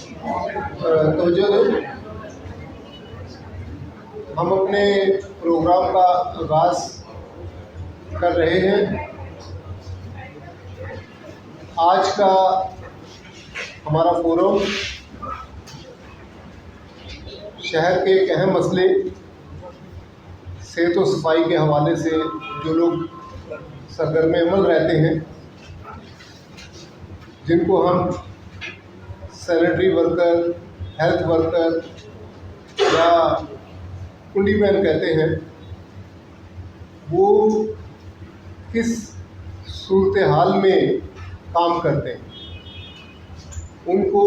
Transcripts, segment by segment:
तवज्जो दें, हम अपने प्रोग्राम का आगाज़ कर रहे हैं। आज का हमारा फोरम शहर के एक अहम मसले सेहत व सफाई के हवाले से जो लोग सरगर्म अमल रहते हैं, जिनको हम सैनिटरी वर्कर, हेल्थ वर्कर या कुंडी मैन कहते हैं, वो किस सूरत हाल में काम करते हैं, उनको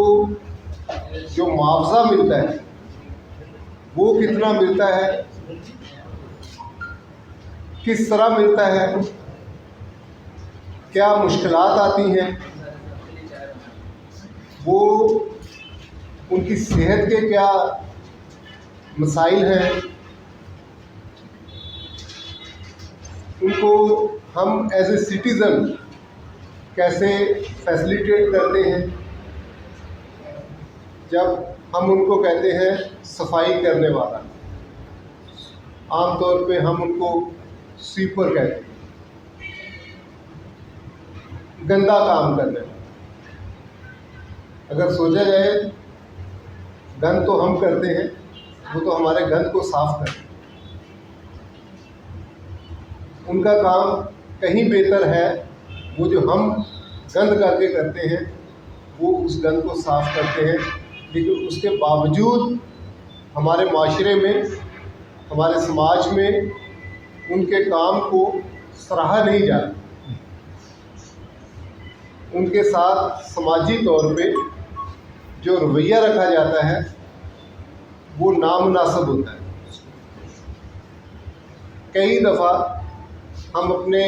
जो मुआवजा मिलता है वो कितना मिलता है, किस तरह मिलता है, क्या मुश्किलात आती हैं, वो उनकी सेहत के क्या मसाइल हैं, उनको हम एज ए सिटीज़न कैसे फैसिलिटेट करते हैं। जब हम उनको कहते हैं सफाई करने वाला, आम तौर पे हम उनको स्वीपर कहते हैं, गंदा काम करने वाला। अगर सोचा जाए, गंद तो हम करते हैं, वो तो हमारे गंद को साफ करते हैं। उनका काम कहीं बेहतर है। वो जो हम गंद करके करते हैं, वो उस गंद को साफ करते हैं, लेकिन उसके बावजूद हमारे माशरे में, हमारे समाज में उनके काम को सराहा नहीं जाता। उनके साथ समाजी तौर पे जो रवैया रखा जाता है वो नामुनासिब होता है। कई दफ़ा हम अपने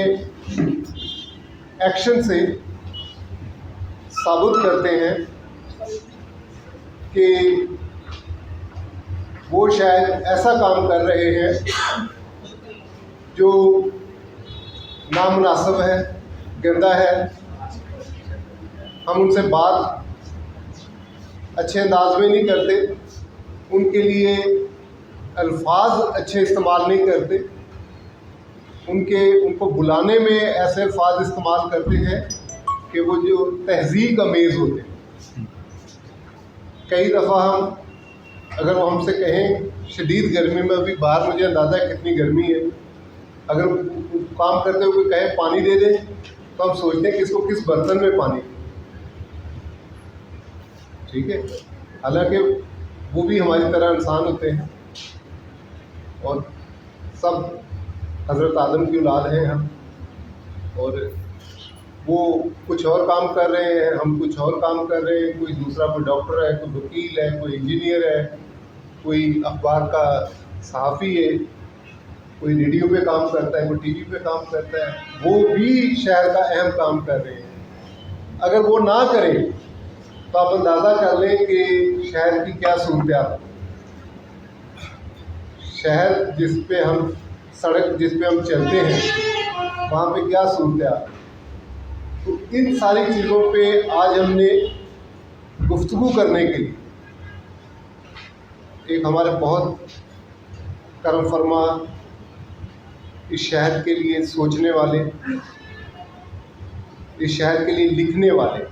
एक्शन से साबित करते हैं कि वो शायद ऐसा काम कर रहे हैं जो नामुनासिब है, गंदा है। हम उनसे बात अच्छे अंदाज में नहीं करते, उनके अल्फाज अच्छे इस्तेमाल नहीं करते, उनको बुलाने में ऐसे अल्फाज इस्तेमाल करते हैं कि वो जो तहज़ीब अमेज़ होते हैं। कई दफ़ा हम, अगर वो हमसे कहें शदीद गर्मी में, अभी बाहर मुझे अंदाज़ा है कितनी गर्मी है, अगर काम करते हुए कोई कहे पानी दे दें, तो हम सोचते हैं कि इसको किस बर्तन में पानी, ठीक है। हालांकि वो भी हमारी तरह इंसान होते हैं और सब हज़रत आदम की औलाद हैं हम, और वो कुछ और काम कर रहे हैं, हम कुछ और काम कर रहे हैं। कोई दूसरा, कोई डॉक्टर है, कोई वकील है, कोई इंजीनियर है, कोई अखबार का सहाफ़ी है, कोई रेडियो पे काम करता है, कोई टीवी पे काम करता है। वो भी शहर का अहम काम कर रहे हैं। अगर वो ना करें तो आप अंदाज़ा कर लें कि शहर की क्या सूरत है। शहर जिस पे हम, सड़क जिस पे हम चलते हैं, वहाँ पे क्या सूरत है। तो इन सारी चीज़ों पे आज हमने गुफ्तगू करने के लिए एक हमारे बहुत करम फरमा, इस शहर के लिए सोचने वाले, इस शहर के लिए लिखने वाले,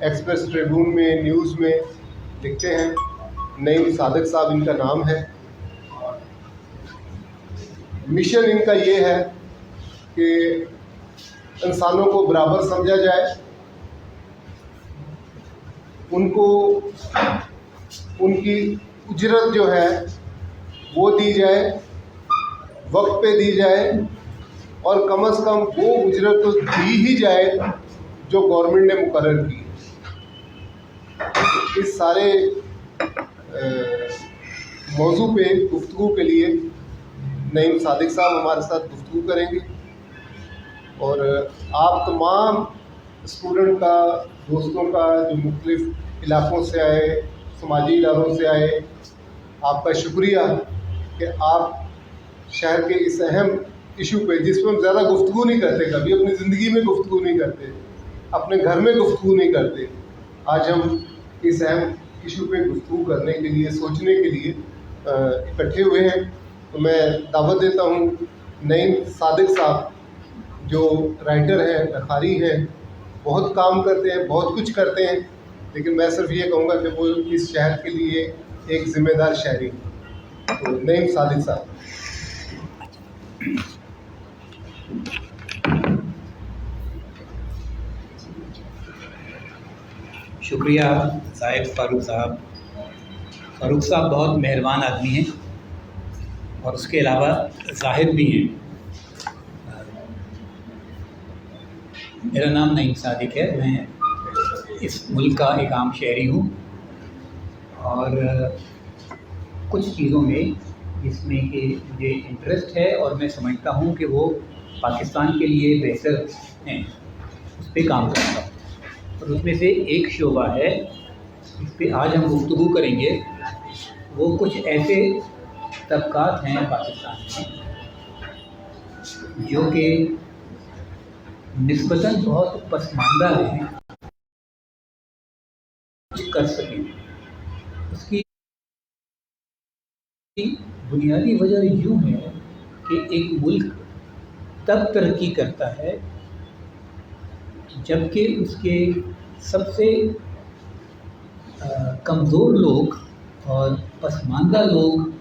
एक्सप्रेस ट्रिब्यून में, न्यूज़ में लिखते हैं, नईम सादिक साहब इनका नाम है। मिशन इनका ये है कि इंसानों को बराबर समझा जाए, उनको उनकी उजरत जो है वो दी जाए, वक्त पे दी जाए, और कम से कम वो उजरत तो दी ही जाए जो गवर्नमेंट ने मुकर्रर की। इस सारे मौजू पे गुफ्तगू के लिए नईम सादिक साहब हमारे साथ गुफ्तगू करेंगे, और आप तमाम स्टूडेंट का, दोस्तों का, जो मुख्तलिफ़ इलाक़ों से आए, समाजी इदारों से आए, आपका शुक्रिया कि आप शहर के इस अहम इशू पे, जिस पर हम ज़्यादा गुफ्तगू नहीं करते, कभी अपनी ज़िंदगी में गुफ्तगू नहीं करते, अपने घर में गुफ्तगू नहीं करते। आज हम इस अहम इशू पे गुफ्तगू करने के लिए, सोचने के लिए इकट्ठे हुए हैं। तो मैं दावत देता हूँ नईम सादिक साहब, जो राइटर हैं, लखारी हैं, बहुत काम करते हैं, बहुत कुछ करते हैं, लेकिन मैं सिर्फ ये कहूँगा कि वो इस शहर के लिए एक ज़िम्मेदार शहरी हैं। तो नईम सादिक साहब। शुक्रिया ज़ाहिद फ़ारूक साहब। फ़ारूक साहब बहुत मेहरबान आदमी हैं और उसके अलावा ज़ाहिद भी हैं। मेरा नाम नईम सादिक है, मैं इस मुल्क का एक आम शहरी हूँ और कुछ चीज़ों में जिसमें कि मुझे इंटरेस्ट है और मैं समझता हूँ कि वो पाकिस्तान के लिए बेहतर हैं, उस पर काम करता हूँ। और उसमें से एक शोबा है जिस पर आज हम गुफ्तगू करेंगे, वो कुछ ऐसे तबकात हैं पाकिस्तान में जो कि निस्बतन बहुत पसमानदा हैं, कुछ कर सकें। उसकी बुनियादी वजह यूँ है कि एक मुल्क तब तरक्की करता है जबकि उसके सबसे कमज़ोर लोग और पसमानदा लोग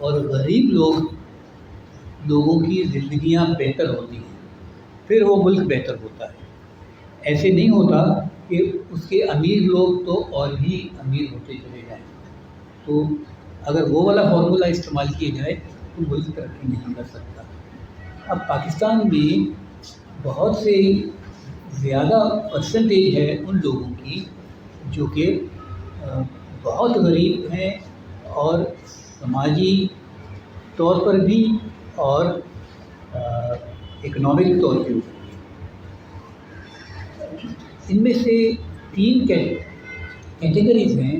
और गरीब लोगों की ज़िंदगियाँ बेहतर होती हैं, फिर वो मुल्क बेहतर होता है। ऐसे नहीं होता कि उसके अमीर लोग तो और भी अमीर होते चले जाएं। तो अगर वो वाला फार्मूला इस्तेमाल किया जाए तो मुल्क तरक्की नहीं कर सकता। अब पाकिस्तान में बहुत से ज़्यादा परसेंटेज है उन लोगों की जो कि बहुत गरीब हैं और समाजी तौर पर भी और इकनॉमिक तौर पर। इनमें से 3 कैटेगरीज हैं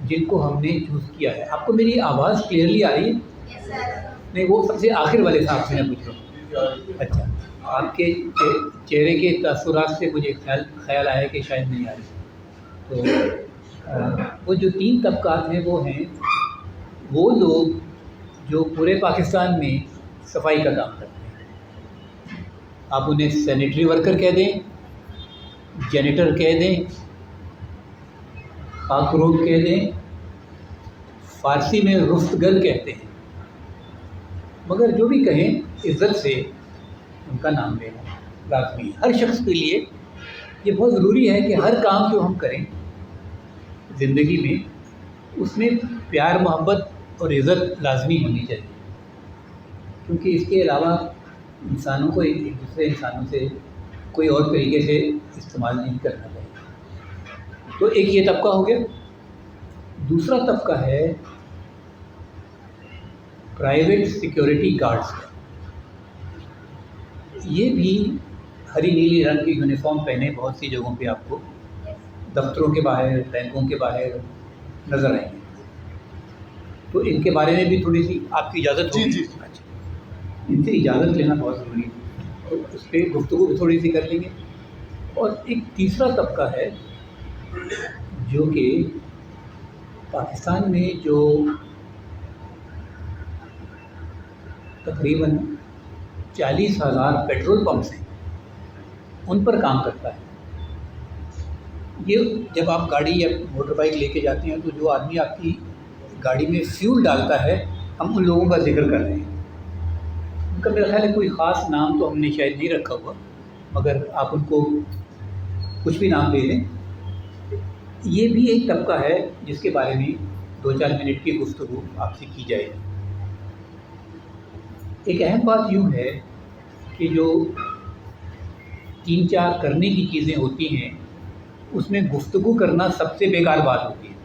जिनको हमने चूज़ किया है। आपको मेरी आवाज़ क्लियरली आ रही है? नहीं, वो सबसे आखिर वाले साहब से मैं पूछ रहा हूँ। अच्छा, आपके चेहरे के तासुरात से मुझे ख्याल आया कि शायद नहीं आ रही। तो वो जो 3 तबकात हैं वो हैं वो लोग जो पूरे पाकिस्तान में सफाई का काम करते हैं। आप उन्हें सैनिटरी वर्कर कह दें, जैनिटर कह दें, पाकरोग कह दें, फ़ारसी में रुफ्तगर कहते हैं, मगर जो भी कहें इज़्ज़त से उनका नाम लेना लाजमी है। हर शख्स के लिए ये बहुत ज़रूरी है कि हर काम जो हम करें ज़िंदगी में, उसमें प्यार, मोहब्बत और इज़्ज़त लाजमी होनी चाहिए, क्योंकि इसके अलावा इंसानों को एक दूसरे इंसानों से कोई और तरीके से इस्तेमाल नहीं करना चाहिए। तो एक ये तबका हो गया। दूसरा तबका है प्राइवेट सिक्योरिटी गार्ड्स का। ये भी हरी नीली रंग की यूनिफॉर्म पहने बहुत सी जगहों पे आपको दफ्तरों के बाहर, बैंकों के बाहर नज़र आएंगे। तो इनके बारे में भी थोड़ी सी आपकी इजाज़त होगी? जी। अच्छा, इनसे इजाज़त लेना बहुत ज़रूरी है, तो उस पर गुफ्तगू भी थोड़ी सी कर लेंगे। और एक तीसरा तबका है जो कि पाकिस्तान में जो तकरीबन 40,000 पेट्रोल पंप्स हैं उन पर काम करता है। ये जब आप गाड़ी या मोटर बाइक लेके जाते हैं तो जो आदमी आपकी गाड़ी में फ्यूल डालता है, हम उन लोगों का जिक्र कर रहे हैं। उनका मेरा ख्याल है कोई ख़ास नाम तो हमने शायद नहीं रखा हुआ, मगर आप उनको कुछ भी नाम दे दें। ये भी एक तबका है जिसके बारे में 2-4 मिनट की गुफ्तगू आपसे की जाएगी। एक अहम बात यूँ है कि जो 3-4 करने की चीज़ें होती हैं उसमें गुफ्तगू करना सबसे बेकार बात होती है,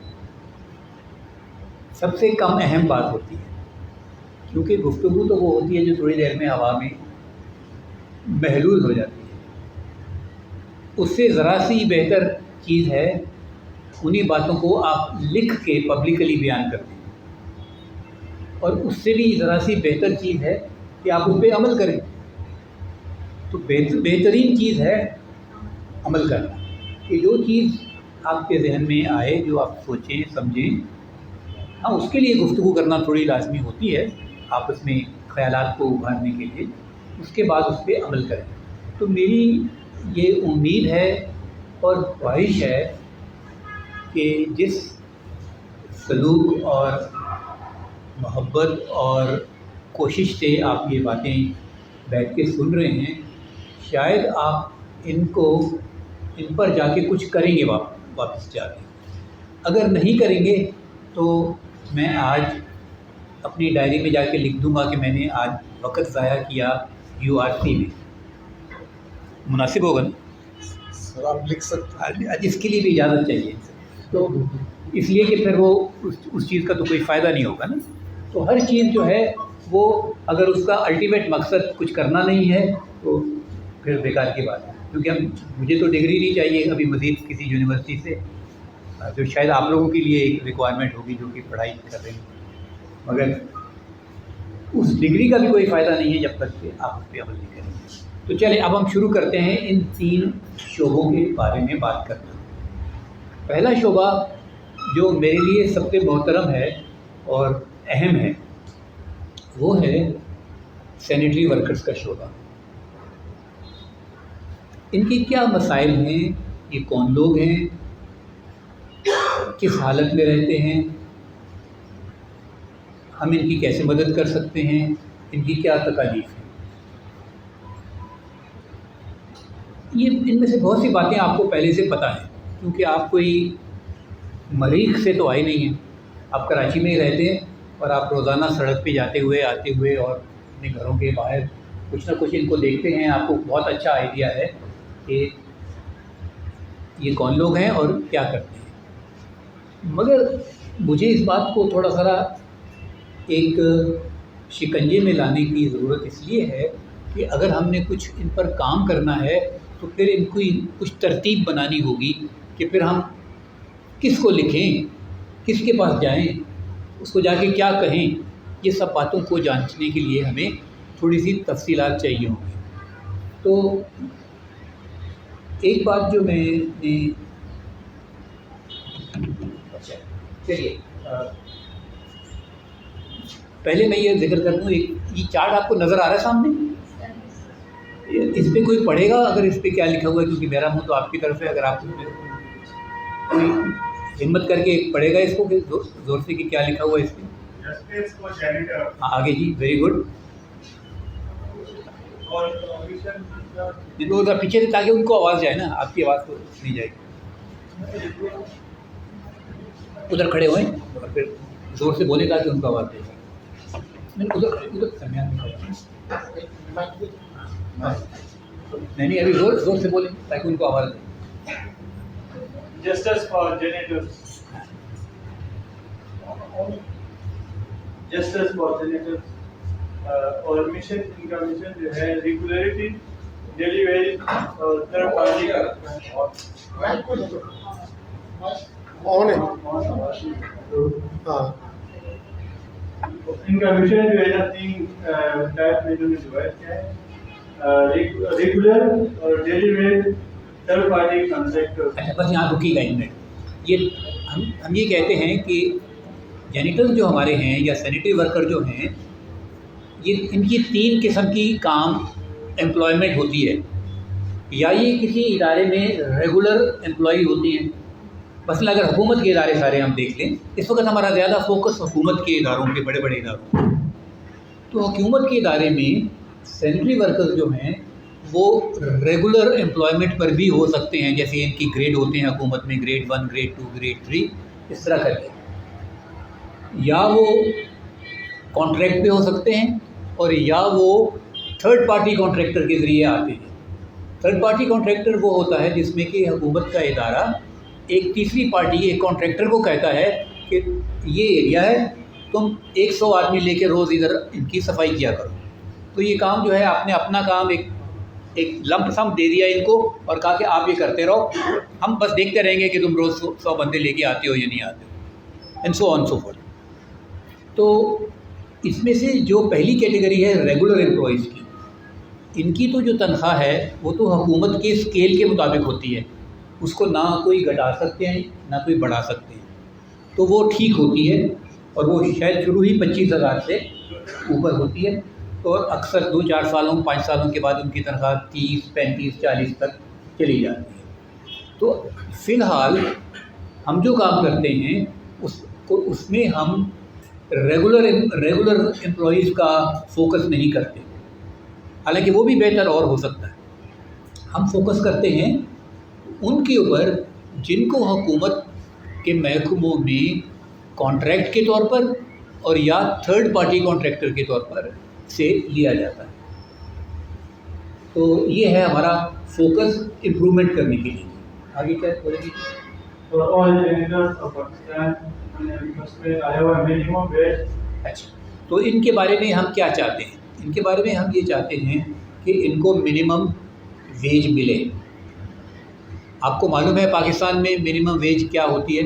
सबसे कम अहम बात होती है, क्योंकि गुफ्तगू तो वो होती है जो थोड़ी देर में हवा में महलूल हो जाती है। उससे ज़रा सी बेहतर चीज़ है उन्हीं बातों को आप लिख के पब्लिकली बयान कर दें, और उससे भी ज़रा सी बेहतर चीज़ है कि आप उस पर अमल करें। तो बेहतरीन चीज़ है अमल करना। कि जो चीज़ आपके जहन में आए, जो आप सोचें समझें, हाँ उसके लिए गुफ्तगू करना थोड़ी लाजमी होती है आपस में ख़यालात को उभारने के लिए, उसके बाद उस पर अमल करें। तो मेरी ये उम्मीद है और ख्वाहिश है कि जिस सलूक और मोहब्बत और कोशिश से आप ये बातें बैठ के सुन रहे हैं, शायद आप इन पर जाके कुछ करेंगे वापस जाके। अगर नहीं करेंगे तो मैं आज अपनी डायरी में जाके लिख दूंगा कि मैंने आज वक्त ज़ाया किया URC में। मुनासिब होगा ना? सर आप लिख सकते हैं। आज इसके लिए भी इजाज़त चाहिए, तो इसलिए कि फिर वो उस चीज़ का तो कोई फ़ायदा नहीं होगा ना। तो हर चीज़ जो है वो अगर उसका अल्टीमेट मकसद कुछ करना नहीं है तो फिर बेकार की बात है। क्योंकि मुझे तो डिग्री नहीं चाहिए अभी मज़ीद किसी यूनिवर्सिटी से, जो शायद आप लोगों के लिए एक रिक्वायरमेंट होगी जो कि पढ़ाई कर रहे हैं, मगर उस डिग्री का भी कोई फ़ायदा नहीं है जब तक कि आप उस पर अमल नहीं करेंगे। तो चलिए अब हम शुरू करते हैं इन 3 शोबों के बारे में बात करना। पहला शोबा जो मेरे लिए सबसे मोहतरम है और अहम है वो है सैनिटरी वर्कर्स का शोबा। इनके क्या मसाइल हैं, ये कौन लोग हैं, किस हालत में रहते हैं, हम इनकी कैसे मदद कर सकते हैं, इनकी क्या तकालीफ है। ये इनमें से बहुत सी बातें आपको पहले से पता है क्योंकि आप कोई मरीख से तो आए नहीं हैं, आप कराची में ही रहते हैं और आप रोज़ाना सड़क पे जाते हुए आते हुए और अपने घरों के बाहर कुछ ना कुछ इनको देखते हैं। आपको बहुत अच्छा आइडिया है कि ये कौन लोग हैं और क्या करते हैं। मगर मुझे इस बात को थोड़ा सा एक शिकंजे में लाने की ज़रूरत इसलिए है कि अगर हमने कुछ इन पर काम करना है तो फिर इनको कुछ तरतीब बनानी होगी कि फिर हम किसको लिखें, किसके पास जाएं, उसको जाके क्या कहें। ये सब बातों को जांचने के लिए हमें थोड़ी सी तफसीलात चाहिए होंगी। तो एक बात जो मैंने चलिए पहले मैं ये जिक्र कर दूँ, ये चार्ट आपको नज़र आ रहा है सामने, इस पर कोई पढ़ेगा अगर इस पर क्या लिखा हुआ है, क्योंकि मेरा मुंह तो आपकी तरफ है। अगर आप कोई हिम्मत करके पढ़ेगा इसको कि जोर से कि क्या लिखा हुआ है इस पर। हाँ आगे जी, वेरी गुड। जिनको उधर पीछे से ताकि उनको आवाज़ जाए ना, आपकी आवाज़ तो नहीं जाएगी। उधर खड़े हुए और फिर ज़ोर से बोले ताकि उनको आवाज़ जाए। उधर नहीं अभी जोर से बोले ताकि उनको आवाज़ दे। Justice for janitors. Justice for janitors. और मिशन इनका मिशन जो है रेगुलरिटी, डेली वेज और थर्ड पार्टी कौन है? हाँ इनका मिशन जो है ना 3 टाइप में इन्होंने डिवाइड किया है, रेगुलर और daily veg, third party contractor. अच्छा बस यहाँ रुकिएगा एक मिनट। ये हम ये कहते हैं कि जेनिटल जो हमारे हैं या सैनिटरी वर्कर जो हैं, ये इनकी 3 किस्म की काम एम्प्लॉयमेंट होती है। या ये किसी इदारे में रेगुलर एम्प्लॉई होती हैं, मसलन अगर हुकूमत के इदारे सारे हम देख लें, इस वक्त हमारा ज़्यादा फोकस हुकूमत के इदारों के, बड़े बड़े इदारों, तो हुकूमत के इदारे में सैनिटरी वर्कर्स जो हैं वो रेगुलर एम्प्लॉयमेंट पर भी हो सकते हैं। जैसे इनकी ग्रेड होते हैं हुकूमत में, ग्रेड 1, ग्रेड 2, ग्रेड 3, इस तरह करके। या वो कॉन्ट्रैक्ट पे हो सकते हैं और या वो थर्ड पार्टी कॉन्ट्रैक्टर के ज़रिए आते हैं। थर्ड पार्टी कॉन्ट्रैक्टर वो होता है जिसमें कि हुकूमत का इदारा एक तीसरी पार्टी, एक कॉन्ट्रैक्टर को कहता है कि ये एरिया है, तुम 100 आदमी लेके रोज़ इधर इनकी सफाई किया करो। तो ये काम जो है आपने अपना काम एक लंप सम दे दिया इनको और कहा कि आप ये करते रहो, हम बस देखते रहेंगे कि तुम रोज़ 100 बंदे लेके आते हो या नहीं आते हो, and so on so fourth. तो इसमें से जो पहली कैटेगरी है रेगुलर एम्प्लॉइज़ की, इनकी तो जो तनख्वाह है वो तो हुकूमत के स्केल के मुताबिक होती है, उसको ना कोई घटा सकते हैं ना कोई बढ़ा सकते हैं, तो वो ठीक होती है और वो शायद शुरू ही 25,000 से ऊपर होती है, तो और अक्सर 2-4 सालों 5 सालों के बाद उनकी तनख्वाह 30, 35, 40 तक चली जाती है। तो फ़िलहाल हम जो काम करते हैं उसमें हम रेगुलर एम्प्लॉइज़ का फोकस नहीं करते, हालांकि वो भी बेहतर और हो सकता है। हम फोकस करते हैं उनके ऊपर जिनको हुकूमत के महकमों में कॉन्ट्रैक्ट के तौर पर और या थर्ड पार्टी कॉन्ट्रैक्टर के तौर पर से लिया जाता है। तो ये है हमारा फोकस इम्प्रूवमेंट करने के लिए। आगे क्या बोलेंगे? For all engineers of Pakistan, I have a minimum wage. अच्छा, तो इनके बारे में हम क्या चाहते हैं? इनके बारे में हम ये चाहते हैं कि इनको मिनिमम वेज मिले। आपको मालूम है पाकिस्तान में मिनिमम वेज क्या होती है?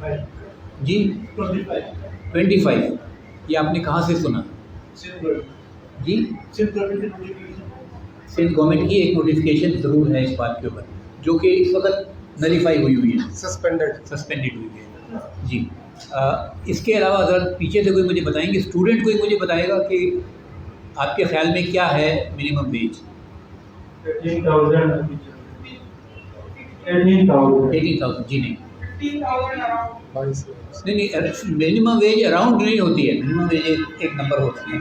55. जी 25। ये आपने कहाँ से सुना? जी सिंध गवर्नमेंट की एक नोटिफिकेशन ज़रूर है इस बात के ऊपर, जो कि इस वक्त नलीफाई हुई है, सस्पेंडेड हुई है जी। इसके अलावा अगर पीछे से कोई मुझे बताएंगे, स्टूडेंट कोई मुझे बताएगा कि आपके ख्याल में क्या है मिनिमम वेज? 18,000 जी नहीं, मिनिमम वेज अराउंड नहीं होती है, मिनिमम वेज एक नंबर होता है।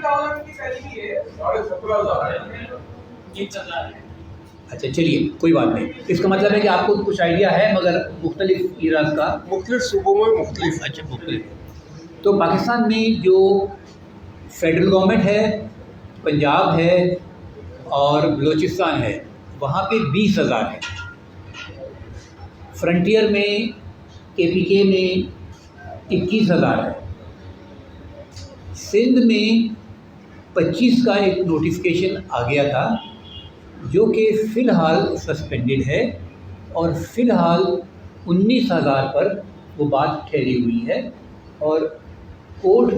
अच्छा चलिए कोई बात नहीं, इसका मतलब है कि आपको कुछ आइडिया है मगर मुख्तलिफ इराज का, मुख्तलिफ सूबों में मुख्तलिफ। अच्छा मुख्तलिफ। तो पाकिस्तान में जो फेडरल गवर्नमेंट है, पंजाब है और बलूचिस्तान है, वहाँ पे 20,000 है। फ्रंटियर में KPK में 21,000 है। सिंध में 25 का एक नोटिफिकेशन आ गया था जो कि फ़िलहाल सस्पेंडेड है और फ़िलहाल 19,000 पर वो बात ठहरी हुई है और कोर्ट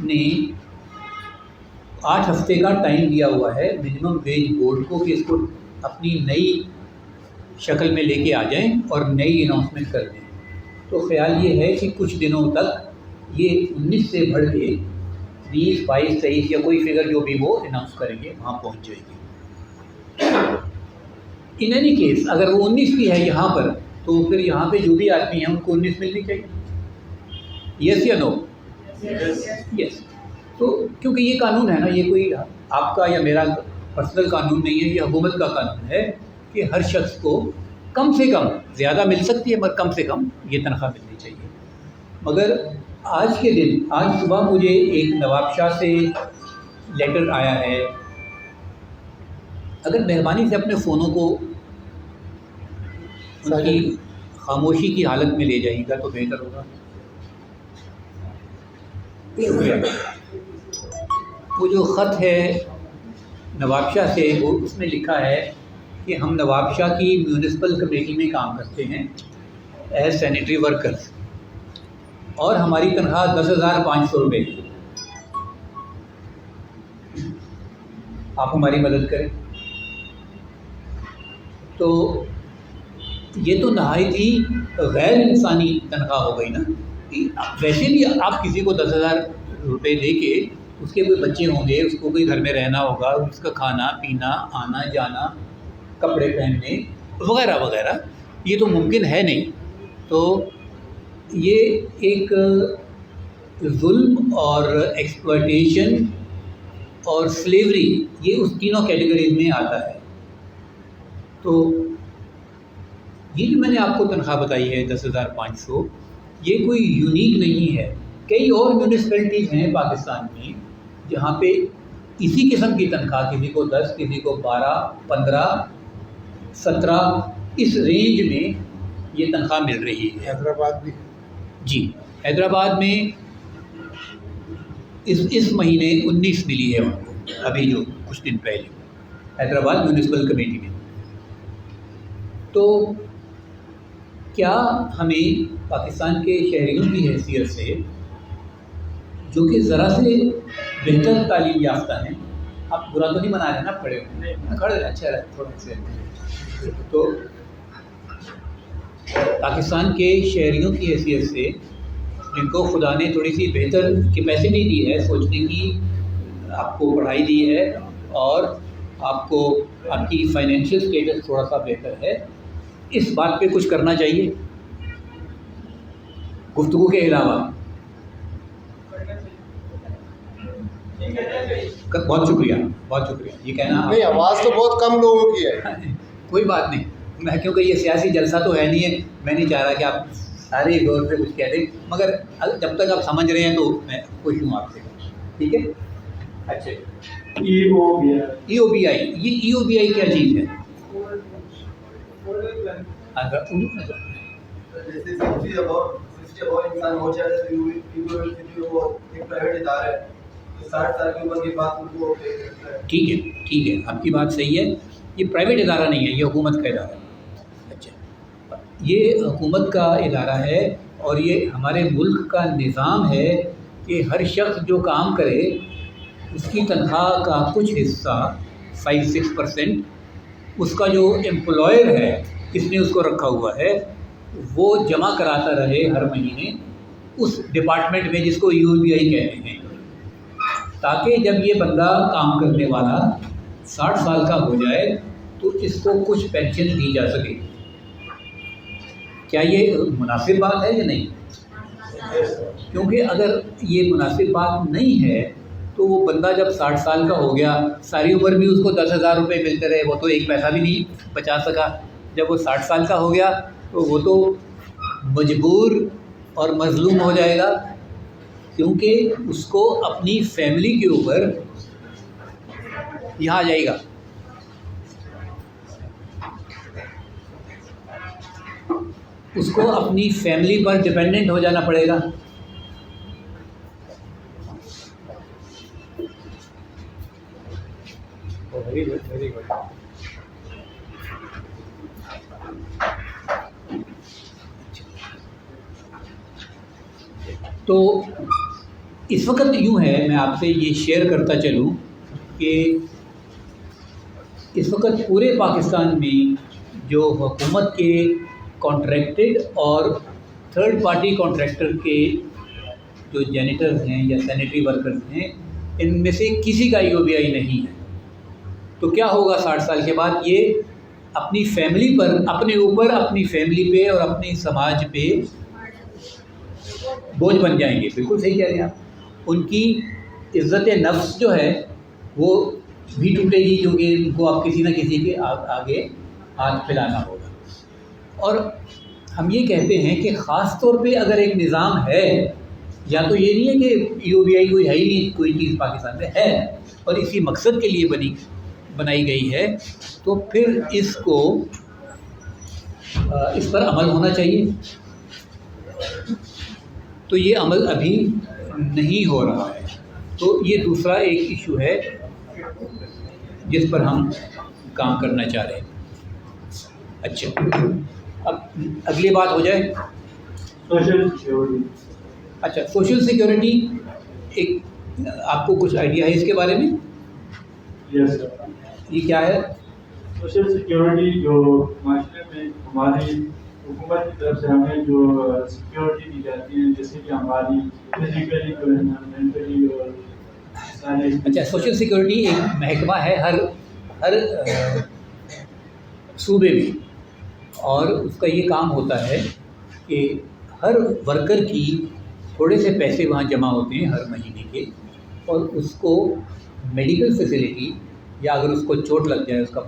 ने 8 हफ्ते का टाइम दिया हुआ है मिनिमम वेज बोर्ड को कि इसको अपनी नई शक्ल में लेके आ जाएं और नई अनाउंसमेंट कर दें। तो ख़्याल ये है कि कुछ दिनों तक ये 19 से बढ़ के 20, 22, 23 या कोई फिगर जो भी वो अनाउंस करेंगे वहाँ पहुँच जाएगी। इन एनी केस अगर वो 19 की है यहाँ पर, तो फिर यहाँ पे जो भी आदमी हैं उनको 19 मिलनी चाहिए। यस या नो? यस। तो क्योंकि ये कानून है ना, ये कोई आपका या मेरा पर्सनल कानून नहीं है, ये हुकूमत का कानून है कि हर शख्स को कम से कम, ज़्यादा मिल सकती है मगर कम से कम ये तनख्वाह मिलनी चाहिए। मगर आज के दिन, आज सुबह मुझे एक नवाबशाह से लेटर आया है, अगर मेहरबानी से अपने फ़ोनों को उनकी खामोशी की हालत में ले जाइएगा तो बेहतर होगा। वो जो ख़त है नवाबशाह से, वो उसमें लिखा है कि हम नवाबशाह की म्यूनिसिपल कमेटी में काम करते हैं एज सैनिटरी वर्कर्स और हमारी तनख्वाह 10,500 रुपये। आप हमारी मदद करें। तो ये तो नहायत ही गैर इंसानी तनख्वाह हो गई ना। वैसे भी आप किसी को 10,000 रुपये दे के, उसके कोई बच्चे होंगे, उसको कोई घर में रहना होगा, उसका खाना पीना, आना जाना, कपड़े पहनने वगैरह वगैरह, ये तो मुमकिन है नहीं। तो ये एक जुल्म और एक्सप्लॉयटेशन और स्लेवरी, ये उस तीनों कैटेगरीज में आता है। तो ये जो मैंने आपको तनख्वाह बताई है 10,500, ये कोई यूनिक नहीं है। कई और म्यूनिसिपैलिटीज़ हैं पाकिस्तान में जहाँ पे इसी किस्म की तनख्वाह, किसी को 10, किसी को 12, 15, 17 इस रेंज में ये तनख्वाह मिल रही है। हैदराबाद भी जी, हैदराबाद में इस महीने 19 मिली है उनको, अभी जो कुछ दिन पहले हैदराबाद म्यूनिसिपल कमेटी में। तो क्या हमें पाकिस्तान के शहरियों की हैसियत से, जो कि ज़रा से बेहतर तालीम याफ्ता हैं, आप बुरा तो नहीं मना रहे ना, खड़े हो? नहीं। खड़े रहे, अच्छा रहे थोड़ा से। तो पाकिस्तान के शहरियों की हैसियत से जिनको खुदा ने थोड़ी सी बेहतर कैपेसिटी दी है सोचने की, आपको पढ़ाई दी है और आपको आपकी फाइनेंशियल स्टेटस थोड़ा सा बेहतर है, इस बात पे कुछ करना चाहिए गुफ्तगू के अलावा। बहुत शुक्रिया, बहुत शुक्रिया। ये कहना नहीं, आवाज़ तो बहुत कम लोगों की है। कोई बात नहीं, मैं क्योंकि ये सियासी जलसा तो है नहीं है, मैं नहीं चाह रहा कि आप सारे दौर पे कुछ कह दें, मगर जब तक आप समझ रहे हैं तो मैं खुश हूँ आपसे, ठीक है? अच्छा, EOBI, ये EOBI क्या चीज़ है? जैसे 60 अबव इंसान हो जाए तो वो एक प्राइवेट इदारा है, तो 60 साल की उम्र के बाद उनको पे करता है। ठीक है, ठीक है, आपकी बात सही है। ये प्राइवेट इदारा नहीं है, ये हुकूमत का इदारा है। अच्छा, ये हुकूमत का इदारा है और ये हमारे मुल्क का निज़ाम है कि हर शख्स जो काम करे उसकी तनख्वाह का कुछ हिस्सा 5-6% उसका जो एम्प्लॉयर है जिसने उसको रखा हुआ है वो जमा कराता रहे हर महीने उस डिपार्टमेंट में जिसको EOBI कहते हैं, ताकि जब ये बंदा काम करने वाला 60 साल का हो जाए तो इसको कुछ पेंशन दी जा सके। क्या ये मुनासिब बात है या नहीं? क्योंकि अगर ये मुनासिब बात नहीं है तो वो बंदा जब 60 साल का हो गया, सारी उम्र भी उसको 10,000 रुपये मिलते रहे, वो तो एक पैसा भी नहीं बचा सका। जब वो 60 साल का हो गया तो वो तो मजबूर और मजलूम हो जाएगा, क्योंकि उसको अपनी फैमिली के ऊपर यहाँ आ जाएगा। उसको अपनी फैमिली पर डिपेंडेंट हो जाना पड़ेगा। Very good, very good. तो इस वक्त यूँ है, मैं आपसे ये शेयर करता चलूँ कि इस वक्त पूरे पाकिस्तान में जो हुकूमत के कॉन्ट्रैक्टेड और थर्ड पार्टी कॉन्ट्रैक्टर के जो जैनिटर्स हैं या सैनिटरी वर्कर्स हैं, इनमें से किसी का EOBI नहीं है। तो क्या होगा 60 साल के बाद? ये अपनी फैमिली पर, अपने ऊपर, अपनी फैमिली पे और अपने समाज पे बोझ बन जाएंगे। बिल्कुल सही कह रहे हैं आप। उनकी इज़्ज़त नफ्स जो है वो भी टूटेगी, क्योंकि उनको आप किसी न किसी के आगे हाथ फैलाना होगा। और हम ये कहते हैं कि ख़ास तौर पे अगर एक निज़ाम है, या तो ये नहीं है कि EOBI कोई है ही नहीं, कोई चीज़ पाकिस्तान में है और इसी मकसद के लिए बनाई गई है, तो फिर इसको इस पर अमल होना चाहिए। तो ये अमल अभी नहीं हो रहा है, तो ये दूसरा एक इशू है जिस पर हम काम करना चाह रहे हैं। अच्छा, अब अगली बात हो जाए सोशल सिक्योरिटी। अच्छा, सोशल सिक्योरिटी, एक आपको कुछ आइडिया है इसके बारे में? Yes sir. ये क्या है? सोशल सिक्योरिटी जो माशरे में हमारी हुकूमत की तरफ से हमें जो सिक्योरिटी दी जाती है, जैसे कि हमारी फिजिकली, मेंटली और सारी। अच्छा, सोशल सिक्योरिटी एक महकमा है हर सूबे में, और उसका ये काम होता है कि हर वर्कर की थोड़े से पैसे वहाँ जमा होते हैं हर महीने के, और उसको मेडिकल फैसिलिटी, या अगर उसको चोट लग जाए, उसका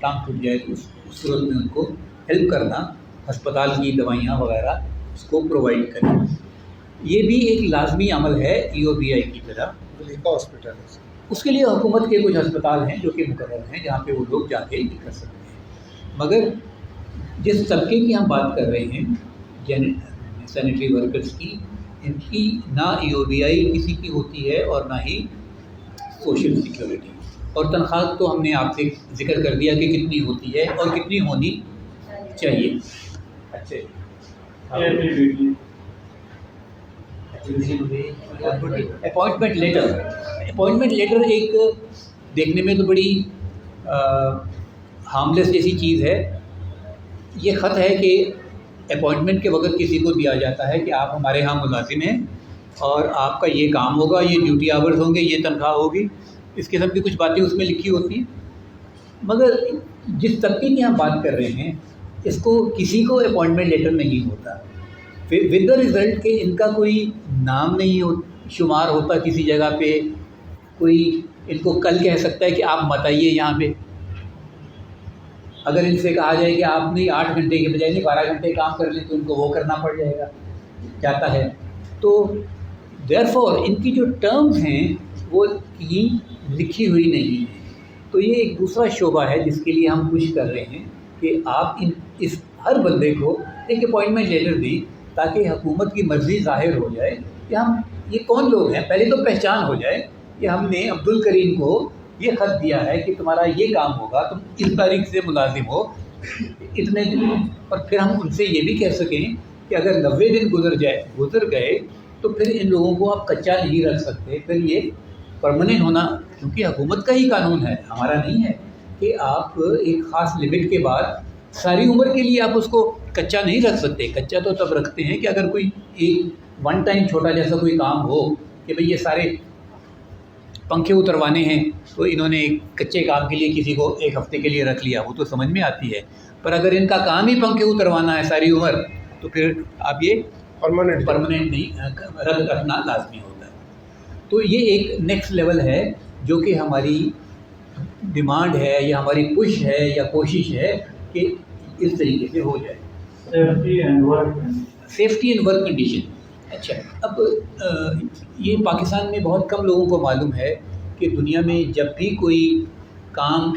टांग टूट जाए, तो उस सूरत में उनको हेल्प करना, अस्पताल की दवाइयाँ वगैरह उसको प्रोवाइड करें। ये भी एक लाजमी अमल है EOBI की तरह। हॉस्पिटल है, उसके लिए हुकूमत के कुछ अस्पताल हैं जो कि मुकर्रर हैं, जहाँ पे वो लोग जाके कर सकते हैं। मगर जिस तबके की हम बात कर रहे हैं, सैनिटरी वर्कर्स की, इनकी ना EOBI किसी की होती है और ना ही सोशल सिक्योरिटी। और तनख्वाह तो हमने आपसे जिक्र कर दिया कि कितनी होती है और कितनी होनी चाहिए। अच्छा, अपॉइंटमेंट लेटर एक देखने में तो बड़ी हार्मलेस जैसी चीज़ है। ये ख़त है कि अपॉइंटमेंट के वक्त किसी को दिया जाता है कि आप हमारे यहाँ मुलाजिम हैं और आपका ये काम होगा, ये ड्यूटी आवर्स होंगे, ये तनख्वाह होगी, इस किस्म की कुछ बातें उसमें लिखी होती हैं। मगर जिस तबके की हम बात कर रहे हैं, इसको किसी को अपॉइंटमेंट लेटर नहीं होता, फिर विद द रिज़ल्ट के इनका कोई नाम नहीं हो शुमार होता किसी जगह पे। कोई इनको कल कह सकता है कि आप मत आइए यहाँ पे। अगर इनसे कहा जाए कि आप नहीं 8 घंटे के बजाय नहीं 12 घंटे काम कर लें तो इनको वो करना पड़ जाएगा जाता है। तो देयरफॉर इनकी जो टर्म्स हैं वो कहीं लिखी हुई नहीं है। तो ये एक दूसरा शोबा है जिसके लिए हम पुश कर रहे हैं कि आप इस हर बंदे को एक अपॉइंटमेंट लेटर दें ताकि हुकूमत की मर्ज़ी ज़ाहिर हो जाए कि हम ये कौन लोग हैं। पहले तो पहचान हो जाए कि हमने अब्दुल करीम को ये ख़त दिया है कि तुम्हारा ये काम होगा, तुम इस तारीख से मुलाजिम हो इतने दिन। और फिर हम उनसे ये भी कह सकें कि अगर 90 दिन गुजर गए तो फिर इन लोगों को आप कच्चा नहीं रख सकते, फिर ये परमानेंट होना, क्योंकि हुकूमत का ही कानून है, हमारा नहीं है कि आप एक ख़ास लिमिट के बाद सारी उम्र के लिए आप उसको कच्चा नहीं रख सकते। कच्चा तो तब रखते हैं कि अगर कोई एक वन टाइम छोटा जैसा कोई काम हो कि भाई ये सारे पंखे उतरवाने हैं तो इन्होंने एक कच्चे काम के लिए किसी को 1 हफ़्ते के लिए रख लिया, वो तो समझ में आती है। पर अगर इनका काम ही पंखे उतरवाना है सारी उम्र तो फिर आप ये परमानेंट नहीं रखना लाजमी होता है। तो ये एक नेक्स्ट लेवल है जो कि हमारी डिमांड है या हमारी पुश है या कोशिश है कि इस तरीके से हो जाए। Safety and work condition. अच्छा, अब ये पाकिस्तान में बहुत कम लोगों को मालूम है कि दुनिया में जब भी कोई काम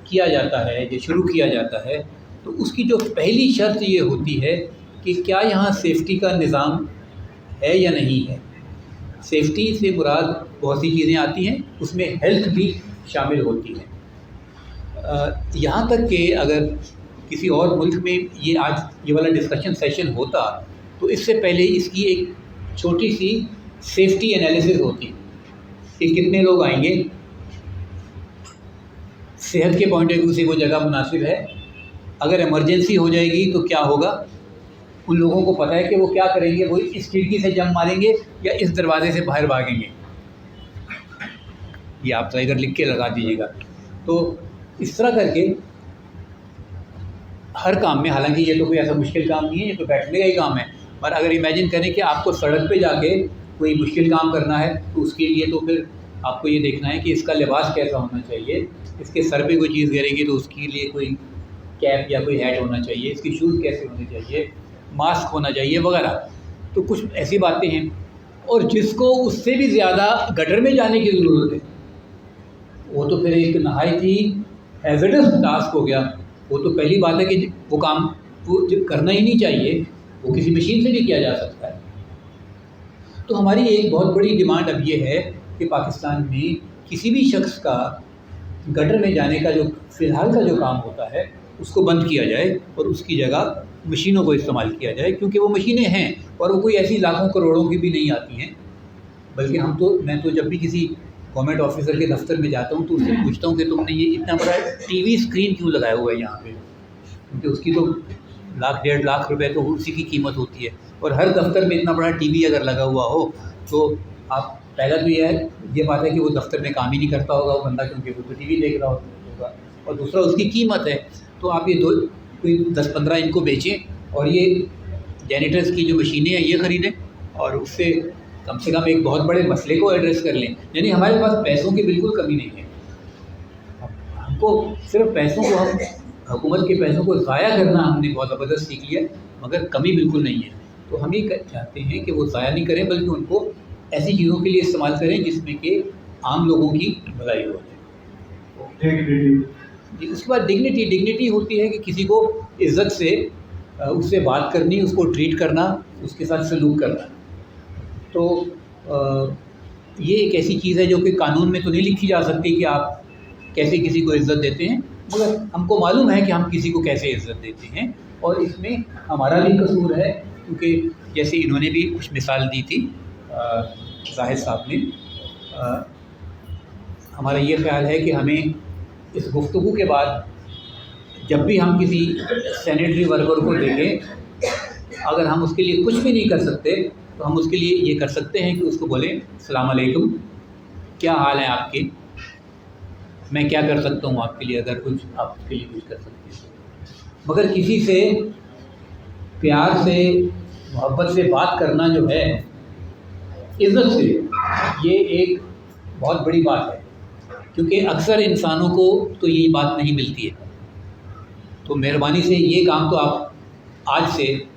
किया जाता है या शुरू किया जाता है तो उसकी जो पहली शर्त ये होती है कि क्या यहाँ सेफ्टी का निज़ाम है या नहीं है। सेफ्टी से मुराद बहुत सी चीज़ें आती हैं, उसमें हेल्थ भी शामिल होती है। यहाँ तक कि अगर किसी और मुल्क में ये वाला डिस्कशन सेशन होता तो इससे पहले इसकी एक छोटी सी सेफ्टी एनालिसिस होती कि कितने लोग आएंगे, सेहत के पॉइंट ऑफ व्यू से वो जगह मुनासिब है, अगर इमरजेंसी हो जाएगी तो क्या होगा, उन लोगों को पता है कि वो क्या करेंगे, वो इस खिड़की से जंप मारेंगे या इस दरवाजे से बाहर भागेंगे। ये आप तो इधर लिख के लगा दीजिएगा। तो इस तरह करके हर काम में, हालांकि ये तो कोई ऐसा मुश्किल काम नहीं है, ये तो बैठने का ही काम है, पर अगर इमेजिन करें कि आपको सड़क पे जाके कोई मुश्किल काम करना है तो उसके लिए तो फिर आपको ये देखना है कि इसका लिबास कैसा होना चाहिए, इसके सर पे कोई चीज़ गिरेगी तो उसके लिए कोई कैप या कोई हैट होना चाहिए, इसकी शूज़ कैसे होने चाहिए, मास्क होना चाहिए वगैरह। तो कुछ ऐसी बातें हैं। और जिसको उससे भी ज़्यादा गटर में जाने की ज़रूरत है वो तो फिर एक नहायत ही हैज़र्डस टास्क हो गया। वो तो पहली बात है कि वो काम वो जब करना ही नहीं चाहिए, वो किसी मशीन से भी किया जा सकता है। तो हमारी एक बहुत बड़ी डिमांड अब ये है कि पाकिस्तान में किसी भी शख्स का गटर में जाने का जो फ़िलहाल का जो काम होता है उसको बंद किया जाए और उसकी जगह मशीनों को इस्तेमाल किया जाए, क्योंकि वो मशीनें हैं और वो कोई ऐसी लाखों करोड़ों की भी नहीं आती हैं। बल्कि मैं तो जब भी किसी गवर्नमेंट ऑफिसर के दफ्तर में जाता हूँ तो उससे पूछता हूँ कि तुमने ये इतना बड़ा टीवी स्क्रीन क्यों लगाया हुआ है यहाँ पे, क्योंकि उसकी तो 1-1.5 लाख रुपए तो उसी की कीमत होती है। और हर दफ्तर में इतना बड़ा टीवी अगर लगा हुआ हो तो आप पहला तो ये बात है कि वो दफ्तर में काम ही नहीं करता होगा वो बंदा, क्योंकि वो तो टीवी देख रहा होगा, और दूसरा उसकी कीमत है। तो आप ये कोई 10-15 इनको बेचें और ये जैनिटर्स की जो मशीनें हैं ये ख़रीदें और उससे कम से कम एक बहुत बड़े मसले को एड्रेस कर लें। यानी हमारे पास पैसों की बिल्कुल कमी नहीं है, हमको सिर्फ पैसों को, हम हुकूमत के पैसों को ज़ाया करना हमने बहुत ज़बरदस्त सीख लिया, मगर कमी बिल्कुल नहीं है। तो हम ये चाहते हैं कि वो ज़ाया नहीं करें बल्कि उनको ऐसी चीज़ों के लिए इस्तेमाल करें जिसमें कि आम लोगों की भलाई हो जाए। उसके बाद डिग्निटी होती है कि किसी को इज़्ज़त से उससे बात करनी, उसको ट्रीट करना, उसके साथ सलूक करना। तो ये एक ऐसी चीज़ है जो कि कानून में तो नहीं लिखी जा सकती कि आप कैसे किसी को इज़्ज़त देते हैं, मगर हमको मालूम है कि हम किसी को कैसे इज़्ज़त देते हैं और इसमें हमारा भी कसूर है, क्योंकि जैसे इन्होंने भी कुछ मिसाल दी थी जाहिद साहब ने, हमारा ये ख्याल है कि हमें इस गुफ्तगू के बाद जब भी हम किसी सैनिटरी वर्कर को देखें, अगर हम उसके लिए कुछ भी नहीं कर सकते तो हम उसके लिए ये कर सकते हैं कि उसको बोलें अस्सलाम वालेकुम, क्या हाल है आपके, मैं क्या कर सकता हूँ आपके लिए, अगर कुछ आप उसके लिए कुछ कर सकते हैं। मगर किसी से प्यार से मोहब्बत से बात करना जो है, इज़्ज़त से, ये एक बहुत बड़ी बात है, क्योंकि अक्सर इंसानों को तो ये बात नहीं मिलती है। तो मेहरबानी से ये काम तो आप आज से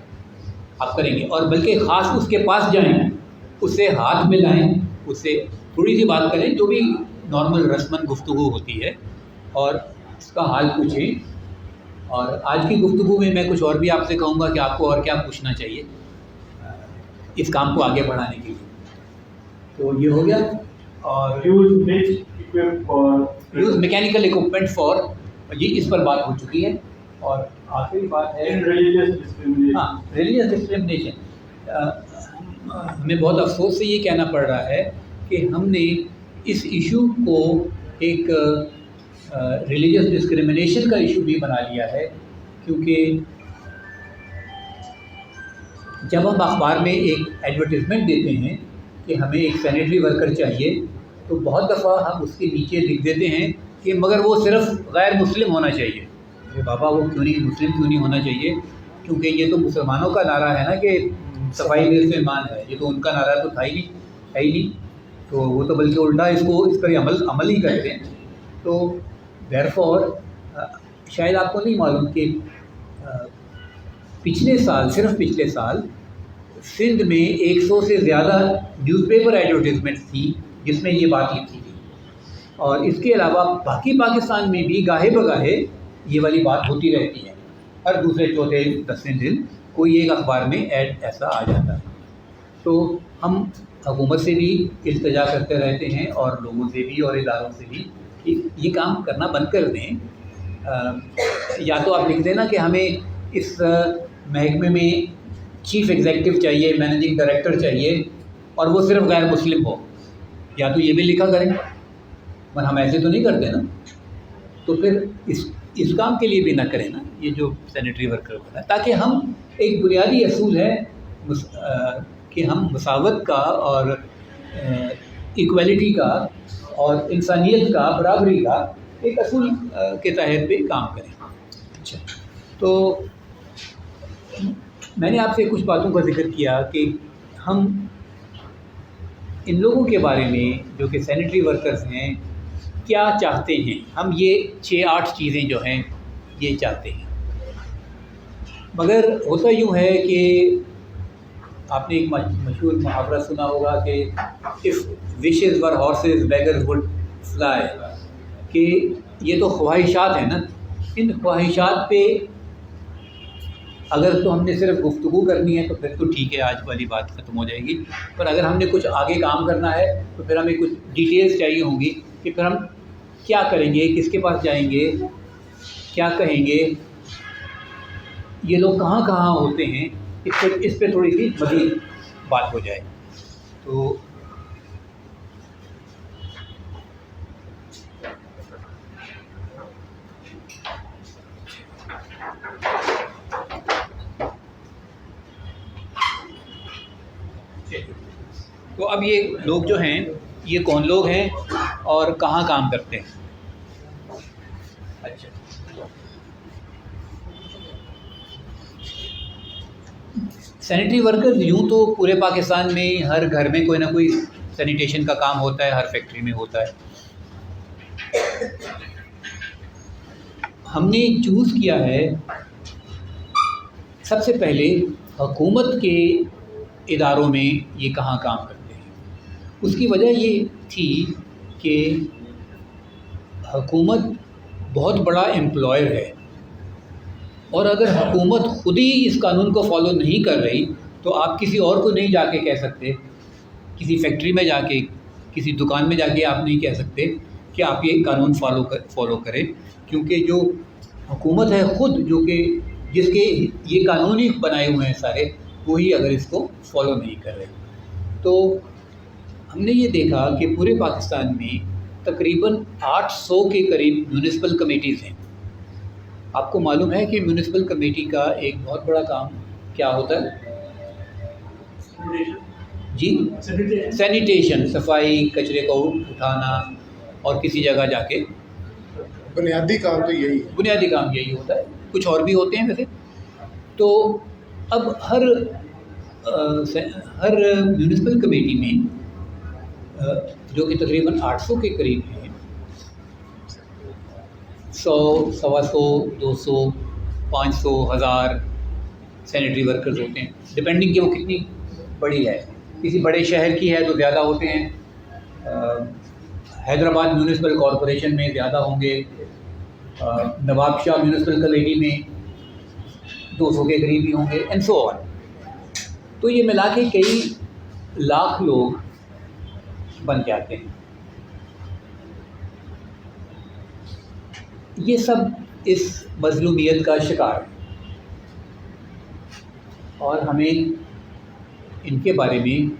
आप करेंगे, और बल्कि ख़ास उसके पास जाएं, उससे हाथ मिलाएं, उससे थोड़ी सी बात करें, जो भी नॉर्मल रस्मन गुफ्तगू होती है, और उसका हाल पूछें। और आज की गुफ्तगू में मैं कुछ और भी आपसे कहूँगा कि आपको और क्या पूछना चाहिए इस काम को आगे बढ़ाने के लिए। तो ये हो गया। और यूज़ मैकेनिकल इक्विपमेंट फॉर, ये इस पर बात हो चुकी है। और आखिरी बात है हाँ, रिलीजियस डिस्क्रिमिनेशन। हमें बहुत अफसोस से ये कहना पड़ रहा है कि हमने इस इशू को एक रिलीजियस डिस्क्रिमिनेशन का इशू भी बना लिया है, क्योंकि जब हम अखबार में एक एडवर्टाइजमेंट देते हैं कि हमें एक सैनिटरी वर्कर चाहिए, तो बहुत दफ़ा हम उसके नीचे लिख देते हैं कि मगर वो सिर्फ़ गैर मुस्लिम होना चाहिए। अरे बाबा, वो क्यों नहीं, मुस्लिम क्यों नहीं होना चाहिए? क्योंकि ये तो मुसलमानों का नारा है ना कि सफाई में से ईमान है, ये तो उनका नारा तो था ही नहीं, है ही नहीं। तो वो तो बल्कि उल्टा इसको इस पर अमल ही करते हैं। तो देयरफॉर शायद आपको नहीं मालूम कि पिछले साल, सिर्फ पिछले साल सिंध में 100 से ज़्यादा न्यूज़पेपर एडवर्टाइजमेंट्स थी जिसमें ये बात लिखी थी। और इसके अलावा बाकी पाकिस्तान में भी गाहे बगाहे ये वाली बात होती रहती है। हर दूसरे चौथे 10वें दिन कोई एक अखबार में ऐड ऐसा आ जाता है। तो हम हुकूमत से भी इल्तिजा करते रहते हैं, और लोगों से भी और इदारों से भी, कि ये काम करना बंद कर दें। या तो आप लिख देना कि हमें इस महकमे में चीफ़ एग्जीक्यूटिव चाहिए, मैनेजिंग डायरेक्टर चाहिए, और वो सिर्फ गैर मुस्लिम हो, या तो ये भी लिखा करें। पर हम ऐसे तो नहीं करते ना, तो फिर इस काम के लिए भी ना करें ना, ये जो सैनिटरी वर्कर होता है, ताकि हम एक बुनियादी असूल है कि हम मसावत का और इक्वलिटी का और इंसानियत का, बराबरी का एक असूल के तहत भी काम करें। अच्छा, तो मैंने आपसे कुछ बातों का जिक्र किया कि हम इन लोगों के बारे में जो कि सैनिटरी वर्कर्स हैं क्या चाहते हैं। हम ये 6-8 चीज़ें जो हैं ये चाहते हैं, मगर होता यूँ है कि आपने एक मशहूर मुहावरा सुना होगा कि if wishes were horses beggars would fly, कि ये तो ख्वाहिशात हैं ना, इन ख्वाहिशात पे अगर तो हमने सिर्फ गुफ्तगू करनी है तो फिर तो ठीक है, आज वाली बात ख़त्म हो जाएगी। पर अगर हमने कुछ आगे काम करना है तो फिर हमें कुछ डिटेल्स चाहिए होंगी कि फिर हम क्या करेंगे, किसके पास जाएंगे, क्या कहेंगे, ये लोग कहाँ कहाँ होते हैं, इस पे थोड़ी सी मज़ीद बात हो जाए। तो अब ये लोग जो हैं ये कौन लोग हैं और कहाँ काम करते हैं। अच्छा, सैनिटरी वर्कर्स यूँ तो पूरे पाकिस्तान में हर घर में कोई ना कोई सैनिटेशन का काम होता है, हर फैक्ट्री में होता है। हमने चूज़ किया है सबसे पहले हुकूमत के इदारों में ये कहाँ काम करते हैं। उसकी वजह ये थी कि हुकूमत बहुत बड़ा एम्प्लॉयर है, और अगर हुकूमत खुद ही इस कानून को फॉलो नहीं कर रही तो आप किसी और को नहीं जाके कह सकते, किसी फैक्ट्री में जाके, किसी दुकान में जाके आप नहीं कह सकते कि आप ये कानून फॉलो करें, क्योंकि जो हुकूमत है खुद, जो कि जिसके ये कानून ही बनाए हुए हैं सारे, वही अगर इसको फॉलो नहीं कर रहे। तो हमने ये देखा कि पूरे पाकिस्तान में तकरीबन 800 के करीब म्यूनिसिपल कमेटीज़ हैं। आपको मालूम है कि म्यूनिसिपल कमेटी का एक बहुत बड़ा काम क्या होता है? जी, सैनिटेशन, सफाई, कचरे को उठाना और किसी जगह जाके बुनियादी काम तो यही है। बुनियादी काम यही होता है, कुछ और भी होते हैं वैसे। तो अब हर म्यूनिसिपल कमेटी में जो कि तकरीबन 800 के करीब हैं, 100, 125, 200, 500, 1000 सैनिटरी वर्कर्स होते हैं, डिपेंडिंग कि वो कितनी बड़ी है। किसी बड़े शहर की है तो ज़्यादा होते हैं। हैदराबाद म्यूनिसिपल कॉरपोरेशन में ज़्यादा होंगे। नवाबशाह म्यूनिसिपल कमेटी में 200 के करीब ही होंगे, एंड सो ऑन। तो ये मिला के कई लाख लोग बन जाते हैं। ये सब इस मज़लूमियत का शिकार है और हमें इनके बारे में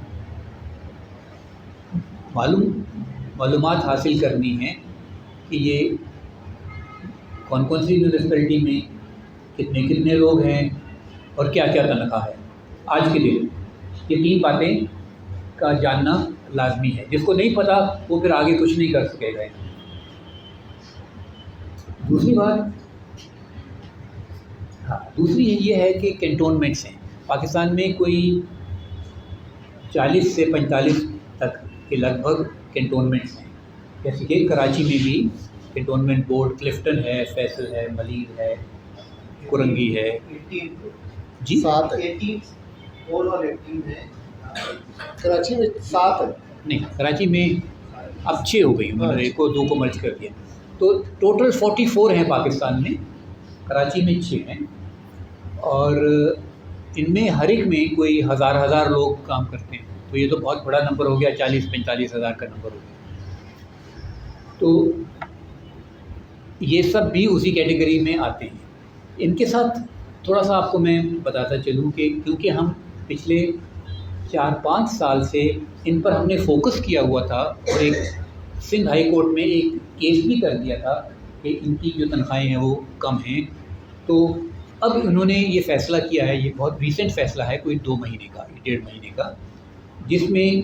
मालूमात हासिल करनी है कि ये कौन कौन सी म्यूनिसिपैलिटी में कितने कितने लोग हैं और क्या क्या तनख्वाह है। आज के दिन ये 3 बातें का जानना लाजमी है। जिसको नहीं पता वो फिर आगे कुछ नहीं कर सकेगा। दूसरी बात, दूसरी ये है कि कैंटोनमेंट्स हैं पाकिस्तान में। कोई 40 से 45 तक के लगभग कैंटोनमेंट्स हैं। जैसे कि कराची में भी कैंटोनमेंट बोर्ड, क्लिफ्टन है, फैसल है, मलीर है, कुरंगी है। 18 जी 7 है। 18 ओवरऑल 18 है। कराची में 7 है। नहीं, कराची में अब 6 हो गई, उन्होंने 1 और 2 को मर्ज कर दिया। तो टोटल 44 हैं पाकिस्तान में, कराची में 6 हैं। और इनमें हर एक में कोई हज़ार लोग काम करते हैं। तो ये तो बहुत बड़ा नंबर हो गया, 40-45 हज़ार का नंबर हो गया। तो ये सब भी उसी कैटेगरी में आते हैं। इनके साथ थोड़ा सा आपको मैं बताता चलूँ कि क्योंकि हम पिछले 4-5 साल से इन पर हमने फोकस किया हुआ था और एक सिंध हाई कोर्ट में एक केस भी कर दिया था कि इनकी जो तनख्वाहें हैं वो कम हैं। तो अब उन्होंने ये फ़ैसला किया है, ये बहुत रीसेंट फ़ैसला है, कोई 2 महीने का, 1.5 महीने का, जिसमें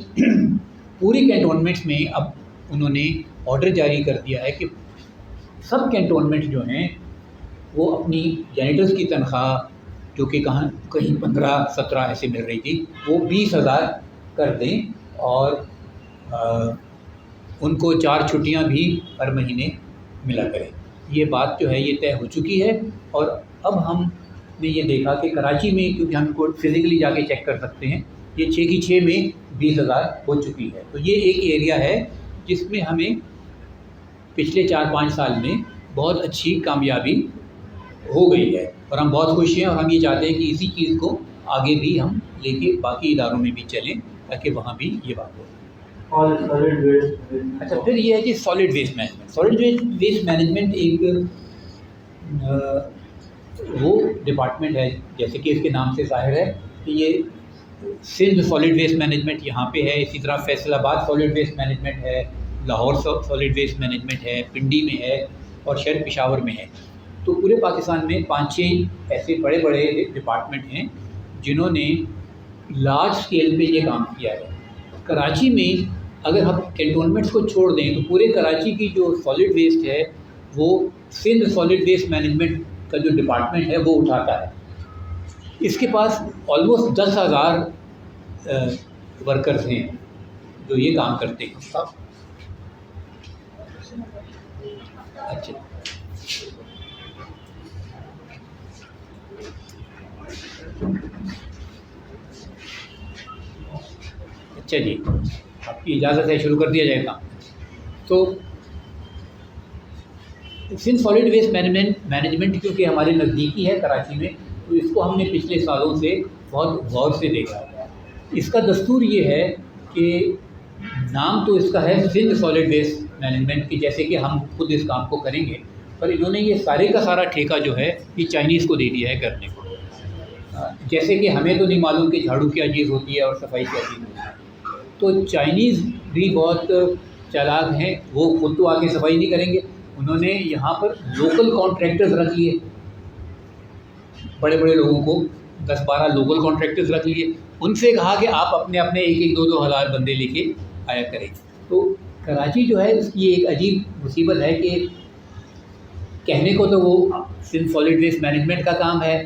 पूरी कैंटोनमेंट्स में अब उन्होंने ऑर्डर जारी कर दिया है कि सब कैंटोनमेंट जो हैं वो अपनी जैनिटर्स की तनख्वाह, जो कि कहीं 15-17 ऐसे मिल रही थी, वो 20,000 कर दें और उनको 4 छुट्टियां भी हर महीने मिला करें। ये बात जो है ये तय हो चुकी है। और अब हमने ये देखा कि कराची में, क्योंकि हम इनको फिज़िकली जाके चेक कर सकते हैं, ये 6 की 6 में 20,000 हो चुकी है। तो ये एक एरिया है जिसमें हमें पिछले 4-5 साल में बहुत अच्छी कामयाबी हो गई है और हम बहुत खुश हैं। और हम ये चाहते हैं कि इसी चीज़ को आगे भी हम लेके बाकी इदारों में भी चलें ताकि वहाँ भी ये बात हो। और सॉलिड वेस्ट। अच्छा, फिर ये है कि solid waste management. Solid waste management एक वो डिपार्टमेंट है, जैसे कि इसके नाम से ज़ाहिर है कि ये सिंध सॉलिड वेस्ट मैनेजमेंट यहाँ पे है। इसी तरह फैसलाबाद सॉलिड वेस्ट मैनेजमेंट है, लाहौर सॉलिड वेस्ट मैनेजमेंट है, पिंडी में है और शायद पेशावर में है। तो पूरे पाकिस्तान में 5-6 ऐसे बड़े बड़े डिपार्टमेंट हैं जिन्होंने लार्ज स्केल पे ये काम किया है। कराची में अगर हम कैंटोनमेंट्स को छोड़ दें तो पूरे कराची की जो सॉलिड वेस्ट है वो सिंध सॉलिड वेस्ट मैनेजमेंट का जो डिपार्टमेंट है वो उठाता है। इसके पास ऑलमोस्ट 10,000 वर्कर्स हैं जो ये काम करते हैं। अच्छा, अच्छा जी, आपकी इजाज़त है, शुरू कर दिया जाएगा। तो सिंध सॉलिड वेस्ट मैनेजमेंट क्योंकि हमारे नज़दीकी है कराची में, तो इसको हमने पिछले सालों से बहुत गौर से देखा है। इसका दस्तूर ये है कि नाम तो इसका है सिंध सॉलिड वेस्ट मैनेजमेंट की, जैसे कि हम खुद इस काम को करेंगे, पर इन्होंने ये सारे का सारा ठेका जो है ये चाइनीज़ को दे दिया है करने को। जैसे कि हमें तो नहीं मालूम कि झाड़ू क्या चीज़ होती है और सफाई क्या चीज़ होती है, तो चाइनीज़ भी बहुत चालाक हैं, वो खुद तो आके सफाई नहीं करेंगे, उन्होंने यहाँ पर लोकल कॉन्ट्रैक्टर्स रख लिए, बड़े बड़े लोगों को 10-12 लोकल कॉन्ट्रैक्टर्स रख लिए, उनसे कहा कि आप अपने अपने 1-1, 2-2 हज़ार बंदे लेके आया करें। तो कराची जो है उसकी एक अजीब मुसीबत है कि कहने को तो वो सिंध सॉलिड वेस्ट मैनेजमेंट का काम है,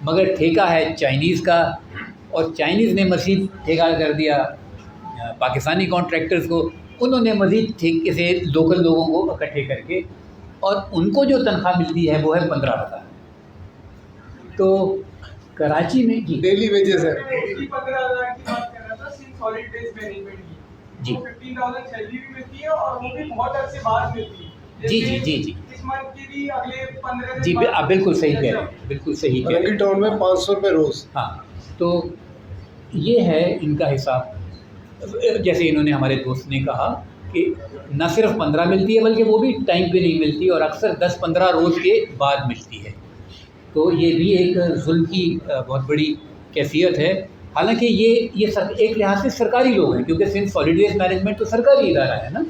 मगर ठेका है चाइनीज़ का, और चाइनीज़ ने मज़ीद ठेका कर दिया पाकिस्तानी कॉन्ट्रैक्टर्स को, उन्होंने मज़ीद ठेके से लोकल लोगों को इकट्ठे करके, और उनको जो तनख्वाह मिलती है वो है 15,000। तो कराची में जी डेली वेजेस है। 15,000 की बात कर रहा था सिंध सॉलिड वेस्ट मैनेजमेंट की, जी। 15,000 सैलरी भी मिलती है और वो भी बहुत अरसे बाद मिलती है। जी जी जी जी इस मंथ की भी अगले 15 दिन जी, बाद आप बिल्कुल सही कह रहे हैं, बिल्कुल सही कह रहे रंगी हैं। टाउन में 500 रुपये रोज़। हाँ, तो ये है इनका हिसाब। जैसे इन्होंने हमारे दोस्त ने कहा कि न सिर्फ 15 मिलती है बल्कि वो भी टाइम पे नहीं मिलती, और अक्सर 10-15 रोज़ के बाद मिलती है। तो ये भी एक जुल्म की बहुत बड़ी कैफियत है। हालांकि ये सब एक लिहाज से सरकारी लोग हैं, क्योंकि सिंध सॉलिड वेस्ट मैनेजमेंट तो सरकारी इदारा है ना।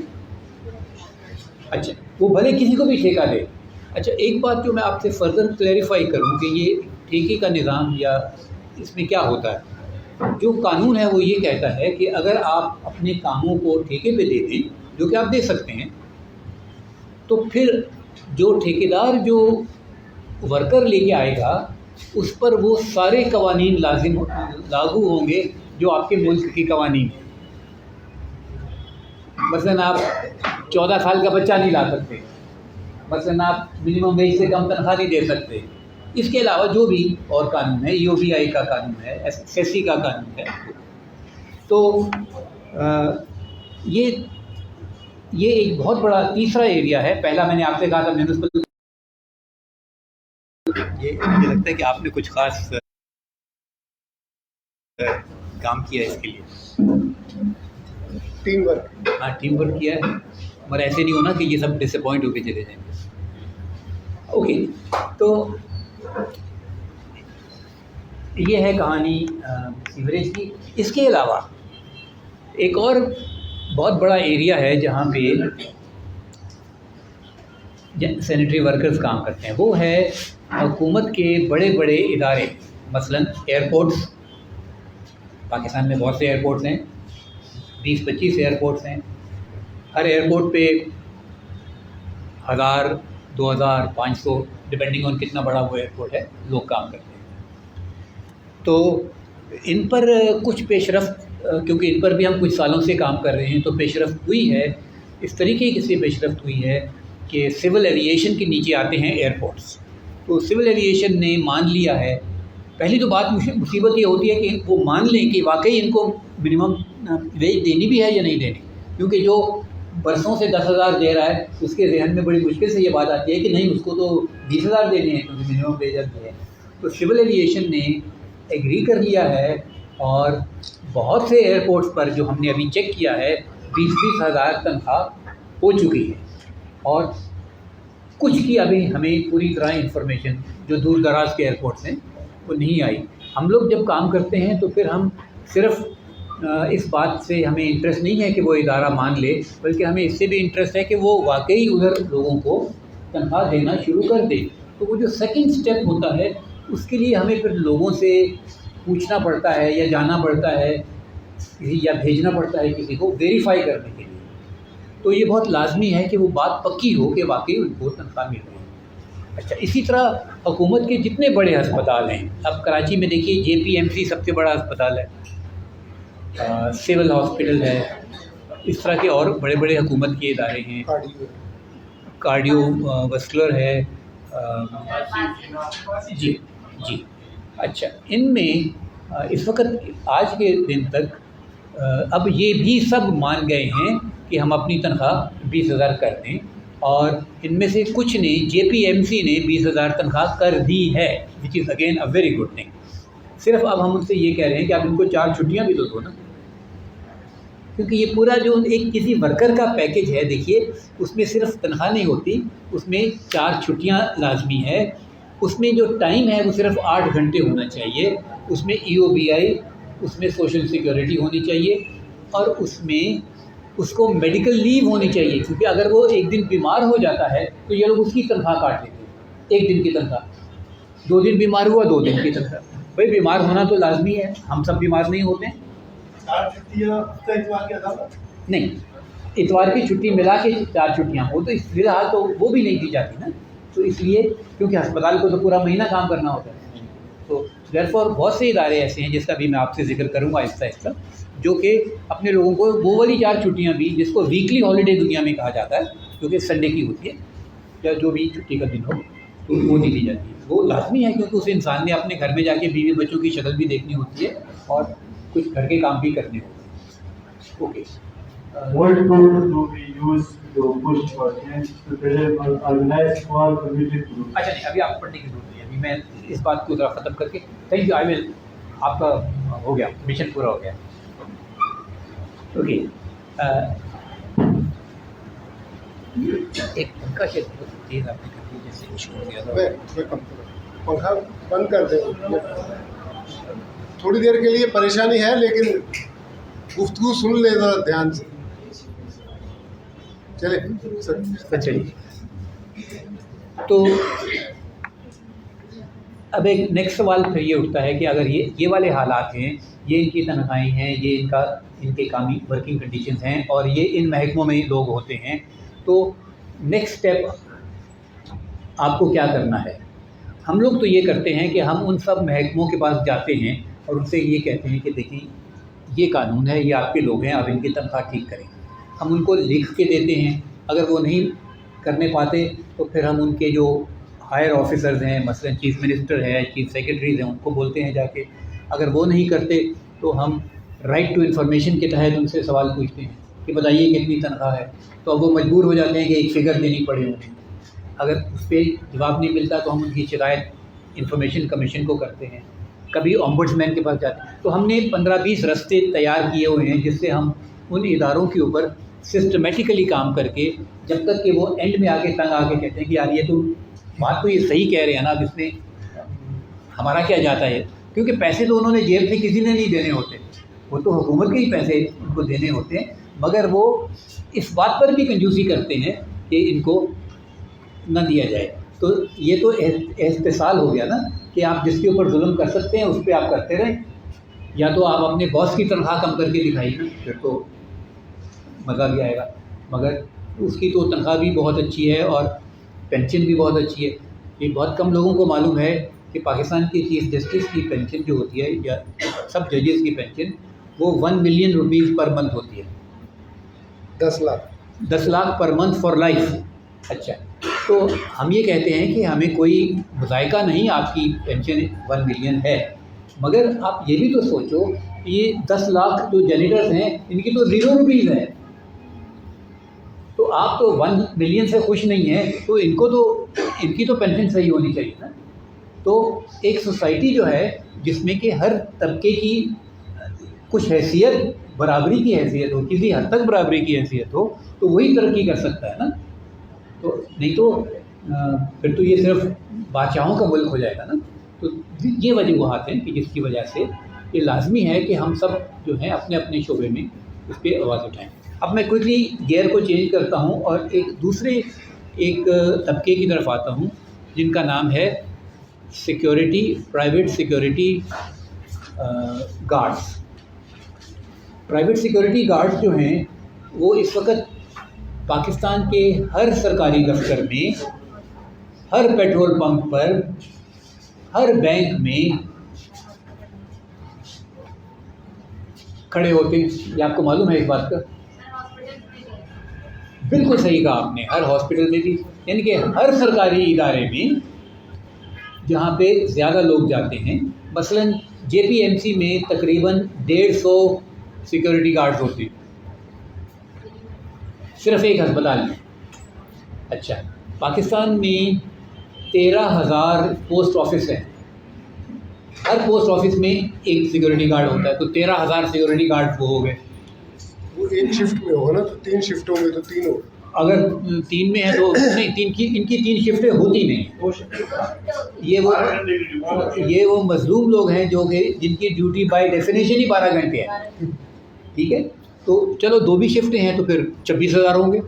अच्छा, वो भले किसी को भी ठेका दे। अच्छा, एक बात जो मैं आपसे फर्दर क्लैरिफाई करूं कि ये ठेके का निज़ाम या इसमें क्या होता है। जो कानून है वो ये कहता है कि अगर आप अपने कामों को ठेके पे दे दें, जो कि आप दे सकते हैं, तो फिर जो ठेकेदार जो वर्कर लेके आएगा उस पर वो सारे कवानीन लागू होंगे जो आपके मुल्क के कवानीन हैं। मसलन आप 14 साल का बच्चा नहीं ला सकते, मसलन आप मिनिमम वेज से कम तनख्वाह नहीं दे सकते। इसके अलावा जो भी और कानून है, EOBI का कानून है, SSC का कानून है। तो ये एक बहुत बड़ा तीसरा एरिया है। पहला मैंने आपसे कहा था म्यूनिसिपल, ये मुझे लगता है कि आपने कुछ ख़ास काम किया है इसके लिए। Team work. हाँ, टीम वर्क किया है, मगर ऐसे नहीं होना कि ये सब डिसअपॉइंट होके चले जाएंगे। ओके, तो ये है कहानी सीवरेज की। इसके अलावा एक और बहुत बड़ा एरिया है जहाँ पे सैनिटरी वर्कर्स काम करते हैं, वो है हुकूमत के बड़े बड़े इदारे, मसलन एयरपोर्ट्स। पाकिस्तान में बहुत से एयरपोर्ट्स हैं, 20-25 एयरपोर्ट्स हैं। हर एयरपोर्ट पे 1000, 2000, 500 डिपेंडिंग ऑन कितना बड़ा वो एयरपोर्ट है, लोग काम करते हैं। तो इन पर कुछ पेशरफ्त, क्योंकि इन पर भी हम कुछ सालों से काम कर रहे हैं, तो पेशरफ्त हुई है। इस तरीके से पेशरफ्त हुई है कि सिविल एविएशन के नीचे आते हैं एयरपोर्ट्स। तो सिविल एविएशन ने मान लिया है, पहली तो बात मुसीबत ये होती है कि वो मान लें कि वाकई इनको मिनिमम वेज देनी भी है या नहीं देनी, क्योंकि जो बरसों से 10,000 दे रहा है उसके जहन में बड़ी मुश्किल से ये बात आती है कि नहीं, उसको तो 20,000 देने हैं क्योंकि मिनिमम वेज है। तो सिविल एविएशन ने एग्री कर लिया है, और बहुत से एयरपोर्ट्स पर जो हमने अभी चेक किया है 20-20 हज़ार तनख्वाह हो चुकी है, और कुछ की अभी हमें पूरी तरह इंफॉर्मेशन जो दूर दराज के एयरपोर्ट्स हैं वो नहीं आई। हम लोग जब काम करते हैं तो फिर हम सिर्फ इस बात से हमें इंटरेस्ट नहीं है कि वो इदारा मान ले, बल्कि हमें इससे भी इंटरेस्ट है कि वो वाकई उधर लोगों को तनख्वाह देना शुरू कर दे। तो वो जो सेकंड स्टेप होता है उसके लिए हमें फिर लोगों से पूछना पड़ता है या जाना पड़ता है या भेजना पड़ता है किसी को वेरीफाई करने के लिए। तो ये बहुत लाजमी है कि वो बात पक्की हो कि वाकई उनको तनख्वाह मिल रही है। अच्छा, इसी तरह हुकूमत के जितने बड़े अस्पताल हैं, अब कराची में देखिए JPMC सबसे बड़ा अस्पताल है, सिविल हॉस्पिटल है, इस तरह के और बड़े बड़े हुकूमत के इदारे हैं, कार्डियो वस्कुलर है, जी जी। अच्छा, इनमें इस वक्त आज के दिन तक अब ये भी सब मान गए हैं कि हम अपनी तनख्वाह 20,000 कर दें, और इनमें से कुछ ने, JPMC ने 20,000 तनख्वाह कर दी है, which is again a very good thing. सिर्फ अब हम उनसे ये कह रहे हैं कि आप इनको 4 छुट्टियाँ भी तो दो ना, क्योंकि ये पूरा जो एक किसी वर्कर का पैकेज है, देखिए उसमें सिर्फ तनख्वाह नहीं होती, उसमें 4 छुट्टियाँ लाजमी है, उसमें जो टाइम है वो सिर्फ 8 घंटे होना चाहिए, उसमें EOBI, उसमें सोशल सिक्योरिटी होनी चाहिए, और उसमें उसको मेडिकल लीव होनी चाहिए, क्योंकि अगर वो एक दिन बीमार हो जाता है तो ये लोग उसकी तनख्वाह काट लेते हैं, एक दिन की तनख्वाह। 2 दिन बीमार हुआ, 2 दिन की तनख्वाह। भाई बीमार होना तो लाजमी है, हम सब बीमार नहीं होते हैं। 4 छुट्टियां इतवार के अलावा नहीं, इतवार की छुट्टी मिला के 4 छुट्टियाँ, वो तो फिलहाल तो वो भी नहीं दी जाती ना, तो इसलिए क्योंकि अस्पताल को तो पूरा महीना काम करना होता है। तो देयरफॉर बहुत से इदारे ऐसे हैं जिसका भी मैं आपसे जिक्र करूँगा आहिस्ता आहिस्ता, जो कि अपने लोगों को वो वाली 4 छुट्टियाँ भी, जिसको वीकली हॉलीडे दुनिया में कहा जाता है, जो कि संडे की होती है या जो भी छुट्टी का दिन हो, तो वो नहीं दी जाती है। वो लाजमी है क्योंकि उस इंसान ने अपने घर में जाके बीवी बच्चों की शक्ल भी देखनी होती है और कुछ घर के काम भी करने होते हैं। Okay, What tool do we use to push for change to develop organized small community groups? अच्छा नहीं, अभी आप पढ़ने की जरूरत नहीं है, अभी मैं इस बात को ज़रा ख़त्म करके थैंक यू, आई विल, आपका हो गया, मिशन पूरा हो गया। ओके, एक पंखा शायद बहुत तेज़ आपने कर दिया, जैसे इशू हो गया था। मैं कम करूँ, पंखा बंद कर दे। थोड़ी देर के लिए परेशानी है, लेकिन गुफ्तगू सुन ले ज़रा ध्यान से। चले सर। अच्छा जी, तो अब एक नेक्स्ट सवाल फिर ये उठता है कि अगर ये वाले हालात हैं, ये इनकी तनख्वाहें हैं, ये इनके कामी वर्किंग कंडीशंस हैं और ये इन महकमों में लोग होते हैं, तो नेक्स्ट स्टेप आपको क्या करना है? हम लोग तो ये करते हैं कि हम उन सब महकमों के पास जाते हैं और उनसे ये कहते हैं कि देखिए ये कानून है, ये आपके लोग हैं, आप इनकी तनख्वाह ठीक करें। हम उनको लिख के देते हैं, अगर वो नहीं करने पाते तो फिर हम उनके जो हायर ऑफिसर्स हैं, मसलन चीफ़ मिनिस्टर है, चीफ़ सेक्रेटरीज़ हैं, उनको बोलते हैं जाके। अगर वो नहीं करते तो हम राइट टू इन्फॉर्मेशन के तहत उनसे सवाल पूछते हैं कि बताइए कितनी तनख्वाह है, तो अब वो मजबूर हो जाते हैं कि एक फ़िगर देनी पड़े उन्हें। अगर उस पर जवाब नहीं मिलता तो हम उनकी शिकायत इंफॉर्मेशन कमीशन को करते हैं, कभी ओम्बुड्समैन के पास जाते हैं। तो हमने 15-20 रास्ते तैयार किए हुए हैं जिससे हम उन इदारों के ऊपर सिस्टमेटिकली काम करके, जब तक कि वो एंड में आके तंग आके कहते हैं कि यार ये तो बात तो ये सही कह रहे हैं ना, अब इसमें हमारा क्या जाता है, क्योंकि पैसे तो उन्होंने जेब से किसी ने नहीं देने होते, वो तो हुकूमत के ही पैसे उनको देने होते हैं, मगर वो इस बात पर भी कंजूसी करते हैं कि इनको न दिया जाए। तो ये तो एहतिसाल हो गया ना कि आप जिसके ऊपर जुल्म कर सकते हैं उस पर आप करते रहें, या तो आप अपने बॉस की तनख्वाह कम करके दिखाइए ना, फिर तो मज़ा भी आएगा। मगर उसकी तो तनख्वाह भी बहुत अच्छी है और पेंशन भी बहुत अच्छी है। ये बहुत कम लोगों को मालूम है कि पाकिस्तान के चीफ जस्टिस की पेंशन जो होती है या सब जजेस की पेंशन वो 1 मिलियन रुपीज़ पर मंथ होती है। 10 lakh 10 lakh per month for life. अच्छा, तो हम ये कहते हैं कि हमें कोई मुज़ायका नहीं, आपकी पेंशन 1 मिलियन है, मगर आप ये भी तो सोचो ये 10 लाख जो जेनिटर्स हैं इनकी तो 0 रुपीज़ है, तो आप तो 1 मिलियन से खुश नहीं हैं, तो इनकी तो पेंशन सही होनी चाहिए ना। तो एक सोसाइटी जो है जिसमें कि हर तबके की कुछ हैसियत, बराबरी की हैसियत हो, किसी हद तक बराबरी की हैसियत हो, तो वही तरक्की कर सकता है ना। तो नहीं तो फिर तो ये सिर्फ बादशाहों का मुल्क हो जाएगा ना। तो ये वजूहात हैं कि जिसकी वजह से ये लाजमी है कि हम सब जो हैं अपने अपने शोबे में इस पर आवाज़ उठाएँ। अब मैं क्विकली गियर को चेंज करता हूँ और एक दूसरे तबके की तरफ आता हूँ जिनका नाम है security, private security guards. Private security guards जो हैं वो इस वक्त पाकिस्तान के हर सरकारी दफ्तर में, हर पेट्रोल पंप पर, हर बैंक में खड़े होते हैं। ये आपको मालूम है इस बात का? बिल्कुल सही कहा आपने, हर हॉस्पिटल में भी, यानी कि हर सरकारी इदारे में जहाँ पे ज़्यादा लोग जाते हैं। मसलन JPMC में तकरीबन 150 सिक्योरिटी गार्ड्स होते हैं सिर्फ एक अस्पताल में। अच्छा, पाकिस्तान में 13,000 पोस्ट ऑफिस हैं, हर पोस्ट ऑफिस में एक सिक्योरिटी गार्ड होता है, तो 13,000 सिक्योरिटी गार्ड वो हो गए। वो एक शिफ्ट में होगा ना, तो 3 शिफ्टों में तो 3 हो। अगर 3 में है तो नहीं, इनकी 3 शिफ्टें होती नहीं। ये वो मजलूम लोग हैं जो कि जिनकी ड्यूटी बाय डेफिनेशन ही 12 घंटे है, ठीक है। तो चलो 2 भी शिफ्टें हैं तो फिर 26,000 होंगे,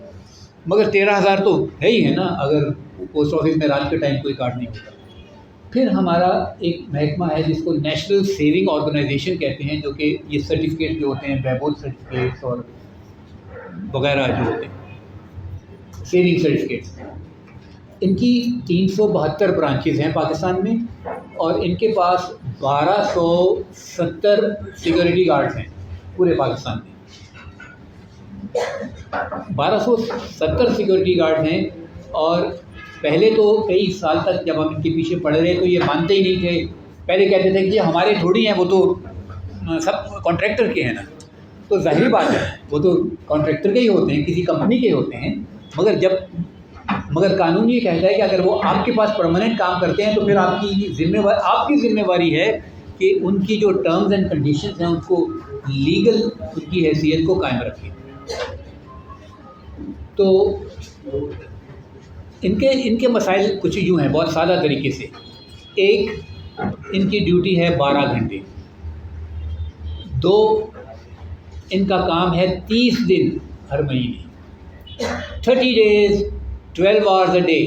मगर 13,000 तो है ही है ना अगर पोस्ट ऑफिस में रात के टाइम कोई कार्ड नहीं होता। फिर हमारा एक महकमा है जिसको नेशनल सेविंग ऑर्गेनाइजेशन कहते हैं, जो कि ये सर्टिफिकेट जो होते हैं बैबोल सर्टिफिकेट्स और वगैरह जो होते हैं सेविंग सर्टिफिकेट्स, इनकी 372 ब्रांचेस हैं पाकिस्तान में और इनके पास 1270 सिक्योरिटी गार्ड्स हैं पूरे पाकिस्तान में। 1270 सिक्योरिटी गार्ड हैं और पहले तो कई साल तक जब हम इनके पीछे पड़ रहे तो ये मानते ही नहीं थे। पहले कहते थे कि ये हमारे थोड़ी हैं, वो तो सब कॉन्ट्रैक्टर के हैं ना। तो ज़ाहिर बात है वो तो कॉन्ट्रैक्टर के ही होते हैं, किसी कंपनी के होते हैं, मगर कानून ये कहता है कि अगर वो आपके पास परमानेंट काम करते हैं तो फिर आपकी जिम्मेवारी है कि उनकी जो टर्म्स एंड कंडीशंस हैं उनको लीगल उनकी हैसियत को कायम रखें। तो इनके मसाइल कुछ यूँ हैं बहुत सादा तरीके से। एक, इनकी ड्यूटी है 12 घंटे। 2, इनका काम है 30 दिन हर महीने, 30 days 12 hours a day।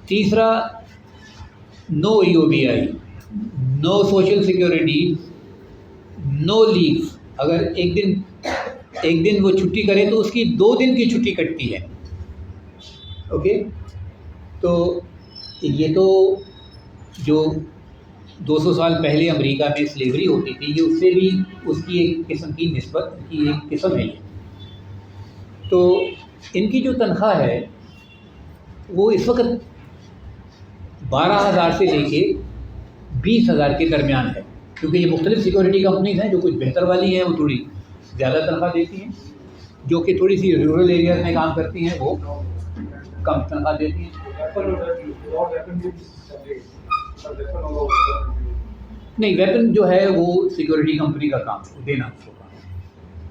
तीसरा, no EOBI, no social security, no leave. अगर एक दिन वो छुट्टी करे तो उसकी 2 दिन की छुट्टी कटती है। ओके, तो ये तो जो 200 साल पहले अमेरिका में स्लेवरी होती थी, ये उससे भी उसकी एक किस्म की निस्बत की एक किस्म है ये। तो इनकी जो तनख्वाह है वो इस वक्त 12,000 से लेके 20,000 के दरमियान है, क्योंकि ये मुख्तलिफ सिक्योरिटी कंपनीज हैं। जो कुछ बेहतर वाली हैं वो थोड़ी ज़्यादा तनख्वाह देती हैं, जो कि थोड़ी सी रूरल एरियाज़ में काम करती हैं वो कम तनख्वाह देती हैं। नहीं, वेपन जो है वो सिक्योरिटी कंपनी का काम देना उसको काम,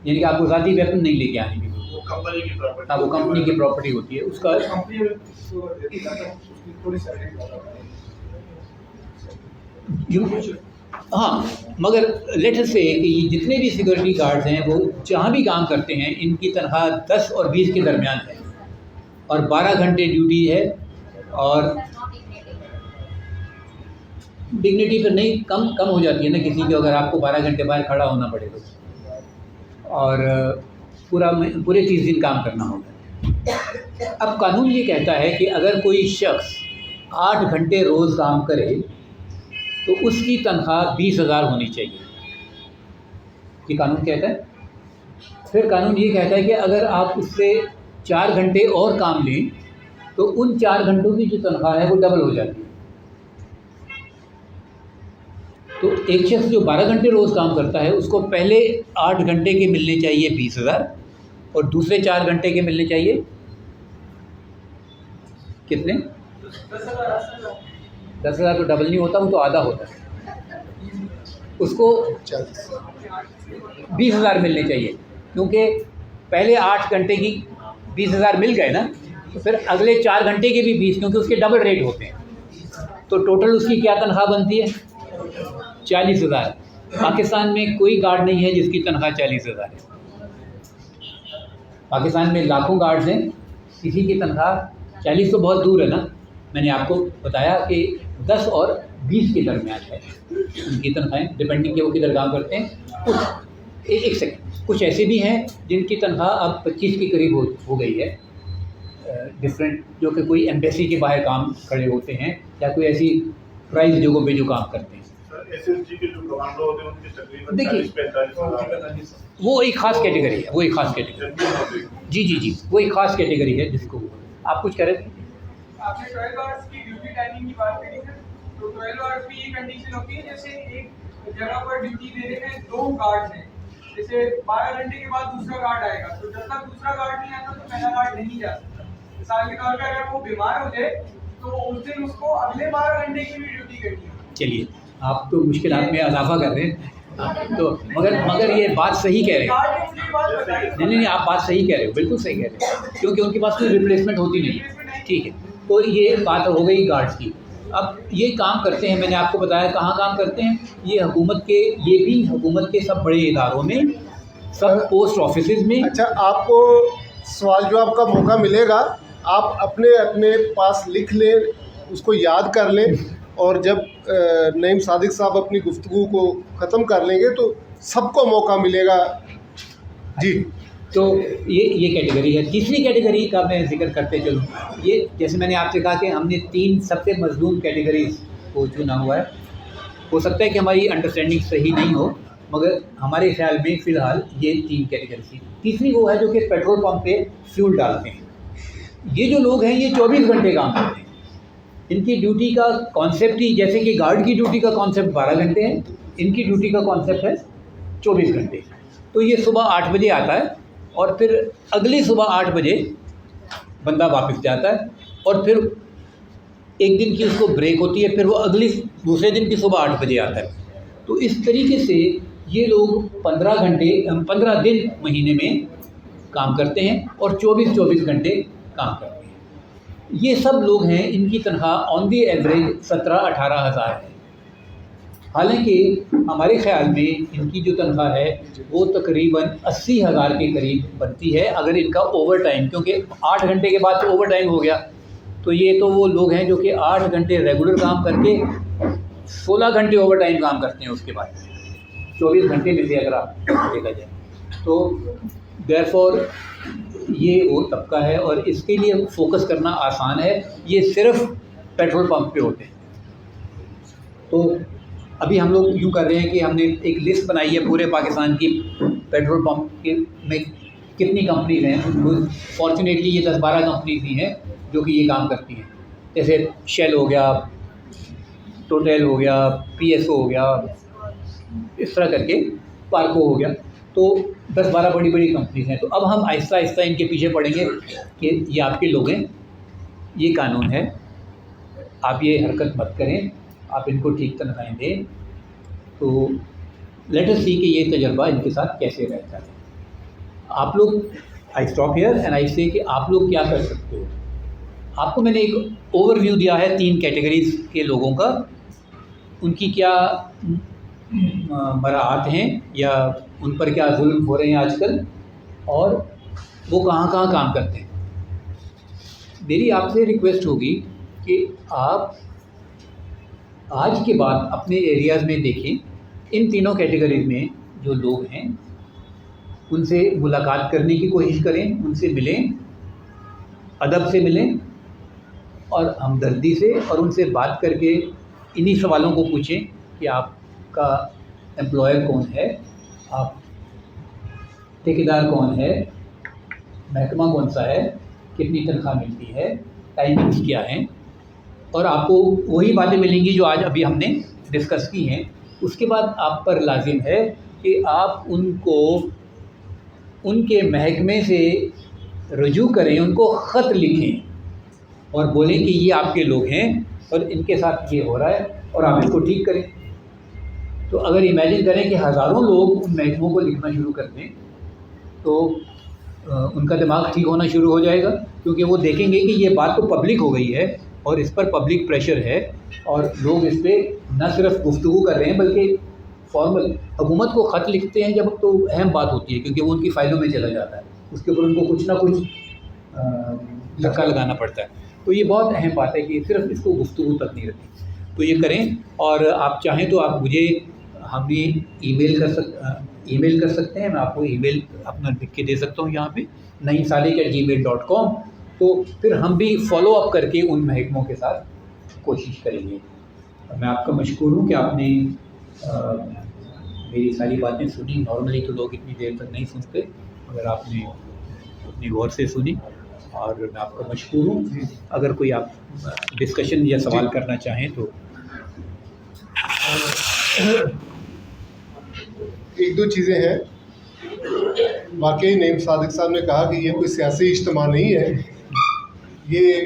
यानी कि आपको ज़ाती वेपन नहीं लेके आने की, वो कंपनी की प्रॉपर्टी, हाँ वो कंपनी की प्रॉपर्टी होती है उसका। हाँ, मगर लेटर से कि जितने भी सिक्योरिटी गार्ड्स हैं वो जहाँ भी काम करते हैं इनकी तनख्वाह 10 और 20 के दरमियान है और 12 घंटे ड्यूटी है। और डिग्निटी फिर नहीं कम हो जाती है ना किसी की, अगर आपको 12 घंटे बाहर खड़ा होना पड़े तो, और पूरे 30 दिन काम करना होगा। अब कानून ये कहता है कि अगर कोई शख्स 8 घंटे रोज़ काम करे तो उसकी तनख्वाह 20,000 होनी चाहिए, ये कानून कहता है। फिर कानून ये कहता है कि अगर आप उससे 4 घंटे और काम लें तो उन 4 घंटों की जो तनख्वाह है वो डबल हो जाती है। तो एक शख्स जो 12 घंटे रोज़ काम करता है उसको पहले 8 घंटे के मिलने चाहिए 20,000 और दूसरे 4 घंटे के मिलने चाहिए कितने? 10,000 तो डबल नहीं होता, वो तो आधा होता है। उसको 20,000 मिलने चाहिए, क्योंकि पहले 8 घंटे की 20,000 मिल गए ना, तो फिर अगले 4 घंटे के भी 20, क्योंकि उसके डबल रेट होते हैं। तो टोटल उसकी क्या तनख्वाह बनती है? 40,000। पाकिस्तान में कोई गार्ड नहीं है जिसकी तनख्वाह 40,000 है। पाकिस्तान में लाखों गार्ड्स हैं, किसी की तनख्वाह 40 तो बहुत दूर है ना। मैंने आपको बताया कि 10 और 20 के दरमियान है उनकी तनख्वाहें, डिपेंडिंग कि वो किधर काम करते हैं। कुछ एक सेकंड, कुछ ऐसे भी हैं जिनकी तनख्वाह अब 25 के करीब हो गई है, डिफरेंट, जो कि कोई एम्बेसी के बाहर काम खड़े होते हैं या कोई ऐसी प्राइज जगहों पे जो काम करते हैं। SSG के जो कमांडो होते हैं उनकी तकरीबन देखिए, 40-45 वो एक ख़ास कैटेगरी है, वो एक ख़ास कैटेगरी, जी, वो एक ख़ास कैटेगरी है जिसको आप कुछ कह रहे थे। आपने 12 आवर्स की ड्यूटी टाइमिंग की बात करी है, तो 12 आवर्स में ये कंडीशन होती है जैसे एक जगह पर ड्यूटी देने में 2 गार्ड्स हैं, जैसे 12 घंटे के बाद दूसरा गार्ड आएगा, तो जब तक दूसरा गार्ड नहीं आता तो पहला गार्ड नहीं जा सकता। मिसाल के तौर पर अगर वो बीमार हो जाए तो उस दिन उसको अगले 12 घंटे की भी ड्यूटी करनी है। चलिए, आप तो मुश्किलात में इजाफा कर रहे हैं, तो मगर ये बात सही कह रहे हैं। नहीं, आप बात सही कह रहे हो, बिल्कुल सही कह रहे हो, क्योंकि उनके पास कोई रिप्लेसमेंट होती नहीं है। ठीक है, तो ये बात हो गई गार्ड्स की। अब ये काम करते हैं, मैंने आपको बताया कहाँ काम करते हैं, ये भी हुकूमत के सब बड़े इदारों में सब पोस्ट ऑफिस में। अच्छा, आपको सवाल जवाब का मौका मिलेगा, आप अपने अपने पास लिख लें, उसको याद कर लें, और जब नईम सादिक साहब अपनी गुफ्तगू को ख़त्म कर लेंगे तो सबको मौका मिलेगा। जी। तो ये कैटेगरी है। तीसरी कैटेगरी का मैं जिक्र करते चलूँ, ये जैसे मैंने आपसे कहा कि हमने 3 सबसे मजलूम कैटेगरीज को चुना हुआ है। हो सकता है कि हमारी अंडरस्टैंडिंग सही नहीं हो, मगर हमारे ख्याल में फ़िलहाल ये 3 कैटेगरी थी। तीसरी वो है जो कि पेट्रोल पंप पे फ्यूल डालते हैं। ये जो लोग हैं ये 24 घंटे काम करते हैं। इनकी ड्यूटी का कॉन्सेप्ट ही, जैसे कि गार्ड की ड्यूटी का कॉन्सेप्ट 12 घंटे है, इनकी ड्यूटी का कॉन्सेप्ट है 24 घंटे। तो ये सुबह 8 बजे आता है और फिर अगली सुबह 8 बजे बंदा वापस जाता है, और फिर एक दिन की उसको ब्रेक होती है, फिर वो दूसरे दिन की सुबह 8 बजे आता है। तो इस तरीके से ये लोग 15 दिन महीने में काम करते हैं और 24 घंटे काम करते हैं। ये सब लोग हैं, इनकी तनख्वाह ऑन दी एवरेज 17-18 हज़ार है। हालांकि हमारे ख्याल में इनकी जो तनख्वाह है वो तकरीबन 80 हज़ार के करीब बनती है, अगर इनका ओवर टाइम, क्योंकि 8 घंटे के बाद तो ओवर टाइम हो गया। तो ये तो वो लोग हैं जो कि 8 घंटे रेगुलर काम करके 16 घंटे ओवर टाइम काम करते हैं उसके बाद 24 घंटे में से अगर आप देखा जाए तो। देयरफॉर ये वो तबका है और इसके लिए फोकस करना आसान है। ये सिर्फ पेट्रोल पंप पे होते हैं। तो अभी हम लोग यूँ कर रहे हैं कि हमने एक लिस्ट बनाई है पूरे पाकिस्तान की पेट्रोल पंप के में कितनी कंपनीज हैं। फॉर्चुनेटली ये 10-12 कंपनीज ही हैं जो कि ये काम करती हैं, जैसे शेल हो गया, टोटल हो गया, PSO हो गया, इस तरह करके पार्को हो गया। तो 10-12 बड़ी बड़ी कंपनीज हैं। तो अब हम आहिस्ता आहिस्ता इनके पीछे पड़ेंगे कि ये आपके लोग हैं, ये कानून है, आप ये हरकत मत करें, आप इनको ठीक तनख्वाहें दें। तो लेट अस सी कि ये तजर्बा इनके साथ कैसे रहता है। आप लोग, I stop here and I से कि आप लोग क्या कर सकते हो। आपको मैंने एक ओवरव्यू दिया है 3 कैटेगरीज के लोगों का, उनकी क्या मराहत हैं या उन पर क्या जुल्म हो रहे हैं आजकल, और वो कहाँ कहाँ काम करते हैं। मेरी आपसे रिक्वेस्ट होगी कि आप आज के बाद अपने एरियाज़ में देखें, इन तीनों कैटेगरीज में जो लोग हैं उनसे मुलाकात करने की कोशिश करें, उनसे मिलें, अदब से मिलें और हमदर्दी से, और उनसे बात करके इन्हीं सवालों को पूछें कि आपका एम्प्लॉयर कौन है, आप ठेकेदार कौन है, महकमा कौन सा है, कितनी तनख्वाह मिलती है, टाइमिंग्स क्या हैं, और आपको वही बातें मिलेंगी जो आज अभी हमने डिस्कस की हैं। उसके बाद आप पर लाजिम है कि आप उनको उनके महकमे से रजू करें, उनको ख़त लिखें और बोलें कि ये आपके लोग हैं और इनके साथ ये हो रहा है और आप इसको ठीक करें। तो अगर इमेजिन करें कि हज़ारों लोग उन महकमों को लिखना शुरू कर दें तो उनका दिमाग ठीक होना शुरू हो जाएगा, क्योंकि वो देखेंगे कि ये बात तो पब्लिक हो गई है और इस पर पब्लिक प्रेशर है और लोग इस पर न सिर्फ गुफ्तगू कर रहे हैं बल्कि फॉर्मल हुकूमत को ख़त लिखते हैं जब, तो अहम बात होती है क्योंकि वो उनकी फ़ाइलों में चला जाता है, उसके ऊपर उनको कुछ ना कुछ धक्का लगाना पड़ता है। तो ये बहुत अहम बात है कि सिर्फ इसको गुफ्तगू तक नहीं रखी। तो ये करें, और आप चाहें तो आप मुझे हमें ईमेल कर सकते हैं। मैं आपको ईमेल अपना लिख के दे सकता हूँ यहाँ पे naeemsadiq@gmail.com। तो फिर हम भी फॉलो अप करके उन महकमों के साथ कोशिश करेंगे। मैं आपका मशकूर हूँ कि आपने मेरी सारी बातें सुनी। नॉर्मली तो लोग इतनी देर तक नहीं सुनते, मगर आपने उतनी गौर से सुनी और मैं आपका मशकूर हूँ। अगर कोई आप डिस्कशन या सवाल करना चाहें तो। एक दो चीज़ें हैं। वाकई नईम सादिक साहब ने कहा कि ये कोई सियासी इज्तिमा नहीं है, ये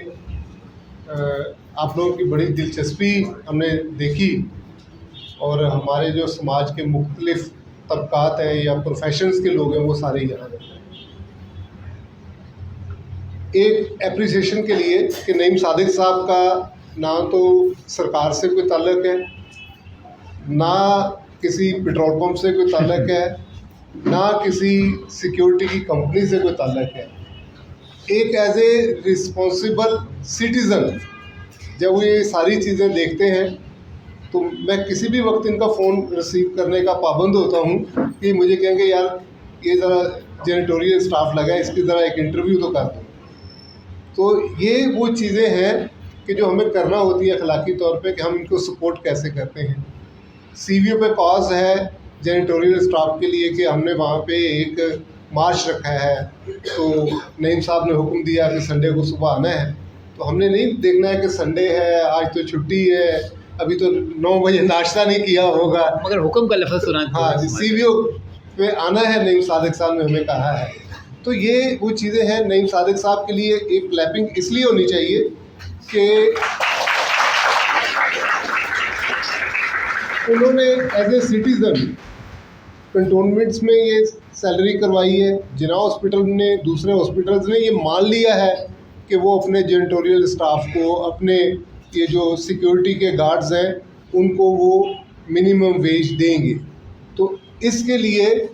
आप लोगों की बड़ी दिलचस्पी हमने देखी और हमारे जो समाज के मुख्तलिफ तबकात हैं या प्रोफेशंस के लोग हैं वो सारे यहाँ हैं। एक एप्रिसिएशन के लिए कि नईम सादिक साहब का ना तो सरकार से कोई ताल्लुक़ है, ना किसी पेट्रोल पंप से कोई ताल्लुक़ है, ना किसी सिक्योरिटी की कंपनी से कोई ताल्लुक है। एक एज ए रिस्पॉन्सिबल सिटीज़न जब वो ये सारी चीज़ें देखते हैं तो मैं किसी भी वक्त इनका फ़ोन रिसीव करने का पाबंद होता हूँ कि मुझे कहेंगे यार ये ज़रा जेनिटोरियल स्टाफ लगा है, इसकी ज़रा एक इंटरव्यू तो कर दो। तो ये वो चीज़ें हैं कि जो हमें करना होती है अखलाकी तौर पे कि हम इनको सपोर्ट कैसे करते हैं। सीवीओ पे कॉज है जेनिटोरियल स्टाफ के लिए कि हमने वहाँ पे एक मार्च रखा है, तो नईम साहब ने हुक्म दिया कि संडे को सुबह आना है, तो हमने नहीं देखना है कि संडे है, आज तो छुट्टी है, अभी तो 9 बजे नाश्ता नहीं किया होगा, मगर हुक्म का लफ्ज़ सुना। हाँ सीवीओ पे आना है, नईम सादिक साहब ने हमें कहा है। तो ये वो चीज़ें हैं। नईम सादिक साहब के लिए एक क्लैपिंग इसलिए होनी चाहिए कि उन्होंने एज ए सिटीज़न कंटोनमेंट्स में ये सैलरी करवाई है। जिना हॉस्पिटल ने, दूसरे हॉस्पिटल्स ने ये मान लिया है कि वो अपने जेनिटोरियल स्टाफ को, अपने ये जो सिक्योरिटी के गार्ड्स हैं उनको वो मिनिमम वेज देंगे। तो इसके लिए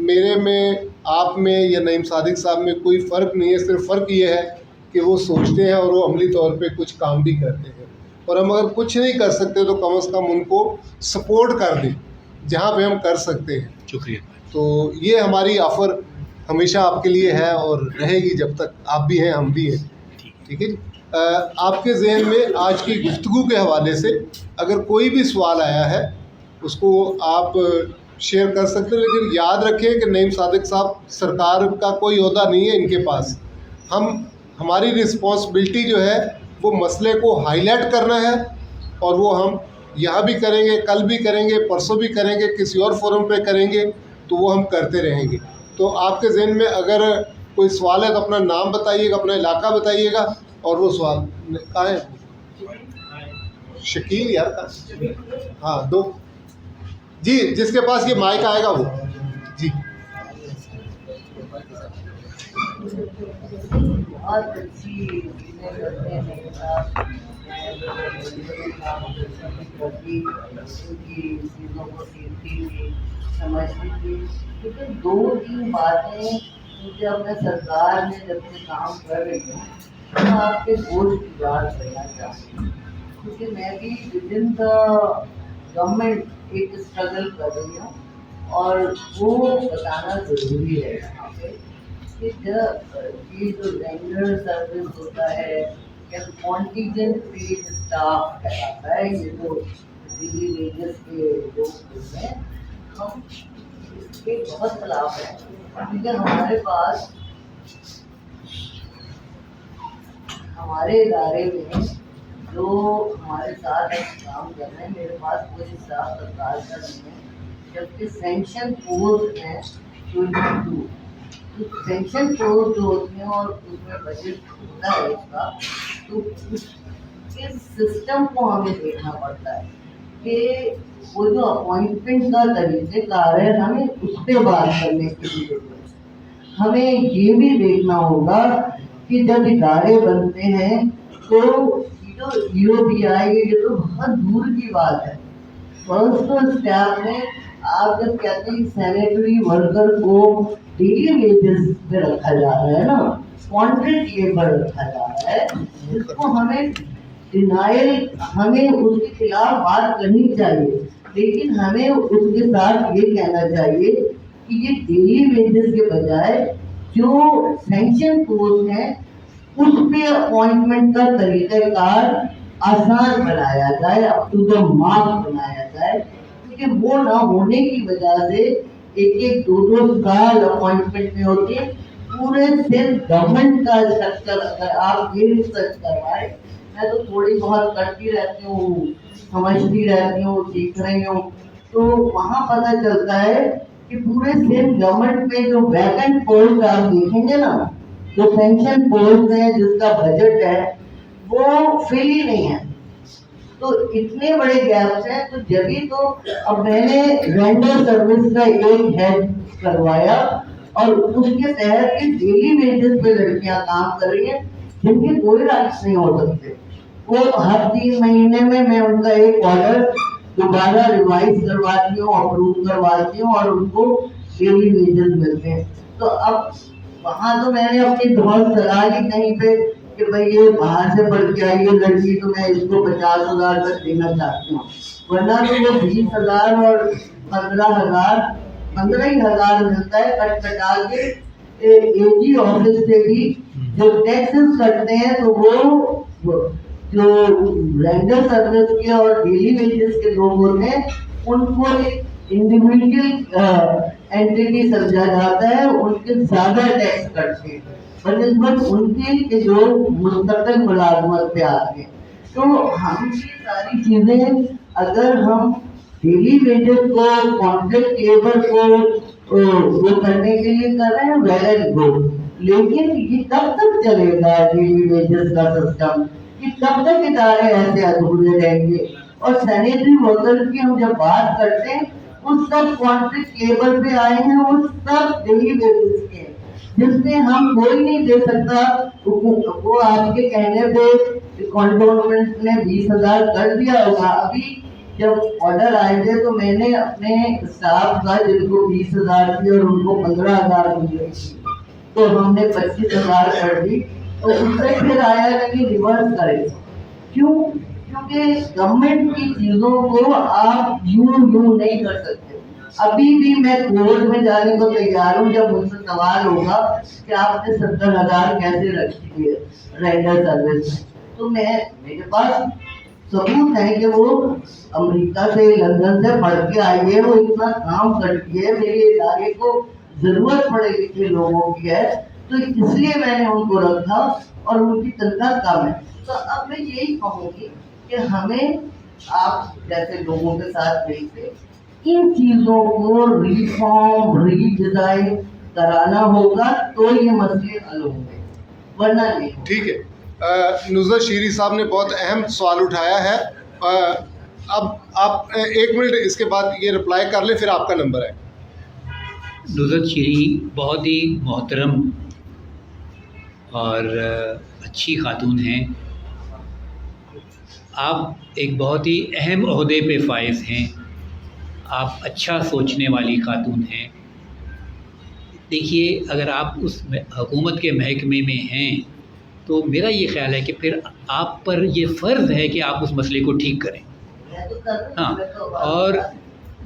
मेरे में, आप में या नईम सादिक साहब में कोई फ़र्क नहीं है। सिर्फ फ़र्क ये है कि वो सोचते हैं और वो अमली तौर पे कुछ काम भी करते हैं। और हम अगर कुछ नहीं कर सकते तो कम से कम उनको सपोर्ट कर दें जहाँ पे हम कर सकते हैं। शुक्रिया। तो ये हमारी ऑफ़र हमेशा आपके लिए है और रहेगी जब तक आप भी हैं हम भी हैं। ठीक है जी। आपके जहन में आज की गुफ्तगू के हवाले से अगर कोई भी सवाल आया है उसको आप शेयर कर सकते हैं, लेकिन याद रखें कि नईम सादिक साहब सरकार का कोई ओहदा नहीं है इनके पास। हमारी रिस्पॉन्सिबिलिटी जो है वो मसले को हाईलाइट करना है, और वो हम यहाँ भी करेंगे, कल भी करेंगे, परसों भी करेंगे, किसी और फोरम पे करेंगे, तो वो हम करते रहेंगे। तो आपके जहन में अगर कोई सवाल है तो अपना नाम बताइएगा, अपना इलाका बताइएगा, और वो सवाल कहाँ है? शकील यार का, हाँ दो जी, जिसके पास ये माइक आएगा वो जी। बहुत अच्छी चीज़ें करते हैं उनकी चीज़ों को सीखती थी, समझती थी। लेकिन 2-3 बातें मुझे अपने सरकार में जब से काम कर रही हूँ तो मैं आपके गोश्त की बात करना चाहती हूँ, क्योंकि मैं भी विद इन द गवर्नमेंट एक स्ट्रगल कर रही हूँ, और वो बताना ज़रूरी है यहाँ पे कि ये जो रेंडर सर्विस होता है या कॉन्टीजेंट पेड स्टाफ कहलाता है, ये जो डेली वेजेस के लोग होते हैं, हम इसके बहुत खिलाफ हैं। क्योंकि हमारे पास, हमारे इदारे में जो हमारे साथ काम कर रहे हैं, मेरे पास कोई स्टाफ सरकार का नहीं है, जबकि सेंक्शन पोस्ट हैं 22। तो सेंक्शन पोस्ट जो होती हैं और उसमें बजट होता है उसका, तो इस सिस्टम को हमें देखना पड़ता है कि वो जो अपॉइंटमेंट का तरीक़ेकार है, हमें उस पर बात करने की जरूरत है। हमें ये भी देखना होगा कि जब इदारे बनते हैं तो जो EOBI, ये तो बहुत दूर की बात है। फर्स्ट स्टेप में आप जब कहते हैं सैनिटरी वर्कर को डेली वेजेस पे रखा जा रहा है ना, कॉन्ट्रैक्ट लेबर रखा जा रहा है, जिसको हमें डिनाइल, हमें उसके खिलाफ बात करनी चाहिए, लेकिन हमें उसके साथ ये कहना चाहिए कि ये डेली वेजेस के बजाय जो सैंक्शन पोस्ट है उस पे अपॉइंटमेंट का तरीक़ाकार आसान बनाया जाए, अप टू द मार्क बनाया जाए। क्योंकि वो ना होने की वजह से 1-1, 2-2 साल अपॉइंटमेंट में होती है। पूरे सिर्फ गवर्नमेंट का स्ट्रक्चर अगर आप ये रिसर्च करवाए, मैं तो थोड़ी बहुत करती रहती हूँ, समझती रहती हूँ, सीख रही हूँ, तो वहाँ पता चलता है कि पूरे सिर्फ गवर्नमेंट में जो वैकेंट पोस्ट आप देखेंगे ना, जो पेंशन पोस्ट है जिसका बजट है वो फिल ही नहीं है। तो इतने बड़े गैप्स हैं। तो जब ही तो अब मैंने रेंडर सर्विस का एक हेड करवाया और उसके तहत डेली वेजेस पे लड़कियां काम कर रही हैं जिनके कोई राइट्स नहीं हो सकते। वो हर 3 महीने में मैं उनका एक ऑर्डर दोबारा रिवाइज करवाती हूँ, अप्रूव करवाती हूँ और उनको डेली वेजेस मिलते हैं। तो अब वहाँ तो मैंने अपनी धौल चला ली कहीं पे कि भाई ये बाहर से पढ़ के आई है लड़की, तो मैं इसको 50,000 तक देना चाहती हूँ, वरना तो वो 20,000 और 15,000 15 ही हजार मिलता है कट कटा के। एजी ऑफिस से भी जो टैक्सेस कटते हैं तो वो जो रेंडर सर्विस के और डेली वेजेस के लोग होते हैं उनको एक इंडिविजुअल एंटिटी समझा जाता है, उनके ज्यादा टैक्स कटते हैं बनस्बत उनके के जो मुस्तकिल मुलाजमत पे आते हैं। तो हम ये सारी चीजें अगर हम डेली वेजेस को कॉन्ट्रैक्ट लेबर को वो करने के लिए कर रहे हैं वेल एंड गुड, लेकिन ये कब तक चलेगा डेली वेजेस का सिस्टम, कि कब तक इदारे ऐसे अधूरे रहेंगे। और सैनिटरी वर्कर की हम जब बात करते हैं उस सब कॉन्ट्रैक्ट लेबर पे आए हैं, उस सब डेली वेजेस के, जिसमें हम कोई नहीं दे सकता। वो आपके कहने पे कंटोनमेंट ने 20,000 कर दिया होगा। अभी जब ऑर्डर आए थे तो मैंने अपने स्टाफ का जिनको 20,000 की और उनको 15,000 मिल रही थी, तो हमने 25,000 कर दी। तो उससे फिर आया कि रिवर्स करें, क्यों? क्योंकि गवर्नमेंट की चीजों को आप यूं नहीं कर सकते। अभी भी मैं कोर्ट में जाने को तैयार हूँ जब मुझसे सवाल होगा कि आपने 70,000 कैसे रखी है रेंडर सर्विस में, तो मेरे पास सबूत है कि वो अमेरिका से लंदन से पढ़ के आई है, वो इतना काम करती है, मेरे इदारे को जरूरत पड़े लिखे लोगों की है, तो इसलिए मैंने उनको रखा और उनकी तनख्वाह कम है। तो अब मैं यही कहूँगी कि हमें आप जैसे लोगों के साथ मिलकर इन चीजों को रिफॉर्म रीडिजाइन कराना होगा तो ये मसले हल होंगे, वरना नहीं। ठीक है, नुज़रत शीरी साहब ने बहुत अहम सवाल उठाया है। अब आप 1 मिनट इसके बाद ये रिप्लाई कर ले, फिर आपका नंबर है। नुज़रत शीरी बहुत ही मोहतरम और अच्छी खातून हैं। आप एक बहुत ही अहम ओहदे पे फाइज हैं। आप अच्छा सोचने वाली खातून हैं। देखिए, अगर आप उस हुकूमत के महकमे में हैं तो मेरा ये ख्याल है कि फिर आप पर ये फ़र्ज़ है कि आप उस मसले को ठीक करें। हाँ, और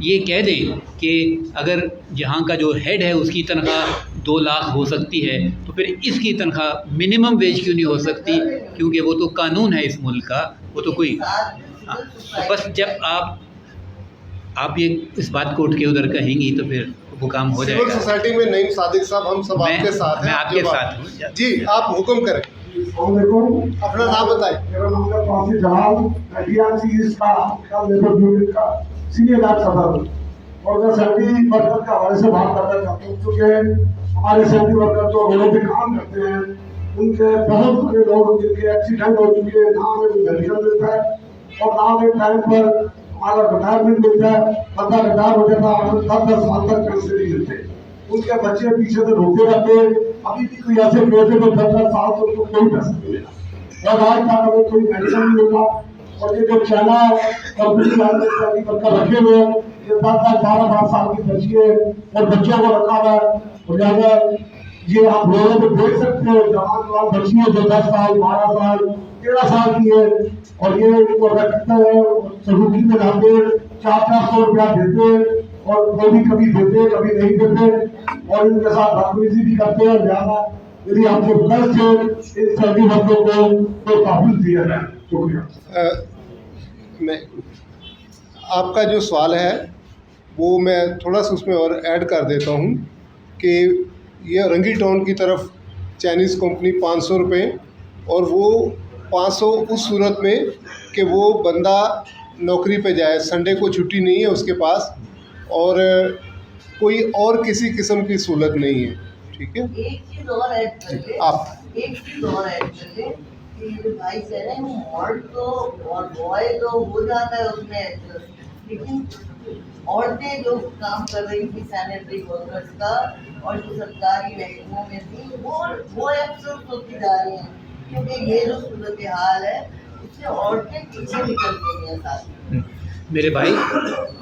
ये कह दें कि अगर जहाँ का जो हेड है उसकी तनख्वाह 2 लाख हो सकती है तो फिर इसकी तनख्वाह मिनिमम वेज क्यों नहीं हो सकती, क्योंकि वो तो कानून है इस मुल्क का, वो तो कोई। हाँ, तो बस जब आप ये इस बात को उठ के उधर कहेंगी तो फिर वो काम हो जाएगा। सिविल सोसाइटी में नईम सादिक साहब, हम सब आपके साथ हैं। मैं आपके साथ हूँ जी, आप हुक्म करें, अपना नाम बताएं। मेरा नाम है काफी जलाल, मैं डीआरसी का लेबर यूनिट का सीनियर लैब सदर और मैं सैनिटरी वर्कर के हवाले से बात करना चाहता हूँ, क्योंकि हमारे सैनिटरी वर्कर जो रोडों पे काम करते हैं उनके बहुत सारे लोग जिनके एक्सीडेंट हो चुके हैं, ना हमें मेडिकल मिलता है और ना हमें टाइम पर हमारा रिटायरमेंट मिलता है। बंदा रिटायर हो जाता है, 10-10 साल तक पैसे नहीं मिलते, उनके बच्चे पीछे से रोते रहते हैं। अभी भी कोई ऐसे पैसे तो 10-10 साल से उनको कोई पैसा नहीं मिला और आज तक हमें कोई पेंशन नहीं मिला। और ये जो चाइना कंपनी वर्कर रखे हुए हैं, ये 10-12 साल की बच्ची है और बच्चों को रखा हुआ है। और ज्यादा ये आप लोगों को देख सकते हो, जवान बच्ची है जो 10 साल 12 साल 13 साल की है और ये इनको रखते हैं, सहूकी में लाते 400-400 रुपया देते हैं और वो भी कभी देते कभी नहीं देते और इनके साथ बदतमीजी भी करते हैं। ज्यादा यदि आपको कष्ट है इन सभी वर्गों को तो काबूल दिया जाए। शुक्रिया। मैं आपका जो सवाल है वो मैं थोड़ा सा उसमें और ऐड कर देता हूँ कि ये रंगी टाउन की तरफ चाइनीज़ कंपनी 500 रुपये, और वो 500 उस सूरत में कि वो बंदा नौकरी पे जाए, संडे को छुट्टी नहीं है उसके पास और कोई और किसी किस्म की सहूलत नहीं है। ठीक है, एक चीज और ऐड कर ले, आप एक चीज और ऐड कर ले कि ये भाई कह रहे हैं मर्द तो और बॉय तो हो जाता है उसमें एडजस्ट, लेकिन औरतें जो काम कर रही थी सैनिटरी वर्कर्स का और जो सरकारी महकमों में थी वो एब्सेंट होती जा रही हैं, क्योंकि ये जो सूरत हाल है उससे औरतें पीछे निकल गई हैं साथ। मेरे भाई,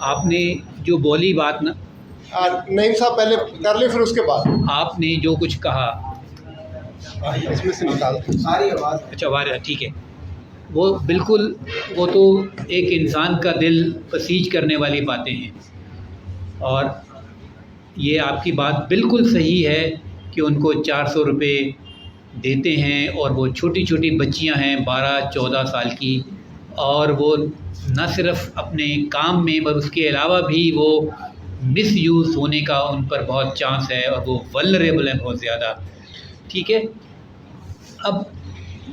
आपने जो बोली बात ना, नईम साहब पहले कर ले, फिर उसके बाद आपने जो कुछ कहा, इसमें से निकाल दो। सारी आवाज़ अच्छा वाह ठीक है, वो बिल्कुल, वो तो एक इंसान का दिल पसीज करने वाली बातें हैं। और ये आपकी बात बिल्कुल सही है कि उनको 400 रुपये देते हैं और वो छोटी छोटी बच्चियां हैं 12-14 साल की, और वो न सिर्फ अपने काम में पर उसके अलावा भी वो मिसयूज़ होने का उन पर बहुत चांस है और वो वल्नरेबल है बहुत ज़्यादा। ठीक है, अब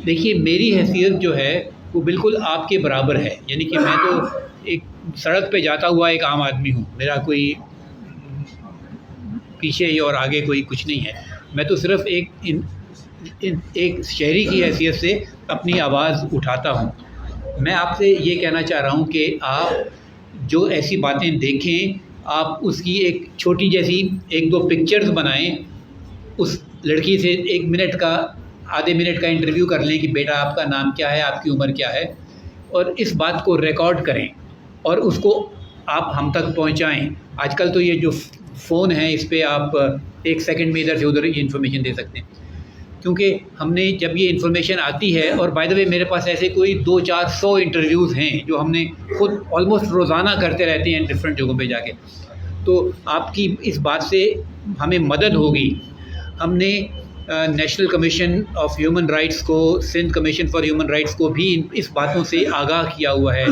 देखिए मेरी हैसियत जो है वो बिल्कुल आपके बराबर है, यानी कि मैं तो एक सड़क पे जाता हुआ एक आम आदमी हूँ, मेरा कोई पीछे और आगे कोई कुछ नहीं है। मैं तो सिर्फ एक शहरी की हैसियत से अपनी आवाज़ उठाता हूँ। मैं आपसे ये कहना चाह रहा हूँ कि आप जो ऐसी बातें देखें, आप उसकी एक छोटी जैसी 1-2 पिक्चर्स बनाएं, उस लड़की से 1 मिनट का, आधे मिनट का इंटरव्यू कर लें कि बेटा आपका नाम क्या है, आपकी उम्र क्या है, और इस बात को रिकॉर्ड करें और उसको आप हम तक पहुंचाएं। आजकल तो ये जो फ़ोन है इस पे आप 1 सेकंड में इधर से उधर ये इन्फॉर्मेशन दे सकते हैं, क्योंकि हमने जब ये इन्फॉर्मेशन आती है, और बाय द वे मेरे पास ऐसे कोई 200-400 इंटरव्यूज़ हैं जो हमने खुद ऑलमोस्ट रोज़ाना करते रहते हैं डिफरेंट जगहों पे जाके, तो आपकी इस बात से हमें मदद होगी। हमने national commission of human rights को, Sindh commission for human rights को भी इस बातों से आगाह किया हुआ है,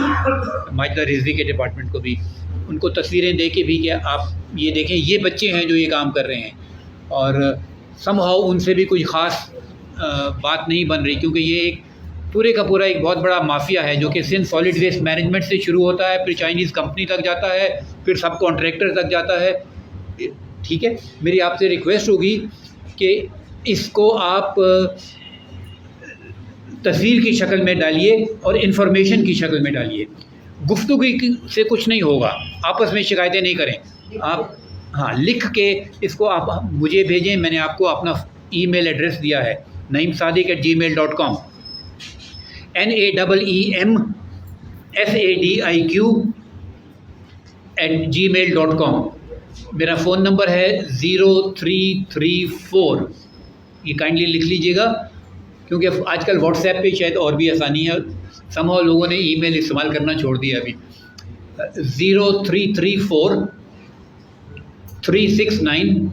माजदा रिजवी के डिपार्टमेंट को भी, उनको तस्वीरें दे के भी कि आप ये देखें ये बच्चे हैं जो ये काम कर रहे हैं, और समहाउ उनसे भी कोई ख़ास बात नहीं बन रही, क्योंकि ये एक पूरे का पूरा एक बहुत बड़ा माफिया है जो कि सिंध सॉलिड वेस्ट मैनेजमेंट से शुरू होता है, फिर चाइनीज़ कंपनी तक जाता है, फिर सब कॉन्ट्रैक्टर तक जाता है। ठीक है, मेरी आपसे रिक्वेस्ट होगी कि इसको आप तस्वीर की शक्ल में डालिए और इन्फॉर्मेशन की शक्ल में डालिए। गुफ्तगू से कुछ नहीं होगा, आपस में शिकायतें नहीं करें आप। हाँ, लिख के इसको आप मुझे भेजें। मैंने आपको अपना ईमेल एड्रेस दिया है, naeemsadiq@gmail.com, naeemsadiq@gmail.com। मेरा फ़ोन नंबर है 0334, ये काइंडली लिख लीजिएगा, क्योंकि आजकल व्हाट्सएप पे शायद और भी आसानी है, समहाउ लोगों ने ईमेल इस्तेमाल करना छोड़ दिया अभी। 0334 369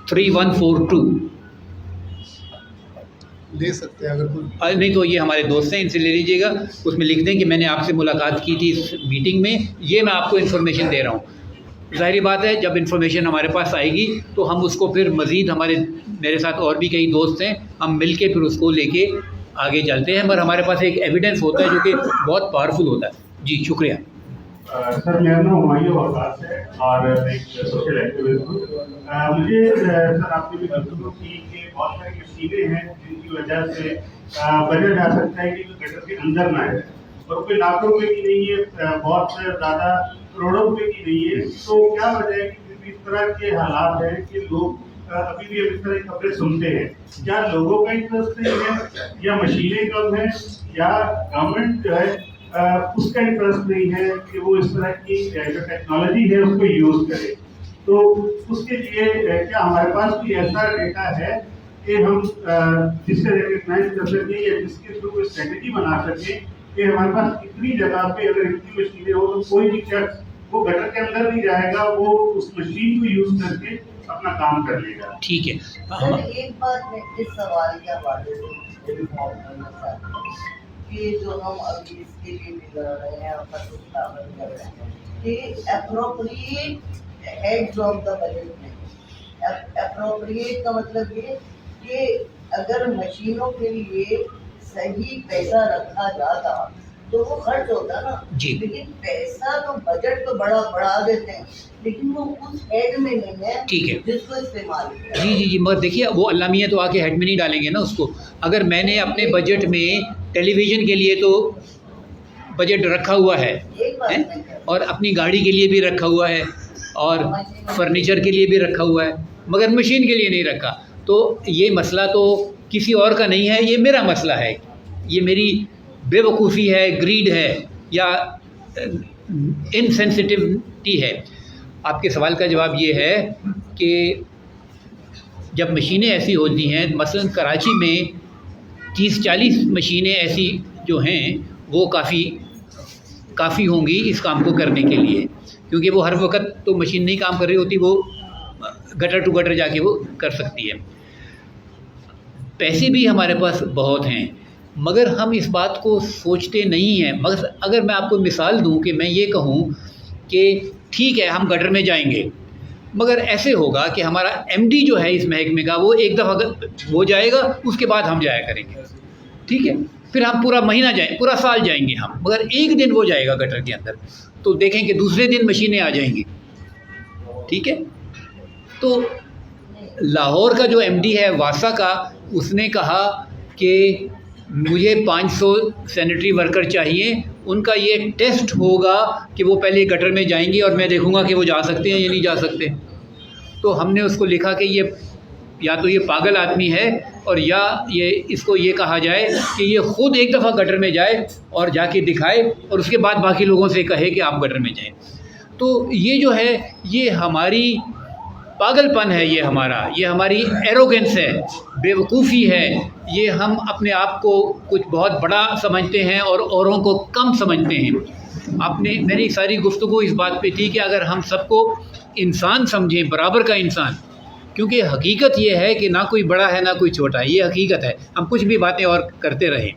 3142 ले सकते हैं अगर कोई। नहीं तो ये हमारे दोस्त हैं, इनसे ले लीजिएगा। उसमें लिख दें कि मैंने आपसे मुलाकात की थी इस मीटिंग में, ये मैं आपको इन्फॉर्मेशन दे रहा हूँ। ज़ाहिर बात है जब इन्फॉर्मेशन हमारे पास आएगी तो हम उसको फिर मज़ीद, मेरे साथ और भी कई दोस्त हैं, हम मिल के फिर उसको लेके आगे चलते हैं, मगर हमारे पास एक एविडेंस होता है जो कि बहुत पावरफुल होता है। जी शुक्रिया। सर मेरा नाम हुमायूं वकास है और एक सोशल एक्टिविस्ट हूँ। मुझे सर आपने भी गुफ्तगू की कि बहुत सारी मशीनें हैं जिनकी वजह से वजह जा सकता है कि गटर के अंदर ना है, और कोई लाखों रुपए की नहीं है, बहुत ज़्यादा करोड़ों रुपए की नहीं है। तो क्या वजह है कि इस तरह के हालात हैं कि लोग अभी भी इस तरह की खबरें सुनते हैं? क्या लोगों का इंटरेस्ट नहीं है, या मशीनें कम है, या गवर्नमेंट जो है उसका इंटरेस्ट नहीं है कि वो इस तरह की जो टेक्नोलॉजी है उसको यूज़ करे? तो उसके लिए क्या हमारे पास कोई ऐसा डेटा है कि हम जिससे रिकग्नाइज कर सकें या जिसके थ्रू कोई स्ट्रेटेजी बना सकें कि हमारे पास इतनी जगह पे अगर इतनी मशीनें हो तो कोई भी शख्स वो गटर के अंदर नहीं जाएगा, वो उस मशीन को यूज़ करके अपना काम कर लेगा? ठीक है। सर एक बात मैं इस सवाल के हवाले से रिफॉर्म करना चाहता हूँ कि जो हम अभी इसके लिए भी लड़ रहे हैं, कर रहे हैं कि appropriate heads of the budget में, एप्रोप्रिएट का मतलब ये कि अगर मशीनों के लिए सही पैसा रखा जाता तो वो खर्च होता ना जी। लेकिन पैसा तो बजट तो बड़ा बढ़ा देते हैं, लेकिन वो उस हेड में नहीं है ठीक है जिसको इस्तेमाल किया। जी, मगर देखिए वो अल्लाह मियाँ तो आके हेड में नहीं डालेंगे ना उसको। अगर मैंने अपने बजट में टेलीविज़न के लिए तो बजट रखा हुआ है, और अपनी गाड़ी के लिए भी रखा हुआ है, और फर्नीचर के लिए भी रखा हुआ है, मगर मशीन के लिए नहीं रखा, तो ये मसला तो किसी और का नहीं है, ये मेरा मसला है, ये मेरी बेवकूफ़ी है, ग्रीड है, या इनसेंसिटिविटी है। आपके सवाल का जवाब ये है कि जब मशीनें ऐसी होती हैं, मसलन कराची में 30-40 मशीनें ऐसी जो हैं वो काफ़ी होंगी इस काम को करने के लिए, क्योंकि वो हर वक्त तो मशीन नहीं काम कर रही होती, वो गटर टू गटर जाके वो कर सकती है। पैसे भी हमारे पास बहुत हैं, मगर हम इस बात को सोचते नहीं हैं। मगर अगर मैं आपको मिसाल दूं कि मैं ये कहूं कि ठीक है हम गटर में जाएंगे, मगर ऐसे होगा कि हमारा एमडी जो है इस महकमे का वो एक दफ़ा हो जाएगा, उसके बाद हम जाया करेंगे, ठीक है, फिर हम पूरा महीना जाए, पूरा साल जाएंगे हम, मगर एक दिन वो जाएगा गटर के अंदर, तो देखें कि दूसरे दिन मशीनें आ जाएंगी, ठीक है। तो लाहौर का जो एमडी है वासा का, उसने कहा कि मुझे 500 सैनिटरी वर्कर चाहिए, उनका ये टेस्ट होगा कि वो पहले गटर में जाएंगे और मैं देखूंगा कि वो जा सकते हैं या नहीं जा सकते। तो हमने उसको लिखा कि ये या तो ये पागल आदमी है और या इसको ये कहा जाए कि ये ख़ुद एक दफ़ा गटर में जाए और जाके दिखाए और उसके बाद बाकी लोगों से कहे कि आप गटर में जाएं। तो ये जो है ये हमारी पागलपन है, ये हमारी एरोगेंस है, बेवकूफ़ी है, ये हम अपने आप को कुछ बहुत बड़ा समझते हैं और औरों को कम समझते हैं। मेरी सारी गुफ्तगू इस बात पे थी कि अगर हम सबको इंसान समझें, बराबर का इंसान, क्योंकि हकीकत ये है कि ना कोई बड़ा है ना कोई छोटा है, ये हकीकत है। हम कुछ भी बातें और करते रहें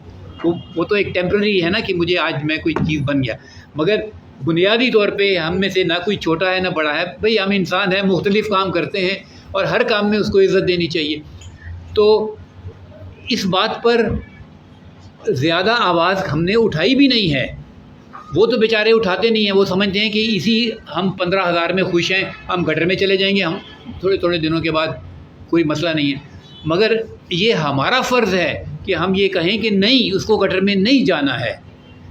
वो तो एक टेम्प्रेरी है ना कि मुझे आज मैं कोई चीज़ बन गया, मगर बुनियादी तौर पे हम में से ना कोई छोटा है ना बड़ा है, भाई हम इंसान हैं, मुख्तलिफ़ काम करते हैं और हर काम में उसको इज़्ज़त देनी चाहिए। तो इस बात पर ज़्यादा आवाज़ हमने उठाई भी नहीं है, वो तो बेचारे उठाते नहीं हैं, वो समझते हैं कि इसी हम 15,000 में खुश हैं, हम गटर में चले जाएंगे, हम थोड़े दिनों के बाद, कोई मसला नहीं है। मगर ये हमारा फ़र्ज़ है कि हम ये कहें कि नहीं, उसको गटर में नहीं जाना है,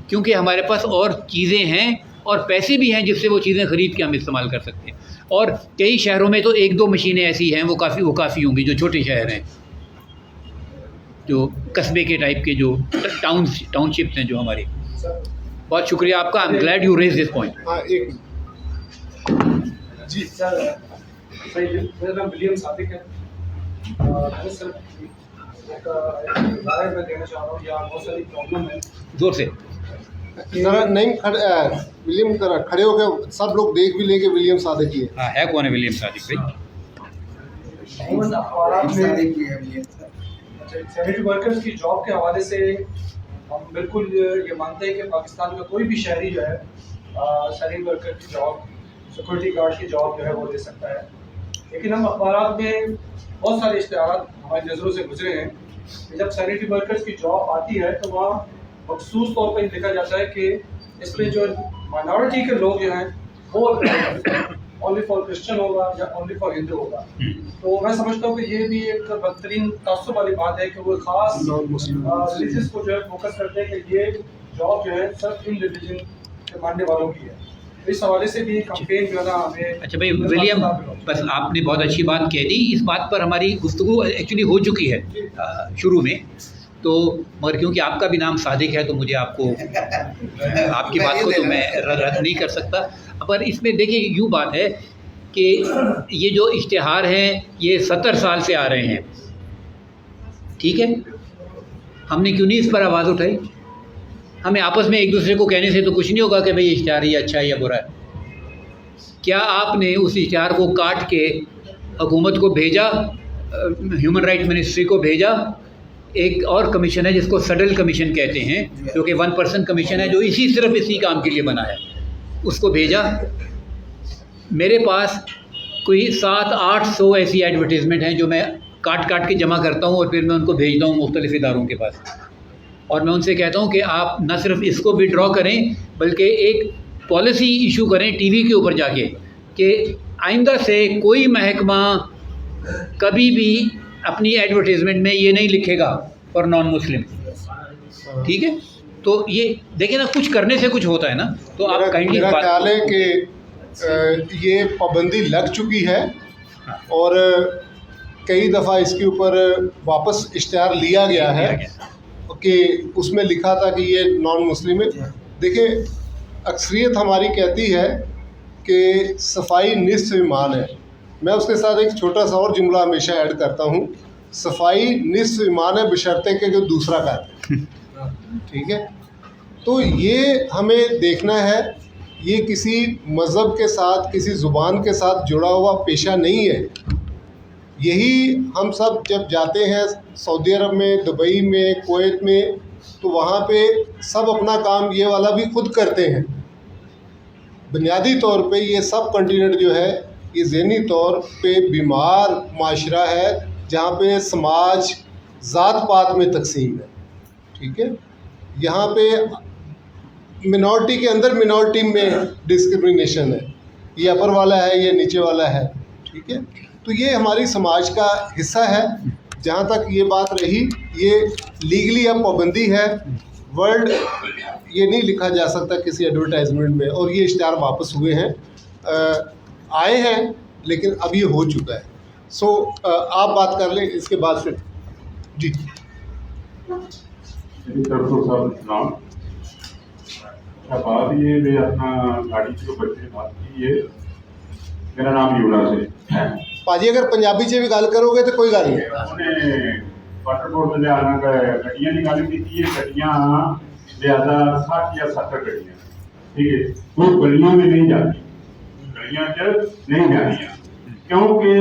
क्योंकि हमारे पास और चीज़ें हैं और पैसे भी हैं जिससे वो चीज़ें ख़रीद के हम इस्तेमाल कर सकते हैं। और कई शहरों में तो 1-2 मशीनें ऐसी हैं, वो काफ़ी होंगी, जो छोटे शहर हैं, जो कस्बे के टाइप के, जो टाउनशिप्स हैं जो हमारी। बहुत शुक्रिया आपका, I am glad you raise this point. हाँ, एक जी सर, मेरा नाम विलियम सादिक है। मैं सर एक राय मैं देना चाह रहा हूँ, यहाँ बहुत सारी प्रॉब्लम है। जोर से ज़रा नहीं, विलियम खड़े होकर सब लोग देख भी लेंगे विलियम सादिक ही है। हाँ, है कौन है विलियम सादिक भाई? सैनिटरी वर्कर्स की जॉब के हवाले से हम बिल्कुल ये मानते हैं कि पाकिस्तान का कोई भी शहरी जो है सैनिटरी वर्कर की जॉब, सिक्योरिटी गार्ड की जॉब जो है वो दे सकता है। लेकिन हम अखबार में बहुत सारे इश्तिहार हमारी नज़रों से गुजरे हैं कि जब सैनिटरी वर्कर्स की जॉब आती है तो वहाँ मखसूस तौर पर लिखा जाता है कि इसमें जो माइनॉरिटी के लोग जो हैं वो ओनली फॉर क्रिश्चियन होगा या ओनली फॉर हिंदू होगा। तो मैं समझता हूँ कि ये भी एक बदतरीन तासुब वाली बात है कि वो खास रिलीजियस को जो है फोकस करते हैं कि ये जॉब जो है सिर्फ इन रिलीजन के मानने वालों की है। इस हवाले से भी कंपेन जो है ना हमें। अच्छा भाई विलियम, बस आपने बहुत अच्छी बात कह दी। इस बात पर हमारी गुफ्तगू एक्चुअली हो चुकी है शुरू में, तो मगर क्योंकि आपका भी नाम सादिक है तो मुझे आपकी बात को तो मैं रद्द नहीं कर सकता। पर इसमें देखिए यूँ बात है कि ये जो इश्तिहार हैं ये 70 साल से आ रहे हैं, ठीक है, हमने क्यों नहीं इस पर आवाज़ उठाई? हमें आपस में एक दूसरे को कहने से तो कुछ नहीं होगा कि भाई इश्तिहार ये अच्छा है या बुरा है। क्या आपने उस इश्तिहार को काट के हुकूमत को भेजा, ह्यूमन राइट मिनिस्ट्री को भेजा, एक और कमीशन है जिसको सडल कमीशन कहते हैं, जो कि 1 पर्सन कमीशन है, जो सिर्फ इसी काम के लिए बना है, उसको भेजा। मेरे पास कोई 700-800 ऐसी एडवर्टीज़मेंट हैं जो मैं काट के जमा करता हूँ और फिर मैं उनको भेजता हूँ मुख्तलिफ़ इदारों के पास, और मैं उनसे कहता हूँ कि आप न सिर्फ इसको भी ड्रॉ करें बल्कि एक पॉलिसी इशू करें टीवी के ऊपर जाके कि आइंदा से कोई महकमा कभी भी अपनी एडवर्टीज़मेंट में ये नहीं लिखेगा फॉर नॉन मुस्लिम, ठीक है। तो ये देखिए ना, कुछ करने से कुछ होता है ना। तो आप काइंडली, मेरा ख्याल है कि ये पाबंदी लग चुकी है और कई दफ़ा इसके ऊपर वापस इश्तिहार लिया गया है कि उसमें लिखा था कि ये नॉन मुस्लिम है। देखिए अक्सरियत हमारी कहती है कि सफाई निस्फ ईमान है। मैं उसके साथ एक छोटा सा और जुमला हमेशा ऐड करता हूँ, सफाई निस्फ ईमान है बशर्ते कि जो दूसरा करे। ठीक है, तो ये हमें देखना है, ये किसी मज़हब के साथ, किसी ज़ुबान के साथ जुड़ा हुआ पेशा नहीं है। यही हम सब जब जाते हैं सऊदी अरब में, दुबई में, कुवैत में, तो वहाँ पे सब अपना काम ये वाला भी खुद करते हैं। बुनियादी तौर पे ये सब कॉन्टिनेंट जो है ये ज़हनी तौर पे बीमार माशरा है, जहाँ पे समाज ज़ात पात में तकसीम है। ठीक है, यहाँ पे मिनॉरिटी के अंदर मिनॉरिटी में डिस्क्रिमिनेशन है, ये अपर वाला है, ये नीचे वाला है। ठीक है, तो ये हमारी समाज का हिस्सा है। जहाँ तक ये बात रही, ये लीगली अब पाबंदी है, वर्ल्ड ये नहीं लिखा जा सकता किसी एडवर्टाइजमेंट में, और ये इश्तिहार वापस हुए हैं, आए हैं, लेकिन अब ये हो चुका है। सो आप बात कर लें इसके बाद फिर। जी बात ये मैं अपना गाड़ी की बच्चे बात की है, मेरा नाम यूनास है पाजी। अगर पंजाबी से भी गल करोगे तो कोई गल नहीं। उन्हें वाटरपोर्ट में आना का गड्डियाँ निकाली की थी, गड्डियाँ ज़्यादा 60 या 70 गड्डियाँ, ठीक है, वो गलियों में नहीं जाती, गलियाँ नहीं जाती, क्योंकि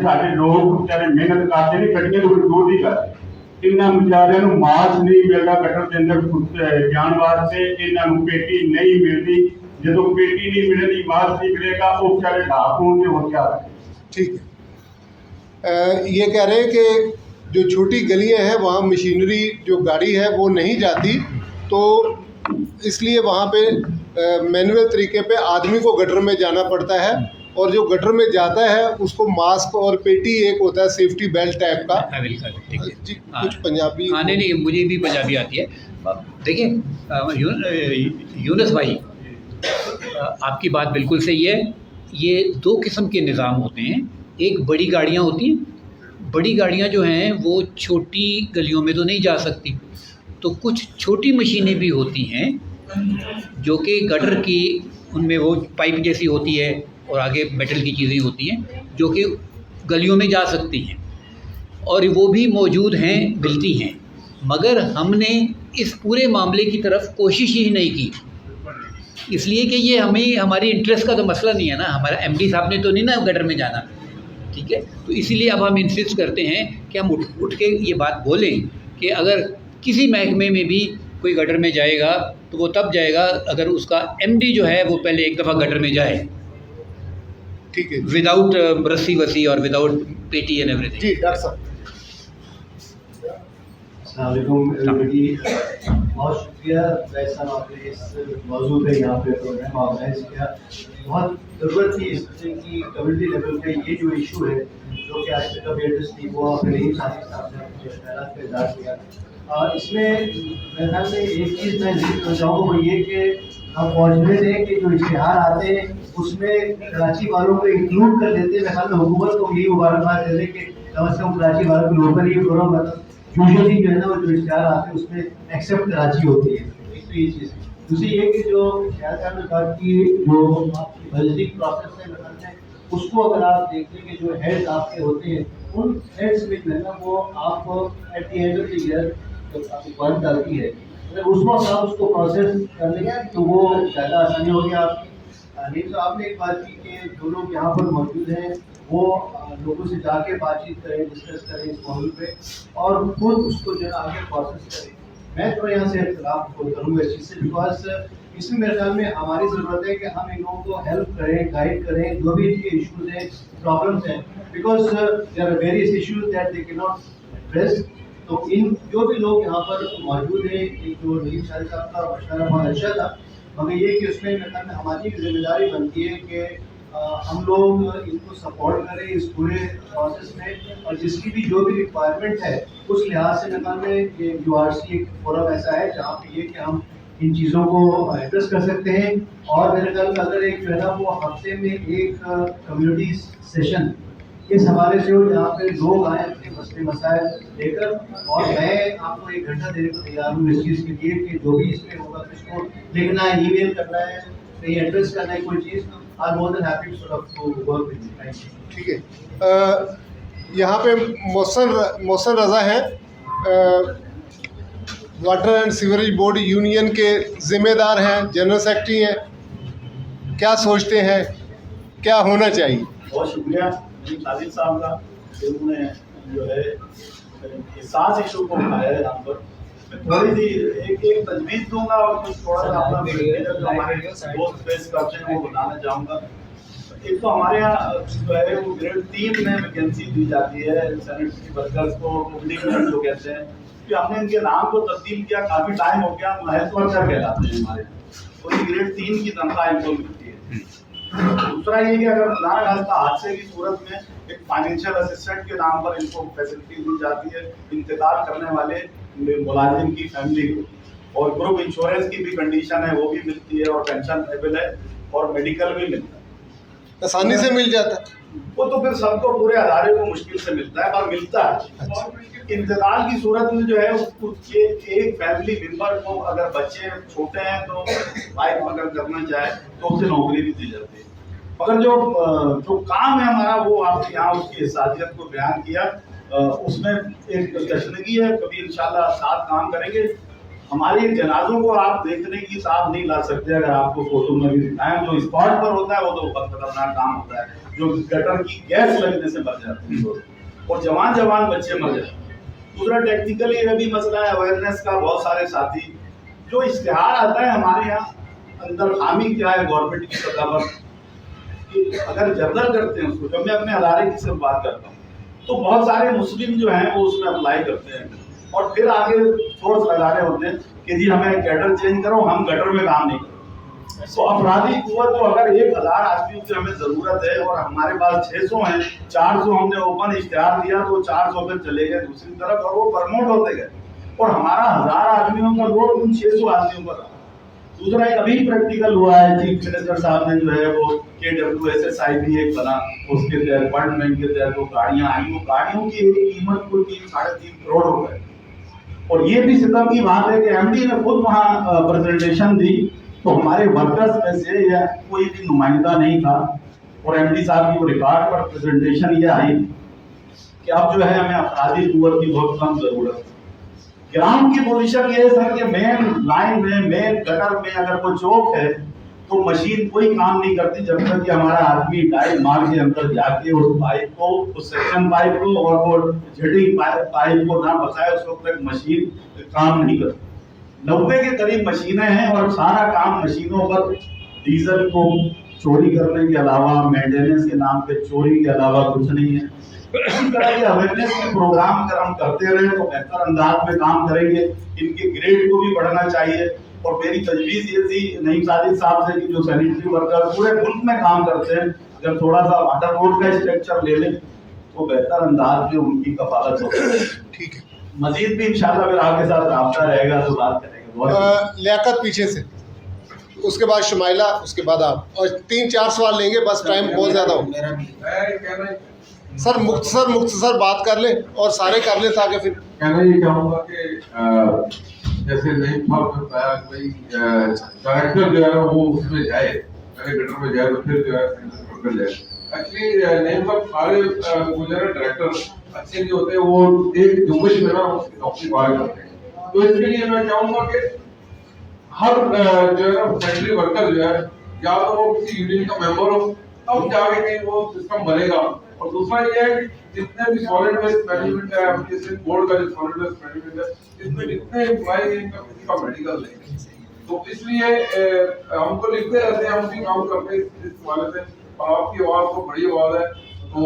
सारे लोग बेचारे मेहनत करते हैं, गड्डियाँ तो दूर नहीं करते, इन्होंने बेचारे मास्क नहीं मिलता गटर के अंदर जान वास्ते, इन्होंने पेटी नहीं मिलती, जो पेटी नहीं मिलेगी, मास्क नहीं मिलेगा, वो बेचारे ढाक होंगे, वो क्या है। ठीक है, ये कह रहे हैं कि जो छोटी गलियां हैं वहाँ मशीनरी जो गाड़ी है वो नहीं जाती, तो इसलिए वहाँ पे मैनुअल तरीके पे आदमी को गटर में जाना पड़ता है, और जो गटर में जाता है उसको मास्क और पेटी एक होता है सेफ्टी बेल्ट टाइप का। ठीक है जी, कुछ पंजाबी। हाँ नहीं, मुझे भी पंजाबी आती है। देखिए यूनुस भाई, आपकी बात बिल्कुल सही है। ये दो किस्म के निज़ाम होते हैं, एक बड़ी गाड़ियाँ होती हैं, बड़ी गाड़ियाँ जो हैं वो छोटी गलियों में तो नहीं जा सकती, तो कुछ छोटी मशीनें भी होती हैं जो कि गटर की, उनमें वो पाइप जैसी होती है और आगे मेटल की चीज़ें होती हैं जो कि गलियों में जा सकती हैं, और वो भी मौजूद हैं, मिलती हैं, मगर हमने इस पूरे मामले की तरफ कोशिश ही नहीं की, इसलिए कि ये हमें, हमारी इंटरेस्ट का तो मसला नहीं है ना, हमारा एमडी साहब ने तो नहीं ना गटर में जाना। ठीक है, तो इसीलिए अब हम इंसिस्ट करते हैं कि हम उठ के ये बात बोलें कि अगर किसी महकमे में भी कोई गटर में जाएगा तो वो तब जाएगा अगर उसका एमडी जो है वो पहले एक दफ़ा गटर में जाए। ठीक है, विदाउट रस्सी वसी और विदाउट पेटी एंड एवरीथिंग। जी डॉक्टर साहब। बहुत शुक्रिया वैसा आपने इस मौजूद पे यहाँ पे प्रोग्राम ऑर्गेनाइज किया। बहुत ज़रूरत थी इस की कम्युनिटी लेवल पे ये जो इशू है जो कि आज तक कभी एड्रेस नहीं हुआ, रहीम साहब ने अपने ख्यालात पे इज़हार किया। इसमें मेरे ख्याल में एक चीज़ मैं जिक्र करना चाहूँगा वो ये कि हम फॉर्चुनेट हैं कि जो इश्तिहार आते हैं उसमें कराची वालों को इंक्लूड कर लेते हैं। मेरे ख्याल में हुकूमत को यही मुबारकबाद दे दें कि कम से कम कराची वालों को लोकल ये प्रोग्राम मतलब यूजुअली जो है ना वो जो इश्तिहार आते हैं उसमें एक्सेप्ट कराची होती है। एक तो ये चीज़, दूसरी ये कि जो इश्तिहार में बात की जो आपकी बजटिंग प्रोसेस है मतलब उसको अगर आप देखते हैं कि जो हेड्स आपके होते हैं उन हेड्स में जो है ना वो आप at the end of the year जब आपकी फंड आती है अगर उस वक्त आप उसको प्रोसेस कर लेंगे तो वो ज़्यादा आसानी होगी आपकी। नहीं तो आपने एक बात की कि जो लोग यहाँ पर मौजूद हैं वो लोगों से जाके बातचीत करें, डिस्कस करें इस मौजूद पे और खुद उसको जो है आगे प्रोसेस करें। मैं थोड़ा यहाँ से इख्तिलाफ करूँगा इस चीज़ से, बिकॉज इसमें मेरे ख्याल में हमारी ज़रूरत है कि हम इन लोगों को हेल्प करें, गाइड करें, जो भी इनके इशूज़ हैं, प्रॉब्लम्स हैं, because there are various issues that they can not address. तो इन जो भी लोग यहाँ पर मौजूद हैं, एक जो रहीम साहब का मशवरा बहुत अच्छा था, मगर ये कि उसमें मेरे ख्याल में हमारी भी जिम्मेदारी बनती है कि हम लोग इनको सपोर्ट करें इस पूरे प्रोसेस में, और जिसकी भी जो भी रिक्वायरमेंट है उस लिहाज से मेरे ख्याल में URC एक फोरम ऐसा है जहाँ पे ये कि हम इन चीज़ों को एड्रेस कर सकते हैं। और मेरे ख्याल में अगर एक जो है ना वो हफ्ते में एक कम्युनिटी सेशन इस हवाले से हो जहाँ पे लोग आए अपनी मसले मसाइल लेकर, और मैं आपको 1 घंटा देने को तैयार हूँ इस चीज़ के लिए कि जो भी इसमें होगा, किसको लिखना है, ईमेल करना है, कहीं एड्रेस करना है, कोई चीज़, I am more than happy to work with you. Thank you. ठीक है, यहाँ पे मोहसिन रज़ा हैं, water and sewerage board union के ज़िम्मेदार हैं, जनरल सेक्रेटरी हैं। क्या सोचते हैं, क्या होना चाहिए? बहुत शुक्रिया साजिद साहब का, उन्होंने जो है ये 7 इशू को उठाया है यहाँ पर। मैं थोड़ी सी एक तजवीज़ दूंगा और कुछ थोड़ा सा अपना जो हमारे दोस्त फेस करते हैं वो बताना चाहूँगा। एक तो हमारे यहाँ जो है वो ग्रेड 3 में वैकेंसी दी जाती है सैनिटरी वर्कर्स को, पब्लिक जो कहते हैं, कि हमने इनके नाम को तब्दील किया, काफ़ी टाइम हो गया, महज वर्कर कहलाते हैं हमारे, और ग्रेड 3 की तनख्वाह इनको मिलती है। दूसरा ये कि अगर खुदा न खास्ता हादसे की सूरत में एक फाइनेंशियल असिस्टेंट के नाम पर इनको फैसिलिटी दी जाती है इंतजार करने वाले मुलाजिम की फैमिली को, और ग्रुप इंश्योरेंस की भी कंडीशन है, वो भी मिलती है, और पेंशन अवेलेबल है, और मेडिकल भी मिलता है, आसानी से मिल जाता है। वो तो फिर सबको पूरे अदारे को मुश्किल से मिलता है, पर मिलता है। और इंतकाल की सूरत में जो है उसको एक फैमिली मेंबर को, अगर बच्चे छोटे हैं तो वाइफ अगर करना चाहे तो उसे नौकरी भी दी जाती है। मगर जो काम है हमारा, वो आपने यहाँ उसकी हिसाबियत को बयान किया, उसमें एक तशनगी है, कभी इंशाल्लाह साथ काम करेंगे। हमारे जनाजों को आप देखने की साथ नहीं ला सकते, अगर आपको फोटो में भी दिखाएं, जो स्पॉट पर होता है वो तो बहुत खतरनाक काम होता है, जो गटर की गैस लगने से मर जाते हैं और जवान बच्चे मर जाते हैं। दूसरा टेक्निकली ये भी मसला है अवेयरनेस का, बहुत सारे साथी जो इश्तिहार आता है हमारे यहाँ अंदर खामी क्या है गवर्नमेंट की सतह पर, कि अगर जर्नल करते हैं उसको, जब मैं अपने अदारे की सिर्फ बात करता हूँ, तो बहुत सारे मुस्लिम जो हैं वो उसमें अप्लाई करते हैं, और फिर आगे सोर्स लगा रहे होते हैं कि जी हमें कैडर चेंज करो, हम गटर में काम नहीं करें। तो अपराधी कुव्वत तो अगर 1000 आदमियों की हमें जरूरत है और हमारे पास 600 हैं, 400 हमने ओपन इश्तिहार दिया तो 400 फिर चले गए दूसरी तरफ, और वो प्रमोट होते गए, और हमारा 1000 आदमियों का लोड उन 600 आदमियों पर रहा। दूसरा एक अभी प्रैक्टिकल हुआ है, चीफ मिनिस्टर साहब ने जो है वो KWSSI भी एक बना, उसके तहत वर्ल्ड बैंक के तहत वो गाड़ियां आई, वो गाड़ियों की कीमत कोई 3-3.5 करोड़ रुपए। और ये भी सितम की बात है कि MD ने खुद वहाँ प्रेजेंटेशन दी, तो हमारे वर्कर्स में से या कोई भी नुमाइंदा नहीं था, और MD साहब की वो रिकॉर्ड पर प्रेजेंटेशन ये आई कि अब जो है हमें अपराधी कुव्वत की बहुत कम जरूरत है। ग्राउंड की पोजीशन ये है सर कि मेन लाइन में, मेन गटर में अगर कोई चौक है तो मशीन कोई काम नहीं करती जब तक कि हमारा आदमी डाइव मार के अंदर जाके उस पाइप को, उस सेक्शन पाइप को और वो जेटिंग पाइप को ना बचाए, उस वक्त तक मशीन काम नहीं करती। 90 के करीब मशीनें हैं, और सारा काम मशीनों पर डीजल को चोरी करने के अलावा, मेंटेनेंस के नाम पे चोरी के अलावा कुछ नहीं है। इसी तरह के अवेयरनेस के प्रोग्राम अगर हम करते रहे तो बेहतर अंदाज में काम करेंगे। इनके ग्रेड को भी बढ़ना चाहिए, और मेरी तजवीज़ ये थी नईम साजिद साहब से कि जो सैनिटरी वर्कर पूरे मुल्क में काम करते हैं, अगर थोड़ा सा वाटर बोर्ड का स्ट्रक्चर ले लें तो बेहतर अंदाज में उनकी कफालत होगी। ठीक है, मजीद भी इंशाल्लाह अगर आपके साथ राब्ता रहेगा तो बात करेंगे। लियाकत पीछे से, उसके बाद शुमाइला, उसके बाद आप, और 3-4 सवाल लेंगे, बस टाइम बहुत ज़्यादा हो। सर मुख्तसर बात कर ले और सारे कर ले, ताकि फिर कहना ये चाहूँगा कि जैसे नहीं बताया भाई डायरेक्टर जो है वो उसमें जाए, पहले गटर में जाए तो फिर जो है पकड़ जाए। एक्चुअली नहीं सारे वो जो है डायरेक्टर अच्छे नहीं होते, वो एक जुम्मश में ना उसकी नौकरी बाहर करते हैं। तो इसके लिए मैं चाहूँगा कि हर जो है ना सैनिटरी वर्कर जो है या तो वो किसी यूनियन का मेंबर हो, तब जाके कहीं वो सिस्टम बनेगा। और दूसरा ये है कि जितने भी सॉलिड वेस्ट मैनेजमेंट है, जैसे बोर्ड का जो सॉलिड वेस्ट मैनेजमेंट है, इसमें जितने एम्प्लॉय हैं इनका किसी का मेडिकल नहीं है, तो इसलिए हम तो लिखते रहते हैं, हम भी काम करते हैं इस वाले से। आपकी आवाज़ तो बड़ी आवाज़ है, तो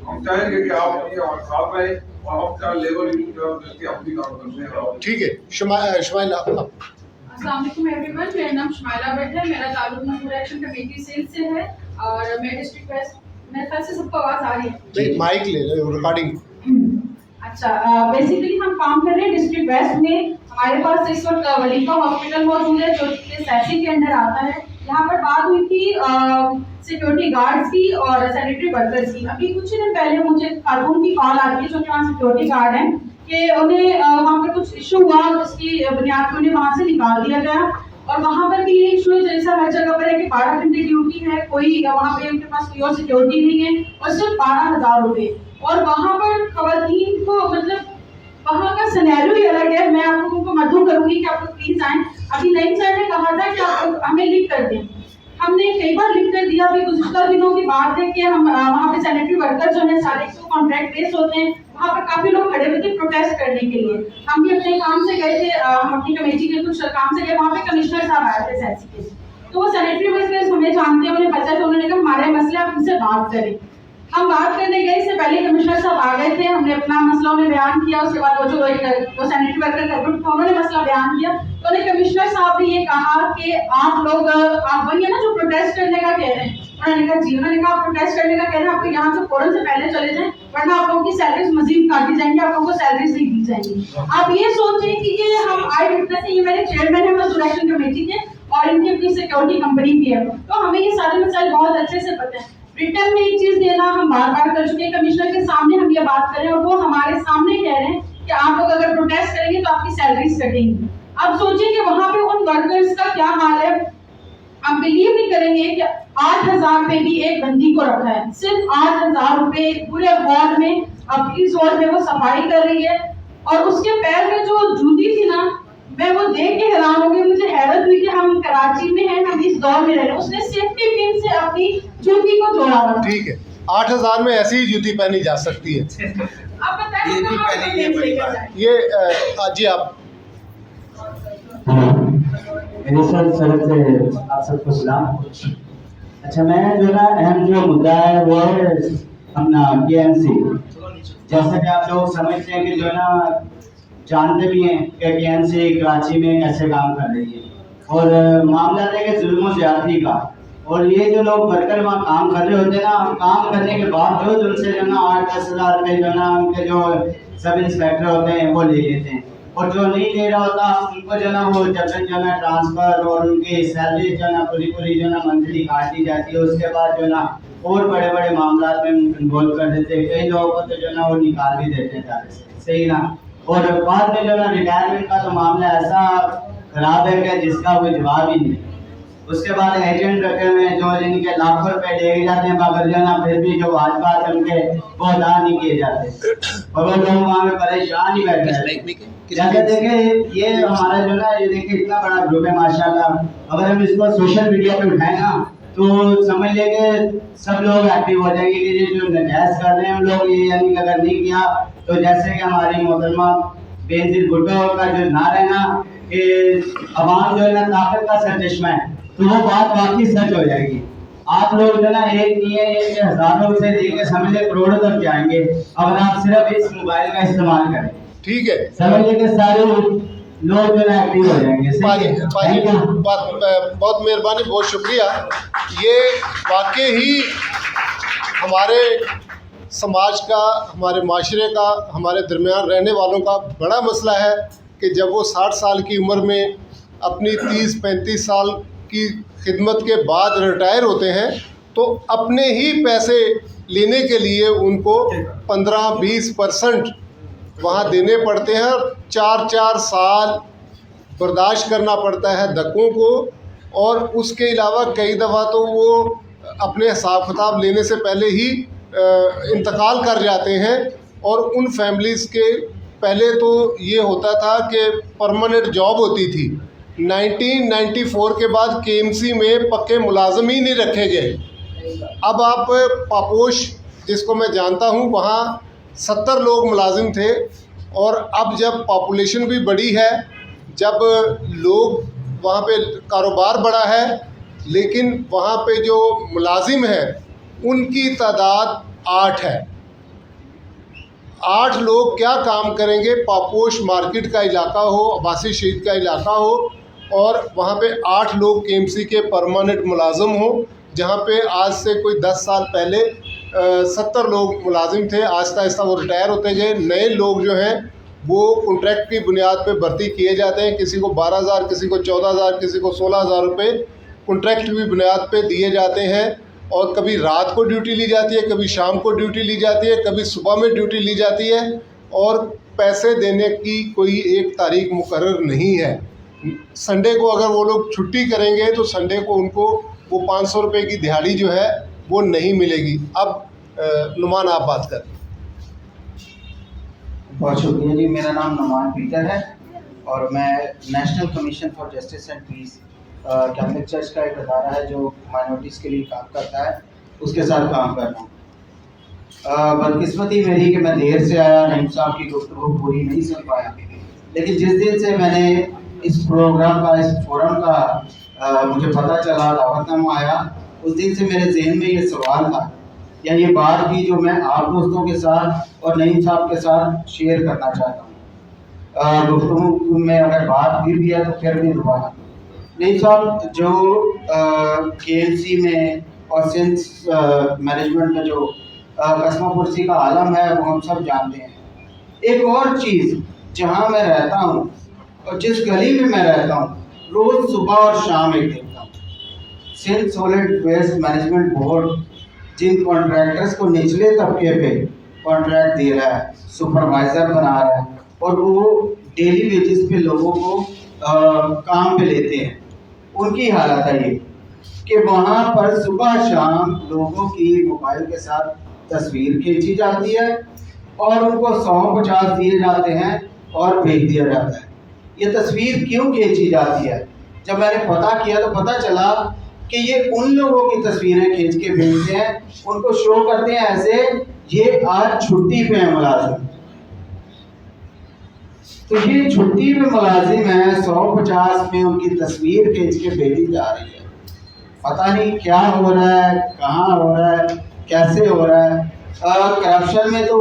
हम चाहेंगे कि आप ये हमारे साथ रहें और हम क्या लेबर यूनिट जो है हम भी काम करते हैं। ठीक है, शुमाइला। अस्सलाम वालेकुम एवरीवन, मेरा नाम शुमाइला भट्ट है, मेरा ताल्लुक मजदूर एक्शन कमेटी सेल से है, और मैं डिस्ट्रिक्ट वेस्ट, मेरे ख्याल से सबको आवाज़ आ रही है? माइक ले लो, रिकॉर्डिंग। अच्छा, बेसिकली हम काम कर रहे हैं डिस्ट्रिक्ट वेस्ट में। हमारे पास इस वक्त वलीका हॉस्पिटल मौजूद है जो कि सैसी के अंदर आता है। यहाँ पर बात हुई थी सिक्योरिटी गार्ड्स की और सैनिटरी वर्कर्स की। अभी कुछ दिन पहले मुझे खातून की कॉल आती है जो कि वहाँ सिक्योरिटी गार्ड हैं कि उन्हें वहाँ पर कुछ इशू हुआ, जिसकी बुनियाद पर उन्हें वहाँ से निकाल दिया गया। और वहाँ पर भी ये इशू है जैसा हर जगह पर है कि 12 घंटे ड्यूटी है, कोई वहाँ पे उनके पास कोई और सिक्योरिटी नहीं है और सिर्फ 12,000 रुपये। और वहाँ पर खवातीन को मतलब वहाँ का सिनेरियो ही अलग है। मैं आप लोगों को मदद करूंगी कि आप लोग प्लीज आएं। अभी नईम साहब ने कहा था कि आप हमें लिंक कर दें, हमने कई बार लिंक कर दिया। अभी गुज़िश्ता दिनों की बात है कि हम वहाँ पे सैनिटरी वर्कर जो है सारे कॉन्ट्रैक्ट बेस होते हैं, वहाँ पर काफी लोग खड़े हुए थे प्रोटेस्ट करने के लिए। हम भी अपने काम से गए थे, हम अपनी कमेटी के कुछ काम से गए, वहाँ पे कमिश्नर साहब आए थे सैसी के, तो वो सैनिटरी वर्कर्स हमें जानते हैं, उन्हें पता है, तो उन्होंने कहा हमारे मसले आप उनसे बात करें। हम बात करने गए, इससे पहले कमिश्नर साहब आ गए थे, हमने अपना मसला उन्हें बयान किया। उसके बाद वो जो सैनिटरी वर्कर का ग्रुप था उन्होंने मसला बयान किया, तो उन्हें कमिश्नर साहब ने ये कहा कि आप लोग आप वही है ना जो प्रोटेस्ट करने का कह रहे हैं। उन्होंने कहा जी, उन्होंने कहा प्रोटेस्ट करने का कह रहे हैं, आप यहाँ से फौरन से पहले चले जाएं वरना आप लोगों की सैलरीज मजीद काटी जाएंगी, आप लोगों को सैलरीज नहीं दी जाएंगी। आप ये सोचें कि ये हम आई विटनेस, ये मेरे चेयरमैन है मजदूर एक्शन कमेटी के और इनकी अपनी सिक्योरिटी कंपनी भी है, तो हमें ये सारे मसाइल बहुत अच्छे से पता है। रिटर्न में एक चीज देना हम बार बार कर चुके हैं, कमिश्नर के सामने हम ये बात करें और वो हमारे सामने कह रहे हैं कि आप लोग अगर प्रोटेस्ट करेंगे तो आपकी सैलरीज कटेंगी। अब सोचिए कि वहां पे उन वर्कर्स का क्या हाल है। आप बिलीव नहीं करेंगे कि 8,000 पे भी एक बंदी को रखा है, सिर्फ 8,000 रुपए पूरे हॉल में अपनी जोर में वो सफाई कर रही है। और उसके पैर में जो जूती थी ना, मैं वो देख के हैरान हो गई, मुझे हैरत हुई कि हम कराची में हैं, हम इस दौर में रह रहे हैं। उसने सेफ्टी पिन से अपनी जूती को जोड़ा हुआ। ठीक है, 8,000 में ऐसी ही जूती पहनी जा सकती है। आप बताइए ये जी आप मेरे सर सरद से आप सबको सलाम। अच्छा, मैं जो ना अहम जो मुद्दा है वो है अपना KMC। जैसा कि आप लोग समझते हैं कि जो ना जानते भी हैं कि KMC कराची में कैसे काम कर रही है और मामला है कि जुल्म ज़्यादती का। और ये जो लोग वर्कर वहाँ काम कर रहे होते हैं ना, काम करने के बावजूद उनसे जो ना 8-10 हज़ार रुपये जो ना उनके जो सब इंस्पेक्टर होते हैं वो ले लेते हैं, और जो नहीं ले रहा होता उनको जो ना वो जबरन जो ना ट्रांसफ़र और उनकी सैलरी जो ना पूरी जो ना मंथली काट दी जाती है। उसके बाद जो ना और बड़े बड़े मामला में इन्वॉल्व कर देते हैं, कई लोगों को तो जो ना वो निकाल भी देते हैं दायरे से, सही ना। और बाद में जो ना रिटायरमेंट का तो मामला ऐसा खराब है कि जिसका कोई जवाब ही नहीं। उसके बाद एजेंट रखे हुए हैं जो जिनके लाखों रुपए दिए जाते हैं, मगर जो ना फिर भी जो वाजबात उनके वो अदा नहीं किए जाते और वो लोग वहाँ पे परेशान ही बैठे हैं। जैसे देखें ये हमारा जो ना ये देखिए इतना बड़ा ग्रुप है माशाल्लाह, अगर हम इसको सोशल मीडिया पे उठाएं ना तो समझ लेंगे सब लोग एक्टिव हो जाएंगे कि ये जो नजायज कर रहे हैं हम लोग, ये यानी अगर नहीं किया तो जैसे कि हमारी मोहतरमा बेनजीर भुट्टो का जो नारा है ना कि अवाम जो है ना ताकत का सरचश्मा है, तो वो बात वाकई सच हो जाएगी। आप लोग जो ना एक नहीं है, एक हजारों से लेकर समझ ले करोड़ों तक जाएंगे अगर आप सिर्फ इस मोबाइल का इस्तेमाल करें। ठीक है, समझ ले कि सारे लोग जो ना एक्टिव हो जाएंगे। बहुत मेहरबानी, बहुत शुक्रिया। ये वाकई ही हमारे समाज का, हमारे माशरे का, हमारे दरमियान रहने वालों का बड़ा मसला है कि जब वो 60 साल की उम्र में अपनी 30-35 साल की खिदमत के बाद रिटायर होते हैं तो अपने ही पैसे लेने के लिए उनको 15-20% वहाँ देने पड़ते हैं और 4-4 साल बर्दाश्त करना पड़ता है धक्कों को। और उसके अलावा कई दफ़ा तो वो अपने हिसाब किताब लेने से पहले ही इंतकाल कर जाते हैं। और उन फैमिलीज़ के पहले तो ये होता था कि परमानेंट जॉब होती थी, 1994 के बाद KMC में पक्के मुलाजिम ही नहीं रखे गए। अब आप पापोश जिसको मैं जानता हूँ वहाँ 70 लोग मुलाजिम थे, और अब जब पॉपुलेशन भी बड़ी है, जब लोग वहाँ पे कारोबार बड़ा है, लेकिन वहाँ पे जो मुलाजिम हैं उनकी तादाद 8 है। 8 लोग क्या काम करेंगे? पापोश मार्केट का इलाका हो, अब्बासी शहीद का इलाका हो, और वहाँ पे 8 लोग KMC के परमानेंट मुलाजिम हो, जहाँ पे आज से कोई 10 साल पहले 70 लोग मुलाजिम थे। आहिस्ता आहिस्ता वो रिटायर होते गए, नए लोग जो हैं वो कॉन्ट्रैक्ट की बुनियाद पे भर्ती किए जाते हैं। किसी को 12,000, किसी को 14,000, किसी को 16,000 रुपये कॉन्ट्रैक्ट की बुनियाद पे दिए जाते हैं और कभी रात को ड्यूटी ली जाती है, कभी शाम को ड्यूटी ली जाती है, कभी सुबह में ड्यूटी ली जाती है और पैसे देने की कोई एक तारीख मुकर्रर नहीं है। संडे को अगर वो लोग छुट्टी करेंगे तो संडे को उनको वो 500 रुपये की दिहाड़ी जो है वो नहीं मिलेगी। अब नुमान आप बात करें। बहुत शुक्रिया जी। मेरा नाम नुमान पीटर है और मैं national commission for justice and peace Catholic church का एक अदारा है जो माइनॉरिटीज़ के लिए काम करता है, उसके साथ काम कर रहा हूँ। बदकिस्मती मेरी कि मैं देर से आया, नईम साहब की गुफ्तगू पूरी नहीं सुन पाया, लेकिन जिस दिन से मैंने इस प्रोग्राम का, इस फोरम का मुझे पता चला, दावतनामा आया, उस दिन से मेरे जहन में ये सवाल था या ये बात थी जो मैं आप दोस्तों के साथ और नईम साहब के साथ शेयर करना चाहता हूँ। गुफ्तगू में अगर बात फिर भी है तो फिर भी दोबारा। नईम साहब, जो KMC में और सिंस मैनेजमेंट में जो कस्मा पुरसी का आलम है वो हम सब जानते हैं। एक और चीज़, जहाँ मैं रहता हूँ और जिस गली में मैं रहता हूँ, रोज़ सुबह और शाम एक देखता हूँ, Sindh solid waste management board जिन कॉन्ट्रैक्टर्स को निचले तबके पे कॉन्ट्रैक्ट दे रहा है, सुपरवाइज़र बना रहा है और वो डेली बेसिस पे लोगों को काम पे लेते हैं, उनकी हालत है ये कि वहाँ पर सुबह शाम लोगों की मोबाइल के साथ तस्वीर खींची जाती है और उनको 150 दिए जाते हैं और भेज दिया जाता है। ये तस्वीर क्यों खींची जाती है? जब मैंने पता किया तो पता चला कि ये उन लोगों की तस्वीरें खींच के भेजते हैं, उनको शो करते हैं ऐसे ये आज छुट्टी पे है मुलाजिम। तो ये छुट्टी पे मुलाजिम है, 150 में उनकी तस्वीर खींच के भेजी जा रही है। पता नहीं क्या हो रहा है, कहाँ हो रहा है, कैसे हो रहा है। करप्शन में तो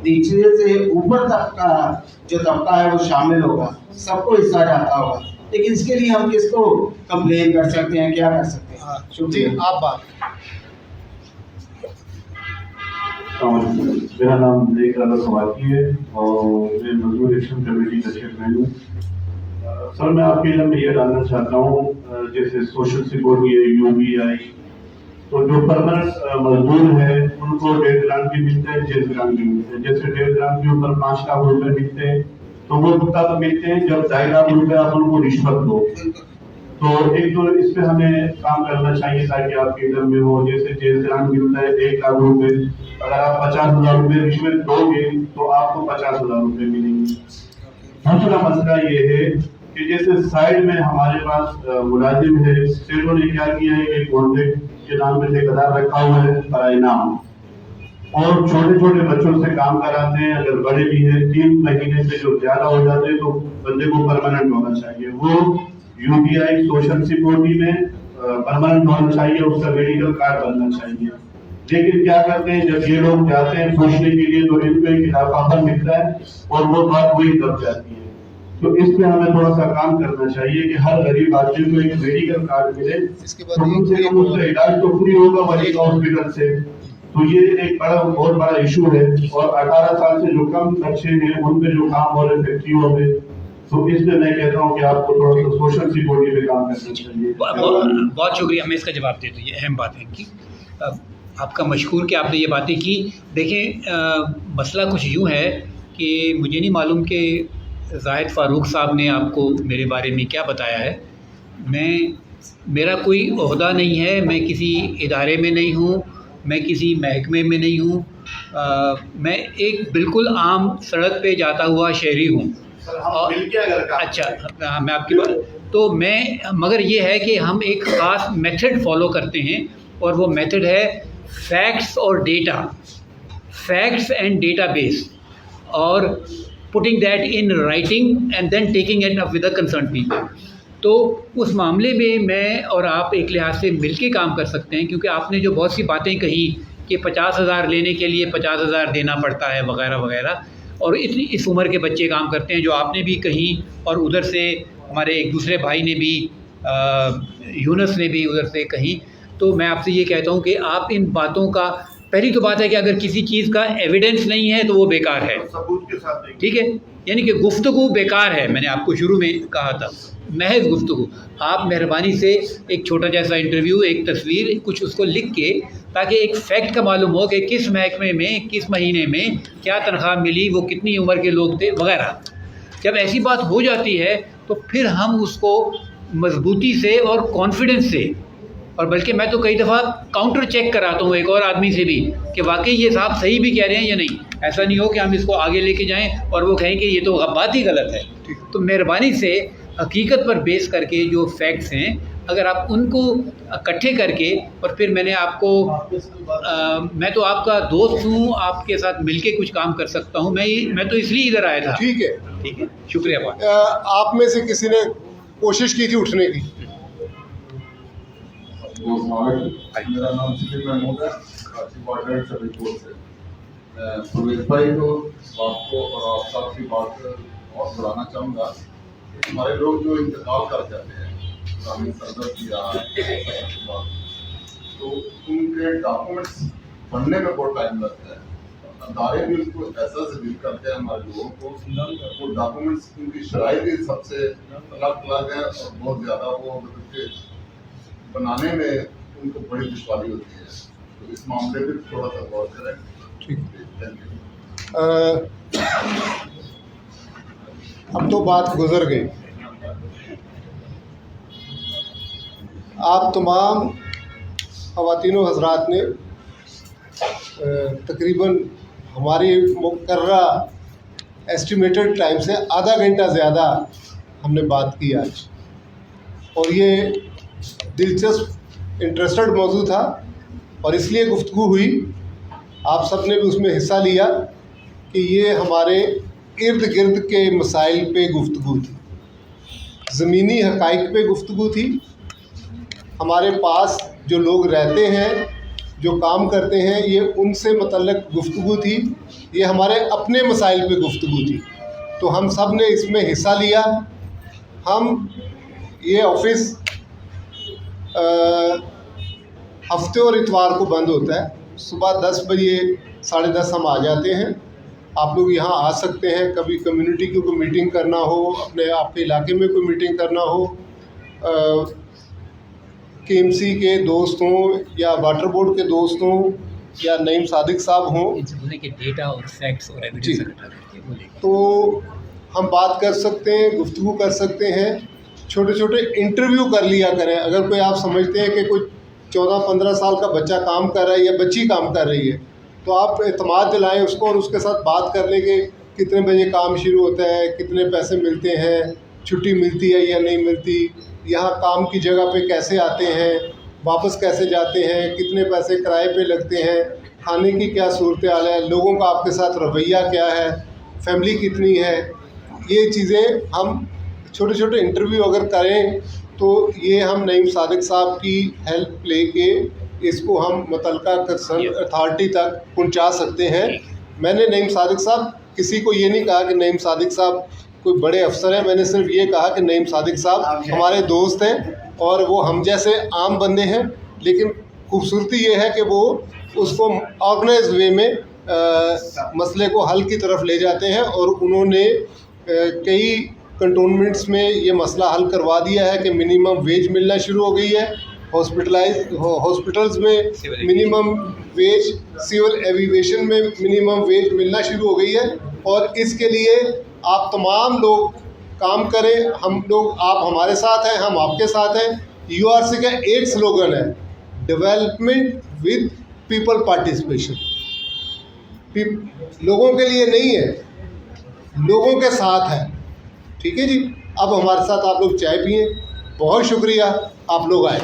नीचे से ऊपर तक का जो तबका है वो शामिल होगा, सबको हिस्सा जाता होगा, लेकिन इसके लिए हम किसको कंप्लेन कर सकते हैं, क्या कर सकते हैं? शुक्रिया, आप बात। मेरा नाम नेक राजा सवाकी है और मैं मजदूर एक्शन कमेटी का चेयरमैन हूँ। सर, मैं आपके इल्म में ये डालना चाहता हूँ, जैसे सोशल सिक्योरिटी है, UBI, तो जो परमानेंट मजदूर है उनको 1.5 ग्राम भी मिलते हैं, 1.5 ग्राम भी मिलते हैं। जैसे 1.5 ग्राम के ऊपर 5 लाख रुपए मिलते हैं तो वो तब मिलते हैं जब 2.5 लाख रुपए आप उनको रिश्वत दो। तो एक तो इस पे हमें काम करना चाहिए ताकि आपके इल्म में हो। जैसे 1.5 ग्राम मिलता है 1 लाख रुपए, अगर आप 50,000 रुपए रिश्वत दोगे तो आपको 50,000 रुपए मिलेंगे। दूसरा मसला ये है कि जैसे साइड में हमारे पास मुलाजिम है, सेठों ने क्या किया है, एक कॉन्ट्रैक्ट के नाम पे ठेकेदार रखा हुआ है बराए नाम, और छोटे छोटे बच्चों से काम कराते हैं। अगर बड़े भी हैं 3 महीने से जो ज्यादा हो जाते हैं तो बंदे को परमानेंट होना चाहिए। वो UBI सोशल सिक्योरिटी में परमानेंट होना चाहिए, उसका मेडिकल कार्ड बनना चाहिए। लेकिन क्या करते हैं, जब ये लोग जाते हैं पूछने के लिए तो इनको एक इजाफा मिलता है और वो बात वही दब जाती है। तो इस पे हमें थोड़ा सा काम करना चाहिए कि हर गरीब आदमी को एक मेडिकल कार्ड मिले, तो उनसे उसका इलाज तो फ्री होगा वही हॉस्पिटल से। तो ये एक बहुत बड़ा इशू है। और 18 साल से जो कम बच्चे हैं उन पे जो काम हो रहे फैक्ट्रियों में, तो इसलिए मैं कहता हूँ कि आपको थोड़ा सा सोशल सिक्योरिटी पे काम करना चाहिए। बहुत शुक्रिया, मैं इसका जवाब देता हूँ। ये अहम बात है कि आपका मशकूर कि आपने ये बातें की। देखें, मसला कुछ यूँ है कि मुझे नहीं मालूम कि जाहिद फ़ारूक साहब ने आपको मेरे बारे में क्या बताया है। मेरा कोई ओहदा नहीं है, मैं किसी इदारे में नहीं हूँ, मैं किसी महकमे में नहीं हूँ, मैं एक बिल्कुल आम सड़क पे जाता हुआ शहरी हूँ। अच्छा, मैं आपकी बात तो मगर ये है कि हम एक ख़ास मेथड फॉलो करते हैं और वो मेथड है फैक्ट्स और डेटा, फैक्ट्स एंड डेटाबेस, और putting that in writing and then taking it up with the concern people. तो उस मामले में मैं और आप एक लिहाज से मिलके काम कर सकते हैं, क्योंकि आपने जो बहुत सी बातें कही कि 50,000 लेने के लिए 50,000 देना पड़ता है वगैरह वगैरह, और इतनी इस उम्र के बच्चे काम करते हैं, जो आपने भी कही और उधर से हमारे एक दूसरे भाई ने भी, यूनस ने भी उधर से कही। तो मैं आपसे ये कहता हूँ कि आप इन बातों का, पहली तो बात है कि अगर किसी चीज़ का एविडेंस नहीं है तो वो बेकार है, सबूत के साथ, ठीक है, यानी कि गुफ्तगू बेकार है। मैंने आपको शुरू में कहा था महज गुफ्तगू। आप मेहरबानी से एक छोटा जैसा इंटरव्यू, एक तस्वीर, कुछ उसको लिख के, ताकि एक फैक्ट का मालूम हो कि किस महकमे में किस महीने में क्या तनख्वाह मिली, वो कितनी उम्र के लोग थे वगैरह। जब ऐसी बात हो जाती है तो फिर हम उसको मजबूती से और कॉन्फिडेंस से, और बल्कि मैं तो कई दफ़ा काउंटर चेक कराता हूँ एक और आदमी से भी कि वाकई ये साहब सही भी कह रहे हैं या नहीं। ऐसा नहीं हो कि हम इसको आगे लेके जाएं और वो कहें कि ये तो बात ही गलत है। तो मेहरबानी से हकीकत पर बेस करके जो फैक्ट्स हैं, अगर आप उनको इकट्ठे करके, और फिर मैंने आपको मैं तो आपका दोस्त हूँ, आपके साथ मिलके कुछ काम कर सकता हूँ। मैं तो इसलिए इधर आया था। ठीक है, शुक्रिया। आप में से किसी ने कोशिश की थी उठने की? मेरा नाम सुनील महमूद है, कराची बॉर्डर सलीपुर से। परवेज भाई को, आपको और आप साहब की बात और बढ़ाना चाहूँगा। हमारे लोग जो इंतकाल कर जाते हैं तो उनके डॉक्यूमेंट्स बनने में बहुत टाइम लगता है। अदारे भी उनको ऐसा से डील करते हैं हमारे लोगों को, वो डॉक्यूमेंट्स उनकी शराइ भी सबसे अलग है और बहुत ज़्यादा वो बनाने में उनको बड़ी दुश्वारी होती है। तो इस मामले में थोड़ा सा गौर करें। ठीक, अब तो बात गुजर गई। आप तमाम ख़वातीनो हज़रात ने तकरीबन हमारी मुकर्रा एस्टिमेटेड टाइम से आधा घंटा ज़्यादा हमने बात की आज, और ये दिलचस्प इंटरेस्टेड मौजू था और इसलिए गुफ्तगू हुई। आप सब ने भी उसमें हिस्सा लिया कि ये हमारे इर्द गिर्द के मसाइल पे गुफ्तगू थी, ज़मीनी हक़ाइक़ पे गुफ्तगू थी। हमारे पास जो लोग रहते हैं, जो काम करते हैं, ये उनसे मतल्लक गुफ्तगू थी। ये हमारे अपने मसाइल पे गुफ्तगू थी। तो हम सब ने इसमें हिस्सा लिया। हम ये ऑफिस हफ्ते और इतवार को बंद होता है। सुबह 10 बजे 10:30 हम आ जाते हैं। आप लोग यहाँ आ सकते हैं। कभी कम्युनिटी की कोई मीटिंग करना हो, अपने आपके इलाके में कोई मीटिंग करना हो, KMC के दोस्त हों या वाटर बोर्ड के दोस्त हों या नईम सादिक साहब हों, के डेटा और फैक्ट्स और एविडेंस इकट्ठा करके बोले तो हम बात कर सकते हैं, गुफ्तगू कर सकते हैं। छोटे छोटे इंटरव्यू कर लिया करें। अगर कोई आप समझते हैं कि कोई 14-15 साल का बच्चा काम कर रहा है या बच्ची काम कर रही है, तो आप एतमाद दिलाएं उसको और उसके साथ बात कर लें कि कितने बजे काम शुरू होता है, कितने पैसे मिलते हैं, छुट्टी मिलती है या नहीं मिलती, यहाँ काम की जगह पे कैसे आते हैं, वापस कैसे जाते हैं, कितने पैसे किराए पे लगते हैं, खाने की क्या सूरत हाल है, लोगों का आपके साथ रवैया क्या है, फैमिली कितनी है। ये चीज़ें हम छोटे छोटे इंटरव्यू अगर करें तो ये हम नईम सादिक साहब की हेल्प लेके इसको हम मुतल्लिका कंसर्न अथॉरिटी तक पहुंचा सकते हैं। मैंने नईम सादिक साहब, किसी को ये नहीं कहा कि नईम सादिक साहब कोई बड़े अफसर हैं। मैंने सिर्फ ये कहा कि नईम सादिक साहब हमारे दोस्त हैं और वो हम जैसे आम बंदे हैं, लेकिन खूबसूरती ये है कि वो उसको ऑर्गेनाइज वे में मसले को हल की तरफ ले जाते हैं। और उन्होंने कई कंटोनमेंट्स में ये मसला हल करवा दिया है कि मिनिमम वेज मिलना शुरू हो गई है। हॉस्पिटल्स में मिनिमम वेज, सिविल एविएशन में मिनिमम वेज मिलना शुरू हो गई है। और इसके लिए आप तमाम लोग काम करें। हम लोग, आप हमारे साथ हैं, हम आपके साथ हैं। URC का एक स्लोगन है, डेवलपमेंट विद पीपल पार्टिसिपेशन। लोगों के लिए नहीं है, लोगों के साथ है। ठीक है जी। अब हमारे साथ आप लोग चाय पिए। बहुत शुक्रिया, आप लोग आए।